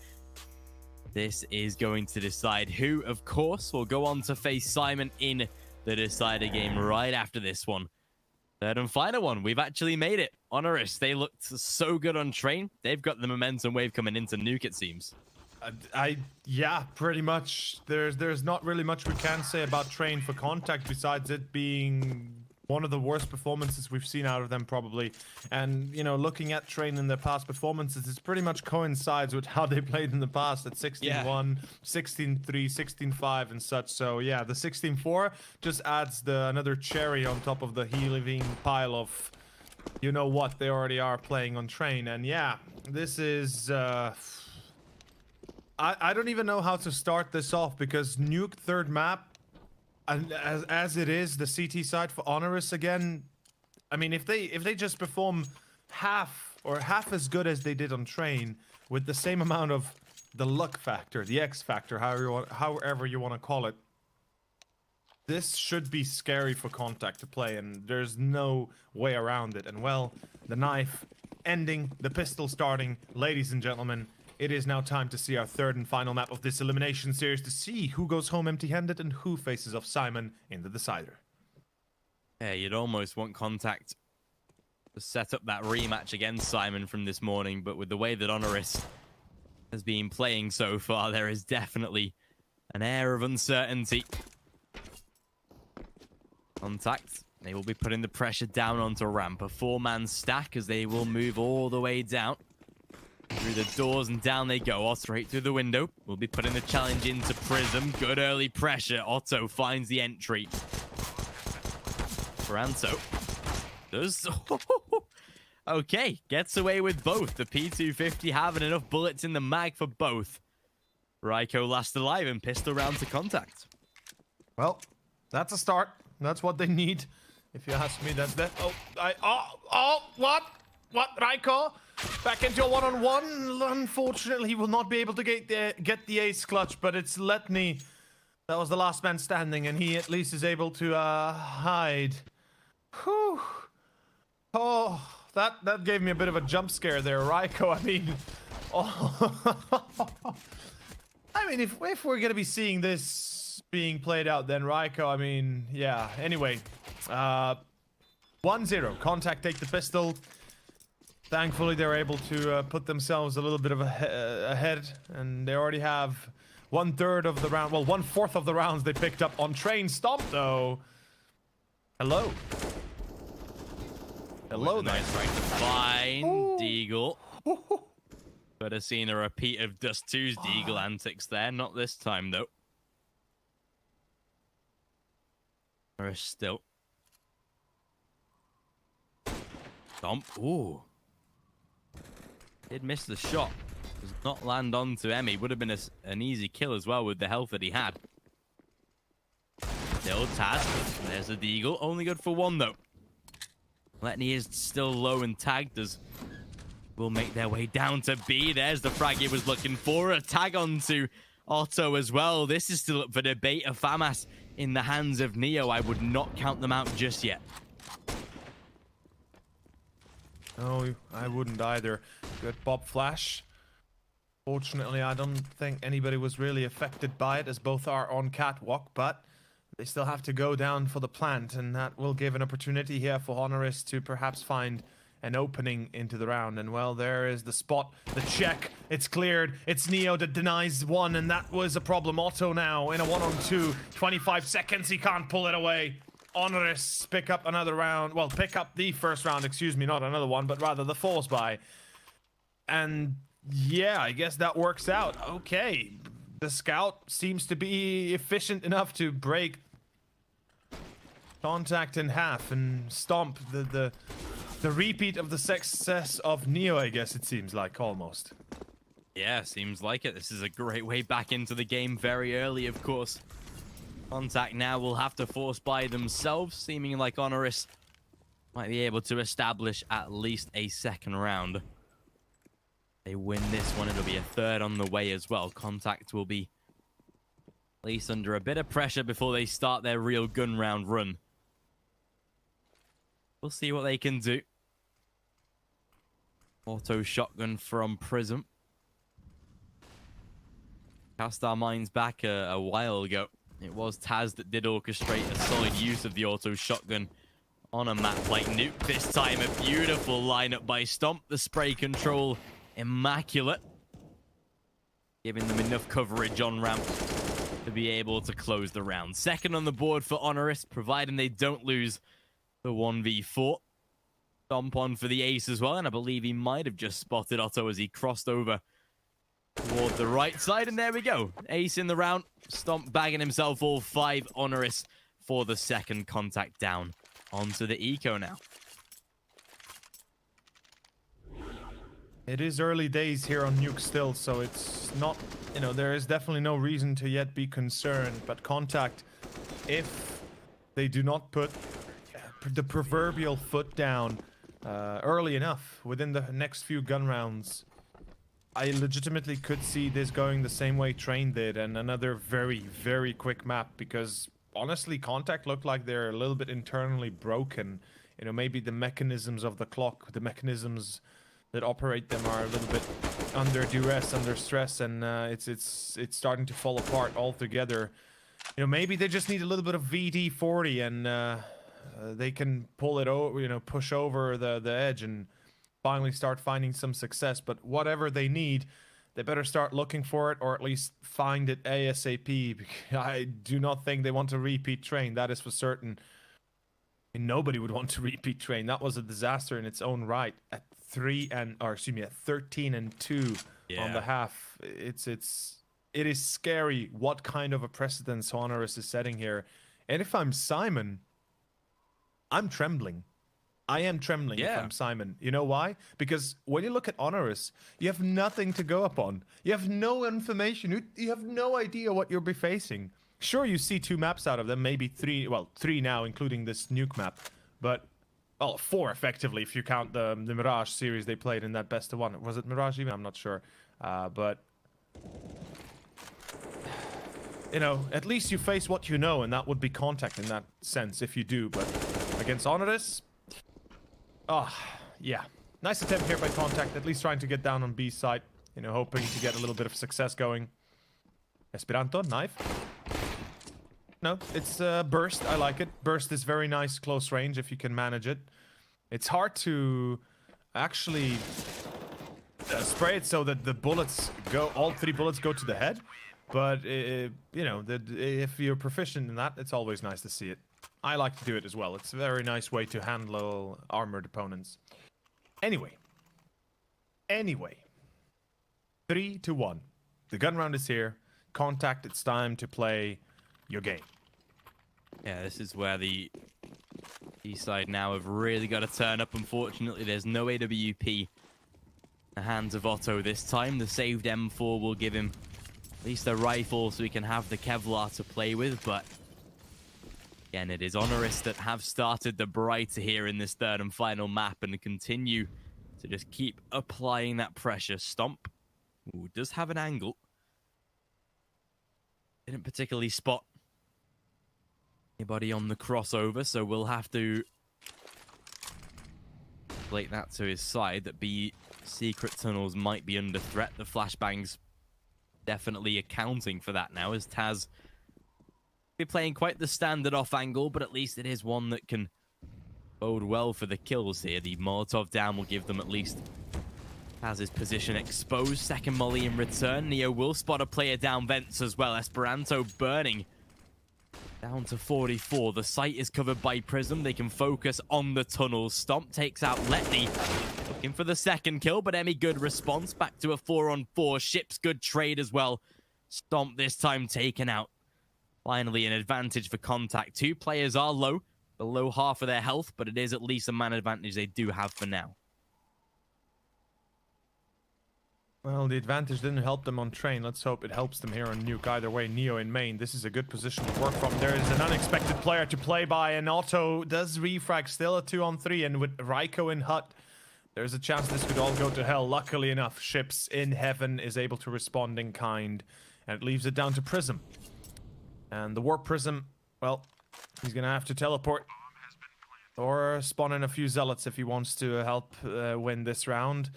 This is going to decide who, of course, will go on to face Simon in the decider game right after this one. Third and final one. We've actually made it. Honoris, they looked so good on train. They've got the momentum wave coming into Nuke, it seems. Yeah, pretty much. There's not really much we can say about train for Contact besides it being one of the worst performances we've seen out of them probably. And, you know, looking at train in their past performances, it pretty much coincides with how they played in the past at 16-1, 16-3, 16-5 and such. So yeah, the 16-4 just adds another cherry on top of the healing pile of, you know what, they already are playing on train. And yeah, this is I don't even know how to start this off because Nuke third map, and as it is the CT side for Honoris again, I mean, if they just perform half as good as they did on train with the same amount of the luck factor, the X factor, however you want to call it, this should be scary for Contact to play, and there's no way around it. And well, the knife ending, the pistol starting, ladies and gentlemen. It is now time to see our third and final map of this elimination series to see who goes home empty-handed and who faces off Simon in the decider. Yeah, you'd almost want Contact to set up that rematch against Simon from this morning, but with the way that Honoris has been playing so far, there is definitely an air of uncertainty. Contact, they will be putting the pressure down onto ramp. A four-man stack as they will move all the way down. Through the doors and down they go. Or straight through the window. We'll be putting the challenge into Prism. Good early pressure. Otto finds the entry. Branto does. Okay, gets away with both. The P250 having enough bullets in the mag for both. Raiko last alive and pistol round to Contact. Well, that's a start. That's what they need. If you ask me, that's that. What? What, Raiko? Back into a one-on-one. Unfortunately, he will not be able to get the ace clutch, but it's Letney. That was the last man standing, and he at least is able to hide. Whew. Oh, that gave me a bit of a jump scare there, Raiko. I mean, I mean, if we're gonna be seeing this being played out, then Raiko, I mean, yeah. Anyway, 1-0. Contact take the pistol. Thankfully, they're able to put themselves a little bit of ahead, and they already have 1/3 of the round. Well, 1/4 of the rounds they picked up on train. Stomp, though. Hello. Hello there. Nice right to find Deagle. Could have seen a repeat of Dust 2's Deagle antics there. Not this time, though. Or still. Stomp. Ooh. Did miss the shot. Does not land onto Emmy. Would have been an easy kill as well with the health that he had. Still Taz. There's a Deagle. Only good for one, though. Letney is still low and tagged as will make their way down to B. There's the frag he was looking for. A tag onto Otto as well. This is still up for debate. A FAMAS in the hands of Neo. I would not count them out just yet. No, I wouldn't either. Good pop flash. Fortunately, I don't think anybody was really affected by it as both are on catwalk, but they still have to go down for the plant, and that will give an opportunity here for Honoris to perhaps find an opening into the round. And well, there is the spot, the check. It's cleared. It's Neo that denies one, and that was a problem. Otto now in a 1-on-2. 25 seconds. He can't pull it away. Honoris pick up another round. Well, pick up the first round, excuse me, not another one, but rather the force buy. And yeah, I guess that works out. Okay, the scout seems to be efficient enough to break Contact in half and stomp the repeat of the success of Neo, I guess it seems like, almost. Yeah, seems like it. This is a great way back into the game very early, of course. Contact now will have to force by themselves, seeming like Honoris might be able to establish at least a second round. They win this one, it'll be a third on the way as well. Contact will be at least under a bit of pressure before they start their real gun round run. We'll see what they can do. Auto shotgun from Prism. Cast our minds back a while ago. It was Taz that did orchestrate a solid use of the auto shotgun on a map like Nuke. This time, a beautiful lineup by Stomp. The spray control, immaculate. Giving them enough coverage on ramp to be able to close the round. Second on the board for Honoris, providing they don't lose the 1v4. Stomp on for the ace as well, and I believe he might have just spotted Otto as he crossed over toward the right side, and there we go. Ace in the round. Stomp bagging himself all 5. Honoris for the second contact down onto the eco now. It is early days here on Nuke still, so it's not, you know, there is definitely no reason to yet be concerned. But Contact, if they do not put the proverbial foot down early enough within the next few gun rounds, I legitimately could see this going the same way Train did, and another very, very quick map, because honestly, Contact look like they're a little bit internally broken. You know, maybe the mechanisms of the clock, the mechanisms that operate them are a little bit under duress, under stress, and it's starting to fall apart altogether. You know, maybe they just need a little bit of VD40, and they can pull it over, you know, push over the edge and finally start finding some success. But whatever they need, they better start looking for it, or at least find it ASAP. I do not think they want to repeat Train, that is for certain. And nobody would want to repeat Train. That was a disaster in its own right. At 13 and 2 on the half. It is scary what kind of a precedence Honoris is setting here. And if I'm Simon, I'm trembling. I am trembling if I'm Simon. You know why? Because when you look at Honoris, you have nothing to go upon. You have no information. You have no idea what you'll be facing. Sure, you see 2 maps out of them, maybe 3. Well, 3 now, including this Nuke map. But, well, 4 effectively if you count the Mirage series they played in that best of 1. Was it Mirage even? I'm not sure. But, you know, at least you face what you know, and that would be Contact in that sense, if you do. But against Honoris, yeah. Nice attempt here by Contact, at least trying to get down on B side. You know, hoping to get a little bit of success going. Esperanto, knife. No, it's Burst. I like it. Burst is very nice close range if you can manage it. It's hard to actually spray it so that the bullets go, all 3 bullets go to the head. But, you know, if you're proficient in that, it's always nice to see it. I like to do it as well. It's a very nice way to handle armored opponents. Anyway. 3-1. The gun round is here. Contact, it's time to play your game. Yeah, this is where the east side now have really got to turn up. Unfortunately, there's no AWP in the hands of Otto this time. The saved M4 will give him at least a rifle so he can have the Kevlar to play with, but again, it is Honoris that have started the brighter here in this third and final map and continue to just keep applying that pressure. Stomp, who does have an angle, didn't particularly spot anybody on the crossover, so we'll have to plate that to his side. That B secret tunnels might be under threat. The flashbangs definitely accounting for that now, as Taz be playing quite the standard off angle, but at least it is one that can bode well for the kills here. The Molotov down will give them at least Taz's position exposed. Second molly in return. Neo will spot a player down vents as well. Esperanto burning down to 44. The site is covered by Prism. They can focus on the tunnels. Stomp takes out Letney, looking for the second kill, but Emmy good response. Back to a 4-on-4. Ship's good trade as well. Stomp this time taken out. Finally, an advantage for Contact. 2 players are low, below half of their health, but it is at least a man advantage they do have for now. Well, the advantage didn't help them on Train. Let's hope it helps them here on Nuke. Either way, Neo in main. This is a good position to work from. There is an unexpected player to play by, and Otto does refrag. Still a 2-on-3, and with Raiko in hut, there's a chance this could all go to hell. Luckily enough, Ships in Heaven is able to respond in kind, and it leaves it down to Prism. And the Warp Prism, well, he's going to have to teleport. or spawn in a few zealots if he wants to help win this round.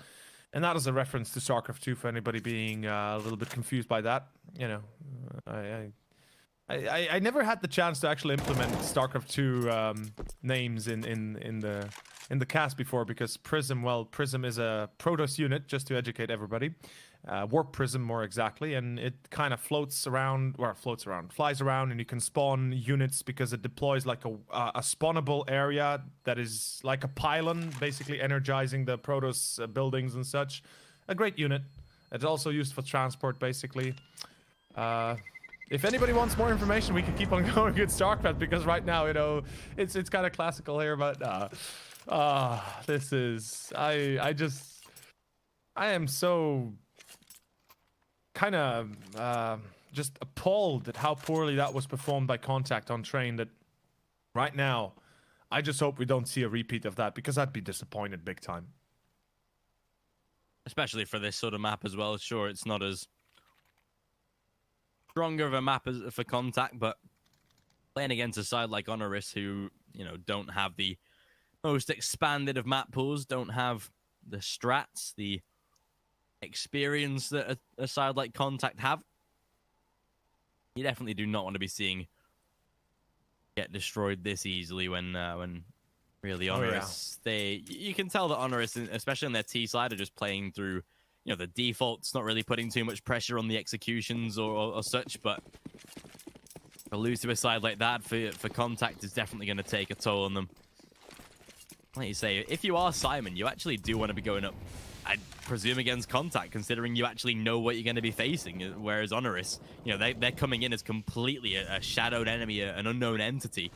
And that is a reference to StarCraft 2 for anybody being a little bit confused by that. You know, I never had the chance to actually implement StarCraft 2 names in the cast before, because Prism, well, Prism is a Protoss unit, just to educate everybody. Warp Prism, more exactly, and it kind of flies around, and you can spawn units because it deploys like a spawnable area that is like a pylon, basically energizing the Protoss buildings and such. A great unit. It's also used for transport, basically. If anybody wants more information, we can keep on going with StarCraft, because right now, you know, it's kind of classical here, but this is I am so kind of just appalled at how poorly that was performed by Contact on Train, that right now I just hope we don't see a repeat of that, because I'd be disappointed big time. Especially for this sort of map as well. Sure, it's not as stronger of a map as for Contact, but playing against a side like Honoris, who, you know, don't have the most expanded of map pools, don't have the strats, the experience that a side like Contact have, you definitely do not want to be seeing get destroyed this easily when really Honoris, you can tell that Honoris, especially on their T side, are just playing through, you know, the defaults, not really putting too much pressure on the executions or such, but to lose to a side like that for Contact is definitely going to take a toll on them. Like you say, if you are Simon, you actually do want to be going up, I presume, against Contact, considering you actually know what you're going to be facing, whereas Honoris, you know, they're coming in as completely a shadowed enemy, an unknown entity,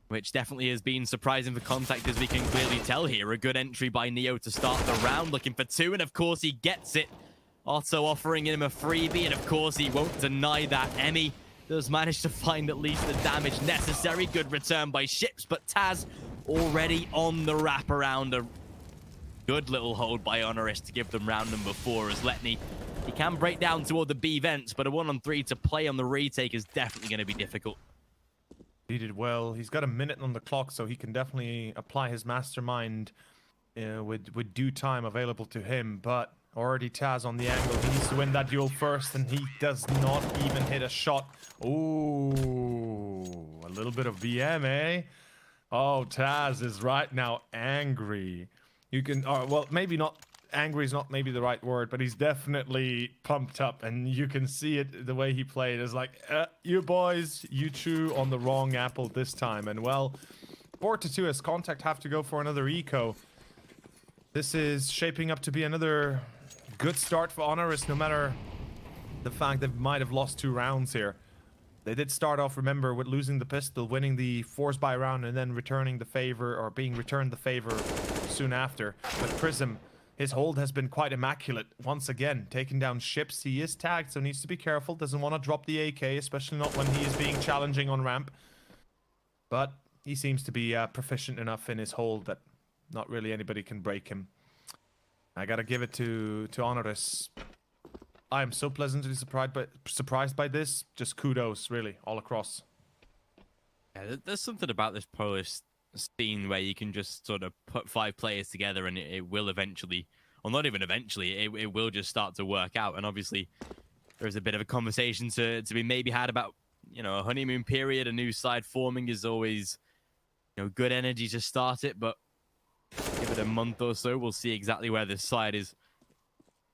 which definitely has been surprising for Contact, as we can clearly tell here. A good entry by Neo to start the round, looking for 2, and of course he gets it. Otto offering him a freebie, and of course he won't deny that. Emmy does manage to find at least the damage necessary. Good return by Ships, but Taz already on the wraparound. A good little hold by Honoris to give them round number 4, as Letney, he can break down toward the B vents, but a 1-on-3 to play on the retake is definitely going to be difficult. He did well. He's got a minute on the clock, so he can definitely apply his mastermind with due time available to him. But already Taz on the angle. He needs to win that duel first, and he does not even hit a shot. Ooh, a little bit of BM, eh? Oh, Taz is right now angry. You can, well, maybe not. Angry is not maybe the right word, but he's definitely pumped up, and you can see it the way he played. It's like, you boys, you chew on the wrong apple this time. And well, 4-2 as Contact have to go for another eco. This is shaping up to be another good start for Honoris, no matter the fact they might have lost 2 rounds here. They did start off, remember, with losing the pistol, winning the force buy round, and then returning the favor, or being returned the favor soon after. But Prism, his hold has been quite immaculate. Once again, taking down Ships. He is tagged, so needs to be careful. Doesn't want to drop the AK, especially not when he is being challenging on ramp. But he seems to be proficient enough in his hold that not really anybody can break him. I gotta give it to Honoris. I am so pleasantly surprised by this. Just kudos, really, all across. Yeah, there's something about this Polish scene where you can just sort of put 5 players together and it will eventually, or not even eventually, it will just start to work out. And obviously there's a bit of a conversation to be maybe had about, you know, a honeymoon period. A new side forming is always, you know, good energy to start it, but give it a month or so, we'll see exactly where this side is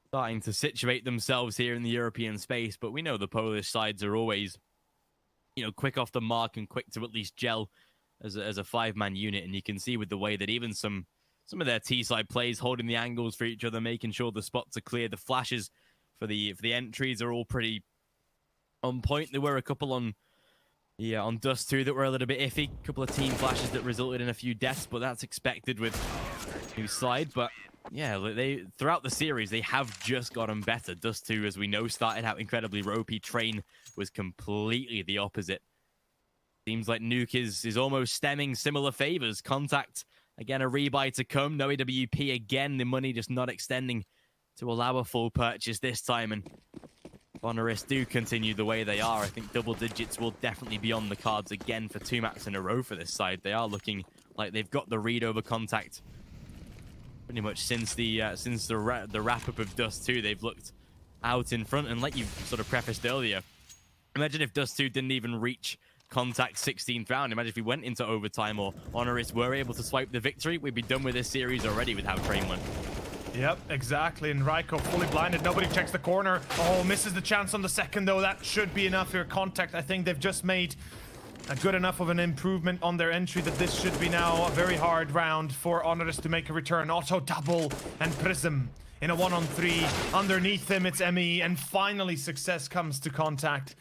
starting to situate themselves here in the European space. But we know the Polish sides are always, you know, quick off the mark and quick to at least gel as a 5-man unit. And you can see with the way that even some of their T-side plays, holding the angles for each other, making sure the spots are clear, the flashes for the entries are all pretty on point. There were a couple on Dust 2 that were a little bit iffy, a couple of team flashes that resulted in a few deaths, but that's expected with new side. But yeah, they throughout the series they have just gotten better. Dust 2, as we know, started out incredibly ropey. Train was completely the opposite. Seems like Nuke is almost stemming similar favors. Contact, again, a rebuy to come. No AWP again. The money just not extending to allow a full purchase this time. And Honoris do continue the way they are. I think double digits will definitely be on the cards again for 2 maps in a row for this side. They are looking like they've got the read over Contact pretty much since the wrap up of Dust 2. They've looked out in front, and like you sort of prefaced earlier, imagine if Dust 2 didn't even reach Contact 16th round. Imagine if we went into overtime or Honoris were able to swipe the victory. We'd be done with this series already with how Train went. Yep, exactly. And Raiko fully blinded. Nobody checks the corner. Oh, misses the chance on the second, though. That should be enough here. Contact, I think they've just made a good enough of an improvement on their entry that this should be now a very hard round for Honoris to make a return. Auto double and Prism in a 1-on-3. Underneath him, it's ME. And finally, success comes to Contact.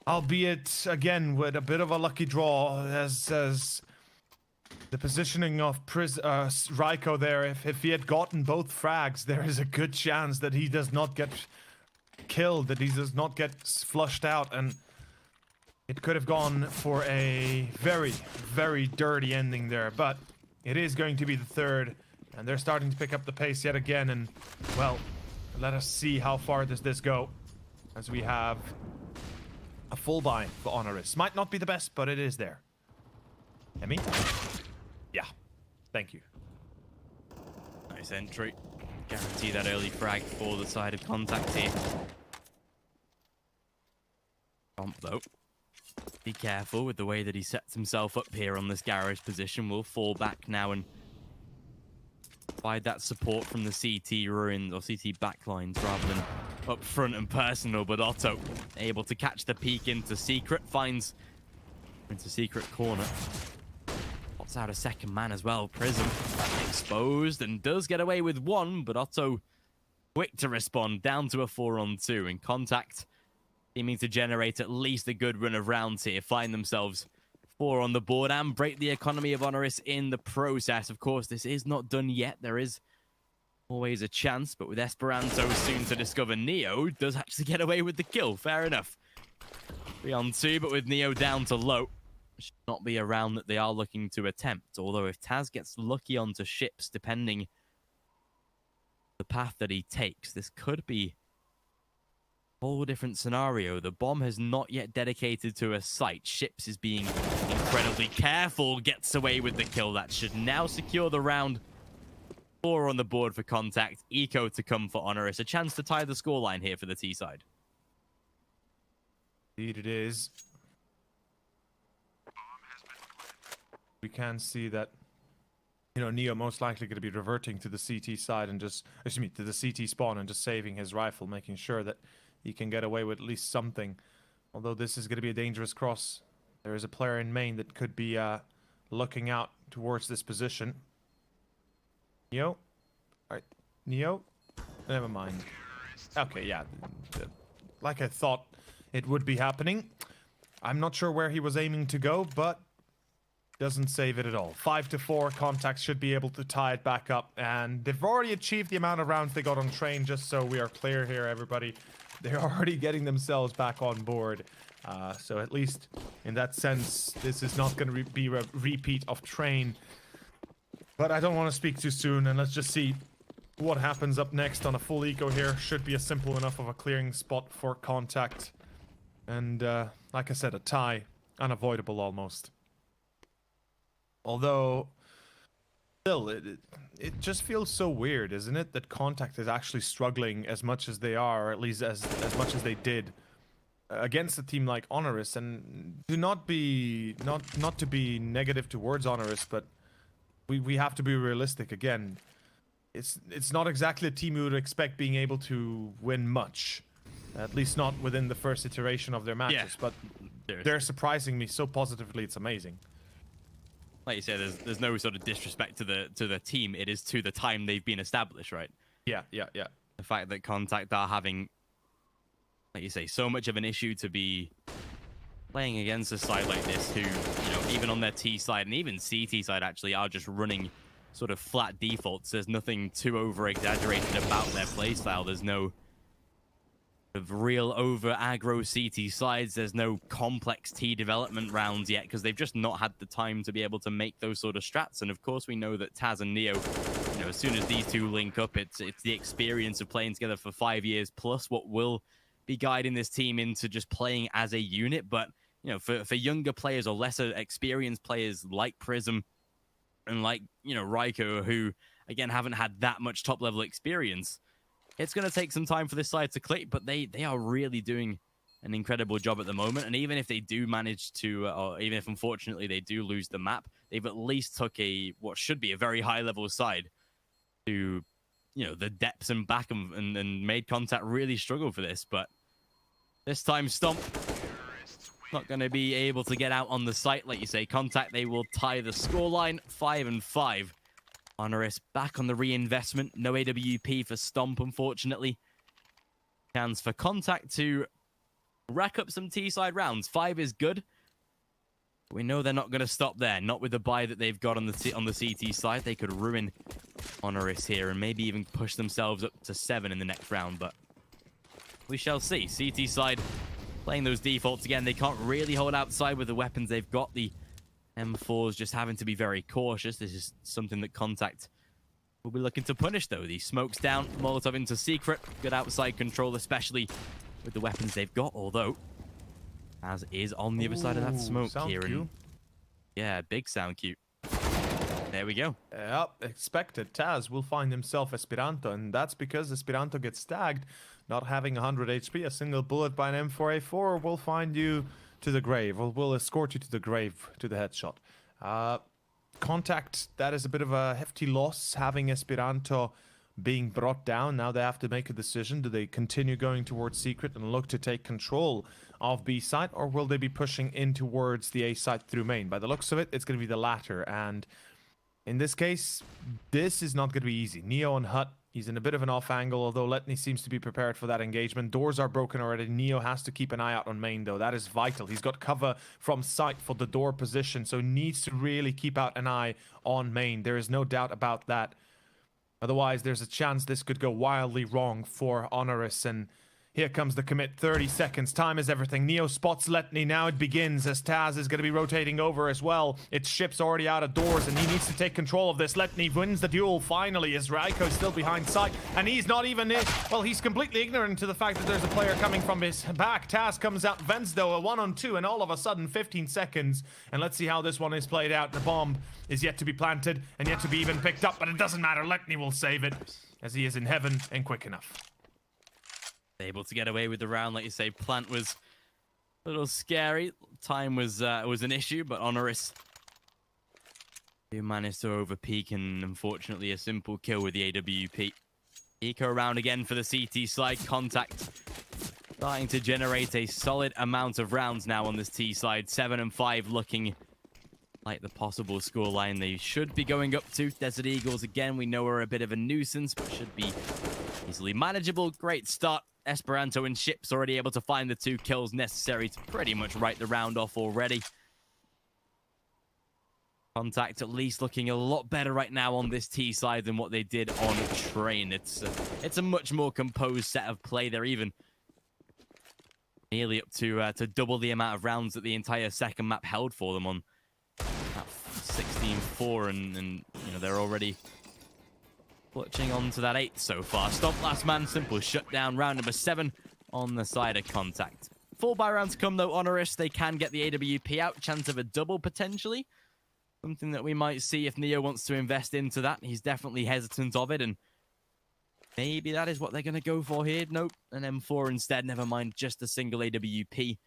Albeit, again, with a bit of a lucky draw, as the positioning of Raiko there, if he had gotten both frags, there is a good chance that he does not get killed, that he does not get flushed out, and it could have gone for a very, very dirty ending there. But it is going to be the third, and they're starting to pick up the pace yet again, and, well, let us see how far does this go, as we have a full buy for Honoris. Might not be the best, but it is there. Emmy? Yeah. Thank you. Nice entry. Guarantee that early frag for the side of Contact here. Stomp, though. Be careful with the way that he sets himself up here on this garage position. We'll fall back now and provide that support from the CT ruins, or CT backlines, rather than up front and personal. But Otto able to catch the peek into Secret, finds into Secret corner. Pops out a second man as well. Prism exposed and does get away with one, but Otto quick to respond, down to a 4-on-2, and Contact seeming to generate at least a good run of rounds here, find themselves 4 on the board and break the economy of Honoris in the process. Of course, this is not done yet. There is always a chance, but with Esperanto soon to discover, Neo does actually get away with the kill. Fair enough. 3-on-2, but with Neo down to low, should not be a round that they are looking to attempt. Although if Taz gets lucky onto ships, depending the path that he takes, this could be a whole different scenario. The bomb has not yet dedicated to a site. Ships is being incredibly careful, gets away with the kill. That should now secure the round. 4 on the board for Contact. Eco to come for Honoris. A chance to tie the scoreline here for the T side. Indeed it is. We can see that, you know, Neo most likely going to be reverting to the CT side and just, excuse me, to the CT spawn and just saving his rifle, making sure that he can get away with at least something. Although this is going to be a dangerous cross. There is a player in main that could be looking out towards this position. Neo? Alright, Neo? Never mind. Okay, yeah. Like I thought it would be happening. I'm not sure where he was aiming to go, but doesn't save it at all. 5-4, Contact should be able to tie it back up, and they've already achieved the amount of rounds they got on Train, just so we are clear here, everybody. They're already getting themselves back on board. So at least in that sense, this is not going to be a repeat of Train. But I don't want to speak too soon, and let's just see what happens up next on a full eco here. Should be a simple enough of a clearing spot for Contact. And like I said, a tie. Unavoidable almost. Although, still, it just feels so weird, isn't it? That Contact is actually struggling as much as they are, or at least as much as they did against a team like Honoris. And do not be, not to be negative towards Honoris, but we have to be realistic again. It's not exactly a team you would expect being able to win much. At least not within the first iteration of their matches. Yeah. But they're surprising me so positively, it's amazing. Like you said, there's no sort of disrespect to the team. It is to the time they've been established, right? Yeah. The fact that Contact are having, like you say, so much of an issue to be playing against a side like this who, you know, even on their T side and even CT side actually are just running sort of flat defaults. There's nothing too over-exaggerated about their playstyle. There's no of real over-aggro CT slides. There's no complex T development rounds yet because they've just not had the time to be able to make those sort of strats. And of course, we know that Taz and Neo, you know, as soon as these two link up, it's the experience of playing together for 5 years plus what will be guiding this team into just playing as a unit. But, you know, for younger players or lesser experienced players like Prism, and like, you know, Raiko, who, again, haven't had that much top-level experience, it's going to take some time for this side to click, but they are really doing an incredible job at the moment. And even if they do manage to, or even if unfortunately they do lose the map, they've at least took what should be a very high-level side to, you know, the depths and back and made Contact really struggle for this. But this time, Stomp not going to be able to get out on the site. Like you say, Contact, they will tie the scoreline 5-5. Honoris back on the reinvestment. No AWP for Stomp, unfortunately. Chance for Contact to rack up some T-side rounds. 5 is good. We know they're not going to stop there. Not with the buy that they've got on the CT side. They could ruin Honoris here and maybe even push themselves up to 7 in the next round. But we shall see. CT side playing those defaults again. They can't really hold outside with the weapons they've got. The M4's just having to be very cautious. This is something that Contact will be looking to punish, though. The smoke's down. Molotov into secret. Good outside control, especially with the weapons they've got. Although, as is on the other side of that smoke here. And yeah, big sound cue. There we go. Yep, expected. Taz will find himself Esperanto, and that's because Esperanto gets tagged. Not having 100 HP, a single bullet by an M4A4 will find you to the grave, or will escort you to the grave, to the headshot. Contact, that is a bit of a hefty loss, having Esperanto being brought down. Now they have to make a decision. Do they continue going towards secret and look to take control of B site, or will they be pushing in towards the A site through main? By the looks of it, it's going to be the latter, and in this case, this is not going to be easy. Neo and Hut, he's in a bit of an off angle, although Letney seems to be prepared for that engagement. Doors are broken already. Neo has to keep an eye out on main, though. That is vital. He's got cover from sight for the door position, so needs to really keep out an eye on main. There is no doubt about that. Otherwise, there's a chance this could go wildly wrong for Honoris, and here comes the commit. 30 seconds. Time is everything. Neo spots Letney. Now it begins as Taz is going to be rotating over as well. Its ship's already out of doors, and he needs to take control of this. Letney wins the duel finally as Raiko's still behind sight, and he's not even in. Well, he's completely ignorant to the fact that there's a player coming from his back. Taz comes out, vents though, a 1-on-2, and all of a sudden 15 seconds. And let's see how this one is played out. The bomb is yet to be planted and yet to be even picked up, but it doesn't matter. Letney will save it as he is in heaven and quick enough. Able to get away with the round, like you say. Plant was a little scary. Time was an issue, but Honoris who managed to overpeak, and unfortunately a simple kill with the AWP. Eco around again for the CT side. Contact starting to generate a solid amount of rounds now on this T side. 7-5 looking like the possible scoreline they should be going up to. Desert Eagles, again, we know are a bit of a nuisance, but should be easily manageable. Great start. Esperanto and Ships already able to find the 2 kills necessary to pretty much write the round off already. Contact at least looking a lot better right now on this T side than what they did on Train. It's a much more composed set of play. They're even nearly up to double the amount of rounds that the entire second map held for them on 16-4, and you know, they're already clutching on to that 8 so far. Stomp last man, simple shutdown. Round number 7 on the side of Contact. 4 buy rounds to come though. Honoris, they can get the AWP out. Chance of a double potentially. Something that we might see if Neo wants to invest into that. He's definitely hesitant of it, and maybe that is what they're going to go for here. Nope, an M4 instead. Never mind, just a single AWP.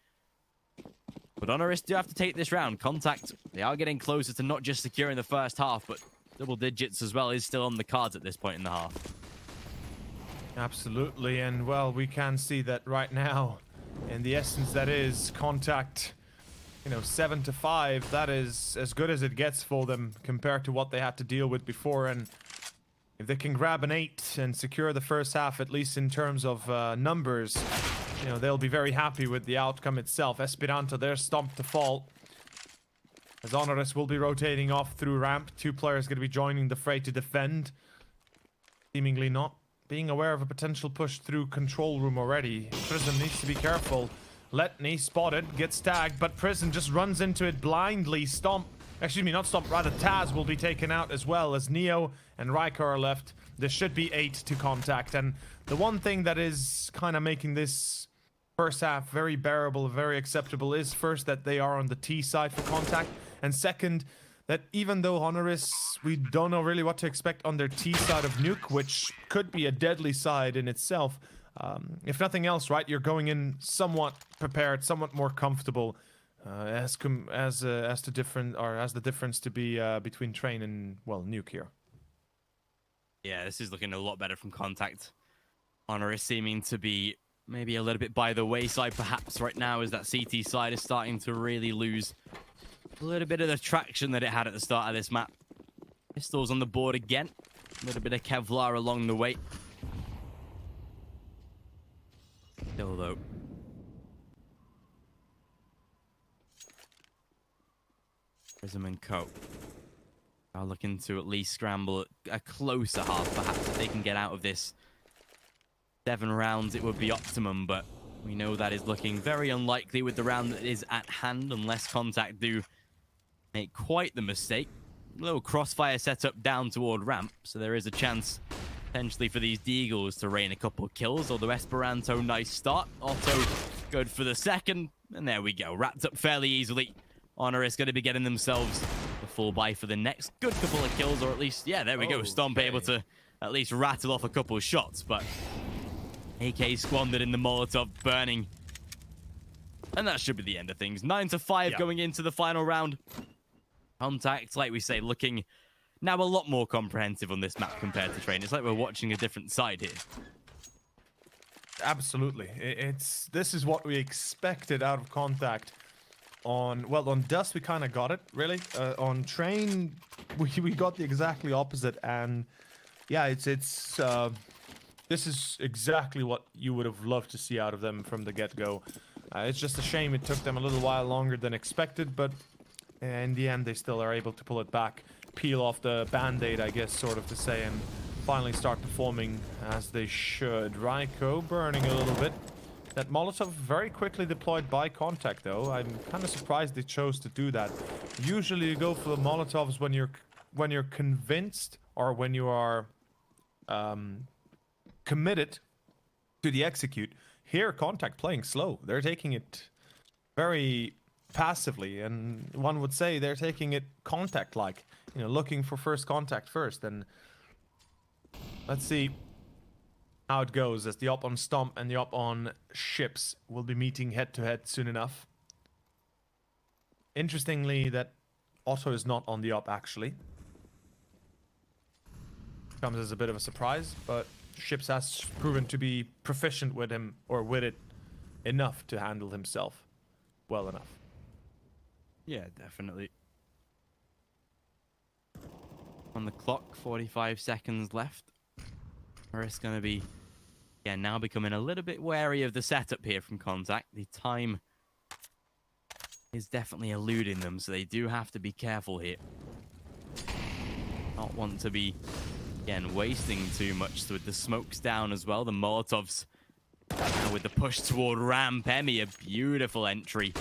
But Honoris do have to take this round. Contact, they are getting closer to not just securing the first half, but double digits as well is still on the cards at this point in the half. Absolutely, and well, we can see that right now. In the essence, that is Contact, you know, 7-5. That is as good as it gets for them compared to what they had to deal with before. And if they can grab an 8 and secure the first half, at least in terms of numbers, you know, they'll be very happy with the outcome itself. Esperanto, they're stomped to fall. As Honoris will be rotating off through ramp. 2 players going to be joining the fray to defend. Seemingly not being aware of a potential push through control room already. Prism needs to be careful. Letney spotted, gets tagged, but Prism just runs into it blindly. Stomp, excuse me, not Stomp, rather Taz will be taken out as well as Neo and Raiko are left. There should be 8 to Contact, and the one thing that is kind of making this first half very bearable, very acceptable is first that they are on the T side for Contact, and second that even though Honoris, we don't know really what to expect on their T side of Nuke, which could be a deadly side in itself. If nothing else, right, you're going in somewhat prepared, somewhat more comfortable, as the difference to be between Train and, well, Nuke here. Yeah, this is looking a lot better from Contact. Honoris seeming to be maybe a little bit by the wayside perhaps right now, as that CT side is starting to really lose a little bit of the traction that it had at the start of this map. Pistols on the board again. A little bit of Kevlar along the way. Still though. Prism and Co. are looking to at least scramble a closer half perhaps if they can get out of this. 7 rounds it would be optimum, but we know that is looking very unlikely with the round that is at hand unless Contact do make quite the mistake. A little crossfire setup down toward ramp, so there is a chance potentially for these Deagles to rain a couple of kills, although Esperanto, nice start. Otto, good for the second, and there we go. Wrapped up fairly easily. Honoris going to be getting themselves the full buy for the next good couple of kills, or at least, yeah, there we go. Stomp able to at least rattle off a couple of shots, but AK squandered in the Molotov burning. And that should be the end of things. 9-5 going into the final round. Contact, like we say, looking now a lot more comprehensive on this map compared to Train. It's like we're watching a different side here. Absolutely. This is what we expected out of Contact. On Dust, we kind of got it, really. On Train, we got the exactly opposite. And yeah, this is exactly what you would have loved to see out of them from the get-go. It's just a shame it took them a little while longer than expected, but in the end, they still are able to pull it back, peel off the band-aid, I guess, sort of to say, and finally start performing as they should. Raiko burning a little bit. That Molotov very quickly deployed by Contact, though. I'm kind of surprised they chose to do that. Usually you go for the Molotovs when you're convinced or when you are committed to the execute. Here, Contact playing slow. They're taking it very passively, and one would say they're taking it Contact-like, you know, looking for first contact first. And let's see how it goes, as the op on Stomp and the op on Ships will be meeting head-to-head soon enough. Interestingly, that Otto is not on the op, actually. Comes as a bit of a surprise, but Ships has proven to be proficient with him, or with it, enough to handle himself well enough. Yeah, definitely. On the clock, 45 seconds left. Honoris going to be, yeah, now becoming a little bit wary of the setup here from Contact. The time is definitely eluding them, so they do have to be careful here. Not want to be, again, wasting too much with the smokes down as well. The Molotovs, with the push toward ramp. Emmy, a beautiful entry.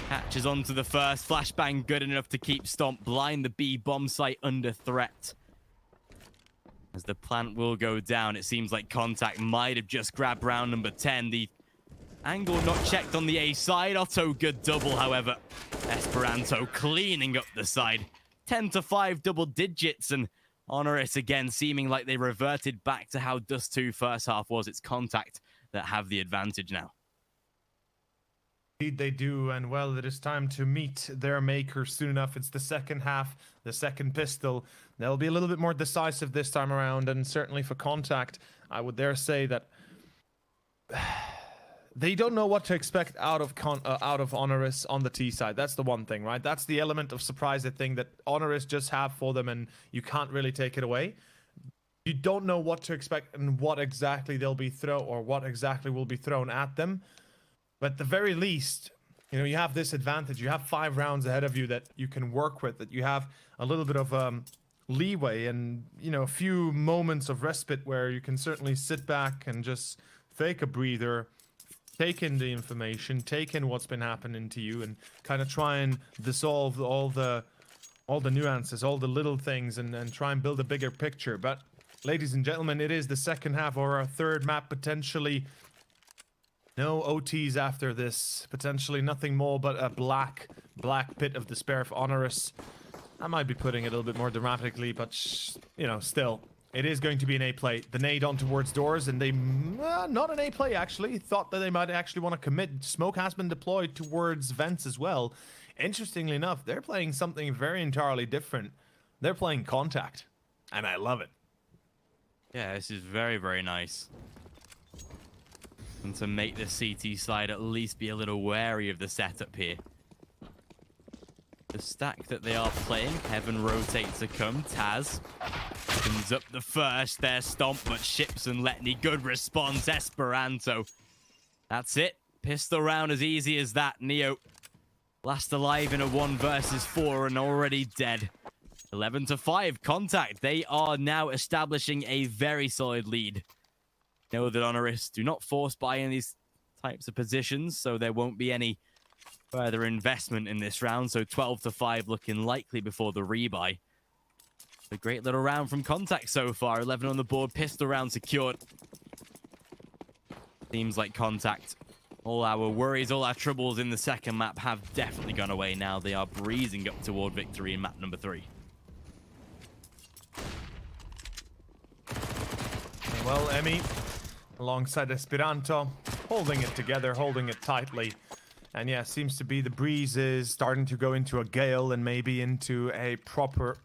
Catches onto the first. Flashbang good enough to keep Stomp blind. The B bomb site under threat. As the plant will go down, it seems like Contact might have just grabbed round number 10. The angle not checked on the A side. Otto, good double, however. Esperanto cleaning up the side. 10-5 double digits, and Honoris again seeming like they reverted back to how Dust 2 first half was. It's Contact that have the advantage now. Indeed they do, and well, it is time to meet their maker soon enough. It's the second half, the second pistol. They'll be a little bit more decisive this time around, and certainly for Contact, I would dare say that they don't know what to expect out of Honoris on the T side. That's the one thing, right? That's the element of surprise, I think, that Honoris just have for them, and you can't really take it away. You don't know what to expect and what exactly they'll be what exactly will be thrown at them. But at the very least, you know, you have this advantage. You have 5 rounds ahead of you that you can work with, that you have a little bit of leeway and, you know, a few moments of respite where you can certainly sit back and just take a breather, take in the information, take in what's been happening to you, and kind of try and dissolve all the nuances, all the little things, and try and build a bigger picture. But ladies and gentlemen, it is the second half, or our third map potentially. No OTs after this. Potentially nothing more but a black pit of despair for Honoris. I might be putting it a little bit more dramatically, but you know, still, it is going to be an A play. The nade on towards doors, and they not an A play actually. Thought that they might actually want to commit. Smoke has been deployed towards vents as well. Interestingly enough, they're playing something very entirely different. They're playing contact, and I love it. Yeah, this is very, very nice. And to make the CT side at least be a little wary of the setup here. The stack that they are playing, Heaven rotates to come. Taz opens up the first there, Stomp, but Ships and Letney, good response. Esperanto. That's it. Pistol round as easy as that. Neo last alive in a 1 versus 4 and already dead. 11-5, Contact. They are now establishing a very solid lead. Know that Honoris do not force buy in these types of positions, so there won't be any further investment in this round. So 12-5 looking likely before the rebuy. A great little round from Contact so far. 11 on the board, pistol round secured. Seems like Contact. All our worries, all our troubles in the second map have definitely gone away now. They are breezing up toward victory in map number 3. Well, Emmy, alongside Esperanto, holding it together, holding it tightly. And yeah, seems to be the breeze is starting to go into a gale and maybe into a proper,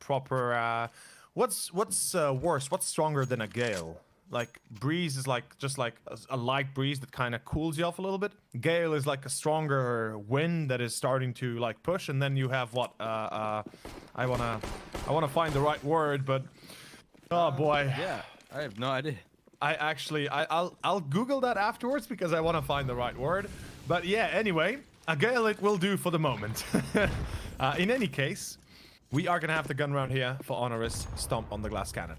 what's worse? What's stronger than a gale? Like, breeze is like, just like a light breeze that kind of cools you off a little bit. Gale is like a stronger wind that is starting to like push. And then you have what, I wanna find the right word, but, oh boy. Yeah, I have no idea. I'll Google that afterwards because I want to find the right word. But yeah, anyway, a gale it will do for the moment. In any case, we are going to have the gun round here for Honoris. Stomp on the glass cannon.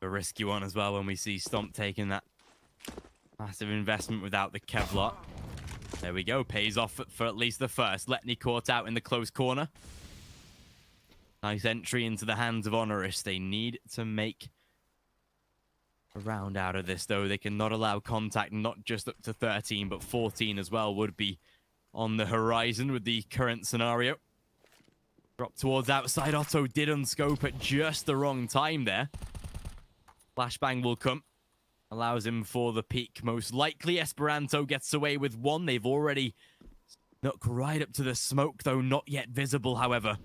A risky one as well when we see Stomp taking that massive investment without the Kevlar. There we go, pays off for at least the first. Letney caught out in the close corner. Nice entry into the hands of Honoris. They need to make a round out of this, though. They cannot allow Contact, not just up to 13, but 14 as well would be on the horizon with the current scenario. Drop towards outside. Otto did unscope at just the wrong time there. Flashbang will come. Allows him for the peak, most likely. Esperanto gets away with 1. They've already snuck right up to the smoke, though not yet visible, however.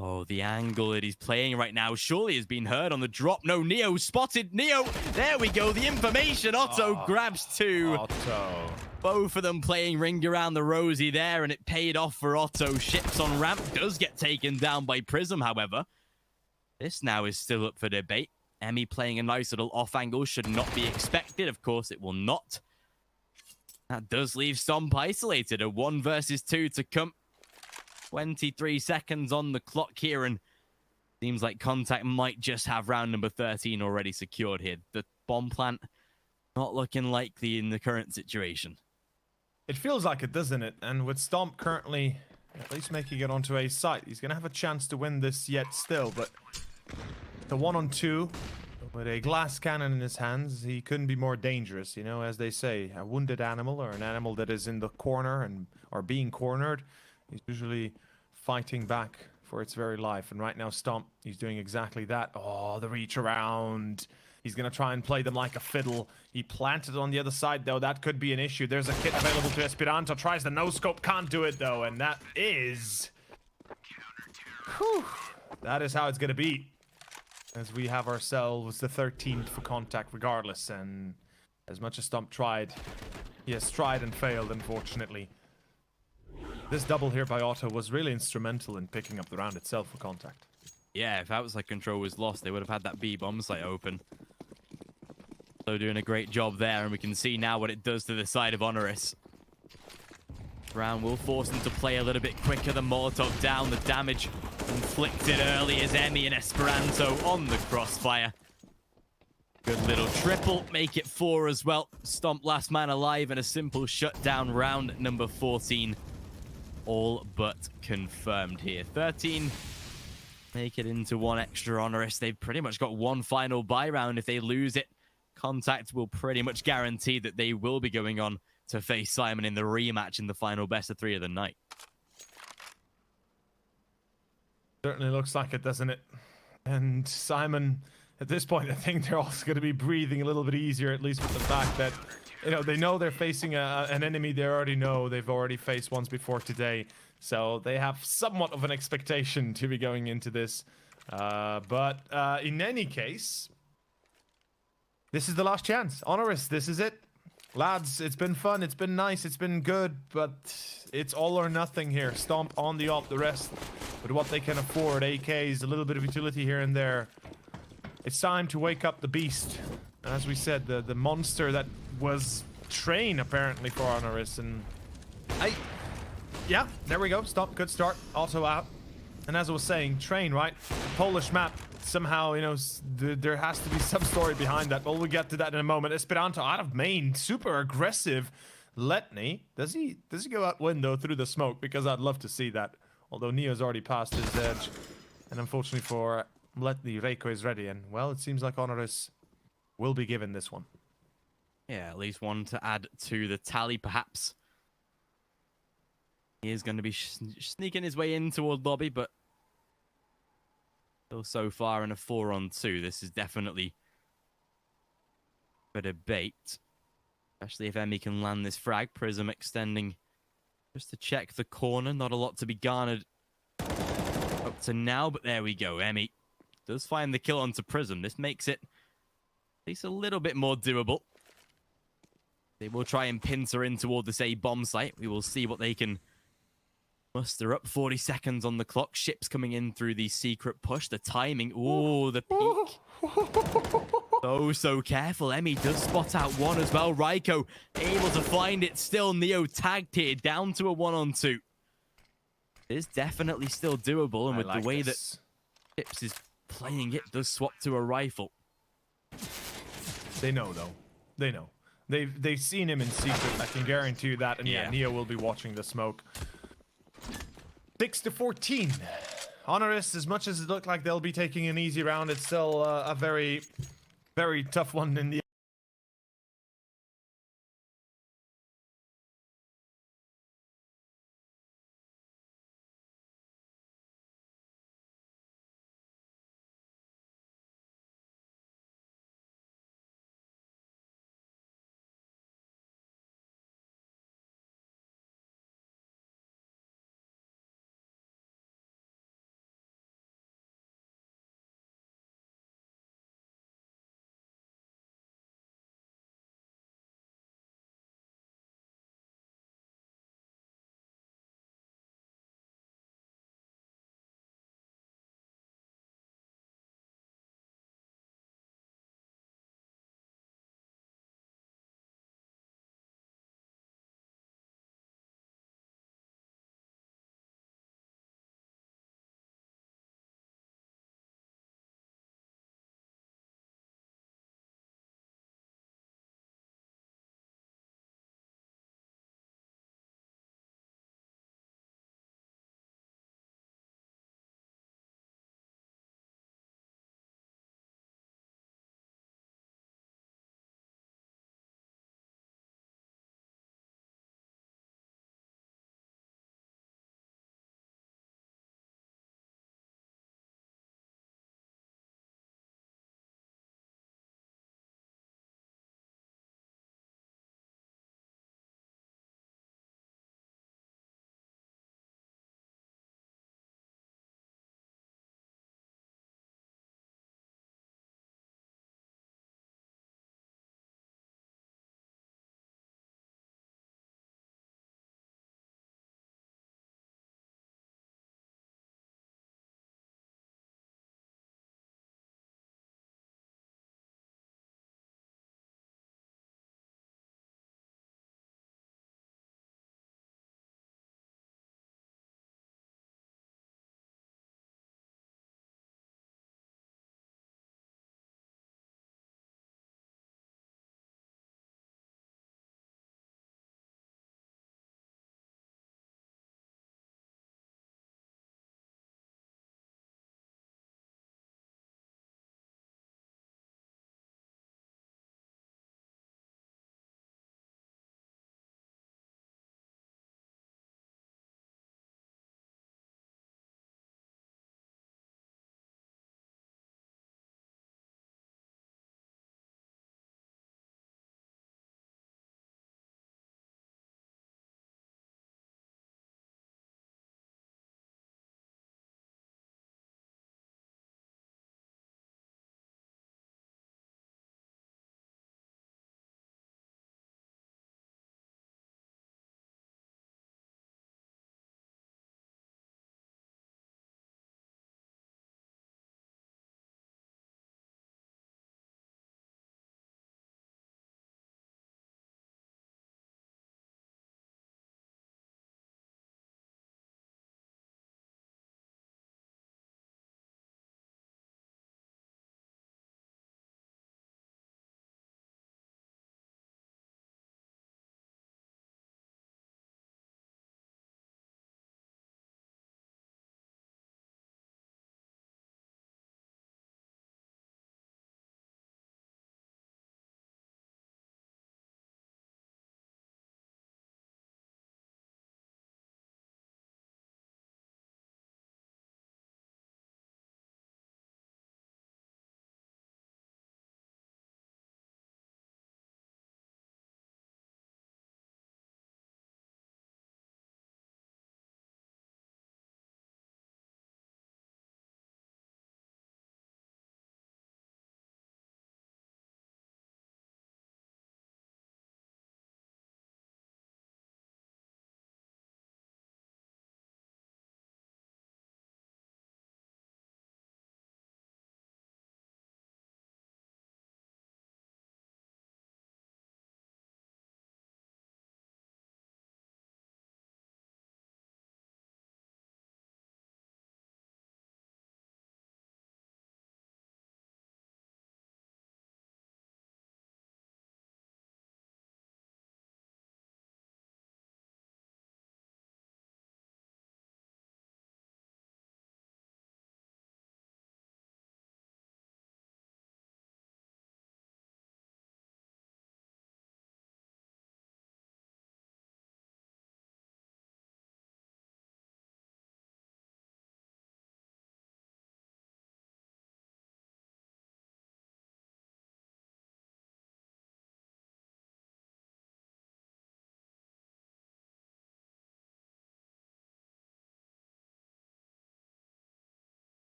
Oh, the angle that he's playing right now surely has been heard on the drop. No, Neo spotted. Neo, there we go. The information. Otto grabs 2. Otto. Both of them playing ring around the rosy there, and it paid off for Otto. Ships on ramp does get taken down by Prism, however. This now is still up for debate. Emmy playing a nice little off angle should not be expected. Of course, it will not. That does leave Stomp isolated. A 1 versus 2 to come. 23 seconds on the clock here, and seems like Contact might just have round number 13 already secured here. The bomb plant not looking likely in the current situation. It feels like it, doesn't it? And with Stomp currently at least making it onto a site, he's going to have a chance to win this yet still, but the 1-on-2 with a glass cannon in his hands, he couldn't be more dangerous, you know, as they say, a wounded animal or an animal that is in the corner and or being cornered. He's usually fighting back for its very life. And right now, Stomp, he's doing exactly that. Oh, the reach around. He's going to try and play them like a fiddle. He planted on the other side, though. That could be an issue. There's a kit available to Esperanto. Tries the no-scope. Can't do it, though. And that is... Whew. That is how it's going to be. As we have ourselves the 13th for Contact regardless. And as much as Stomp tried, he has tried and failed, unfortunately. This double here by Otto was really instrumental in picking up the round itself for Contact. Yeah, if outside control was lost, they would have had that B bomb site open. So doing a great job there, and we can see now what it does to the side of Honoris. Round will force them to play a little bit quicker. The Molotov down, the damage inflicted early as Emmy and Esperanto on the crossfire. Good little triple, make it 4 as well. Stomp last man alive and a simple shutdown round number 14. All but confirmed here. 13 make it into 1 extra Honoris. They've pretty much got 1 final buy round. If they lose it, Contact will pretty much guarantee that they will be going on to face Simon in the rematch in the final best of 3 of the night. Certainly looks like it, doesn't it? And Simon, at this point, I think they're also going to be breathing a little bit easier, at least with the fact that, you know, they know they're facing an enemy they already know. They've already faced once before today. So they have somewhat of an expectation to be going into this. But in any case, this is the last chance. Honoris, this is it. Lads, it's been fun, it's been nice, it's been good, but it's all or nothing here. Stomp on the op, the rest with what they can afford. AKs, a little bit of utility here and there. It's time to wake up the beast. And as we said, the monster that was Train apparently for Honoris. And yeah, there we go. Stomp, good start. Auto out. And as I was saying, Train, right? Polish map. Somehow, you know, there has to be some story behind that. Well, we'll get to that in a moment. Esperanto out of main, super aggressive. Letney, does he go out window through the smoke? Because I'd love to see that. Although Neo's already passed his edge. And unfortunately for Letney, Reiko is ready. And, well, it seems like Honoris will be given this one. Yeah, at least one to add to the tally, perhaps. He is going to be sneaking his way in toward lobby, but still so far in a 4-on-2. This is definitely a debate, especially if Emmy can land this frag. Prism extending just to check the corner. Not a lot to be garnered up to now, but there we go. Emmy does find the kill onto Prism. This makes it at least a little bit more doable. They will try and pincer in toward this A bomb site. We will see what they can muster up. 40 seconds on the clock. Ships coming in through the secret push. The timing. Ooh, the peek. So careful. Emmy does spot out one as well. Raiko able to find it still. Neo tagged here down to a 1-on-2. It's definitely still doable. And with the way that Ships is playing it, does swap to a rifle. They know, though. They know. They've seen him in secret, I can guarantee you that. And yeah, Neo will be watching the smoke. 6-14. Honoris, as much as it looked like they'll be taking an easy round, it's still a very, very tough one in the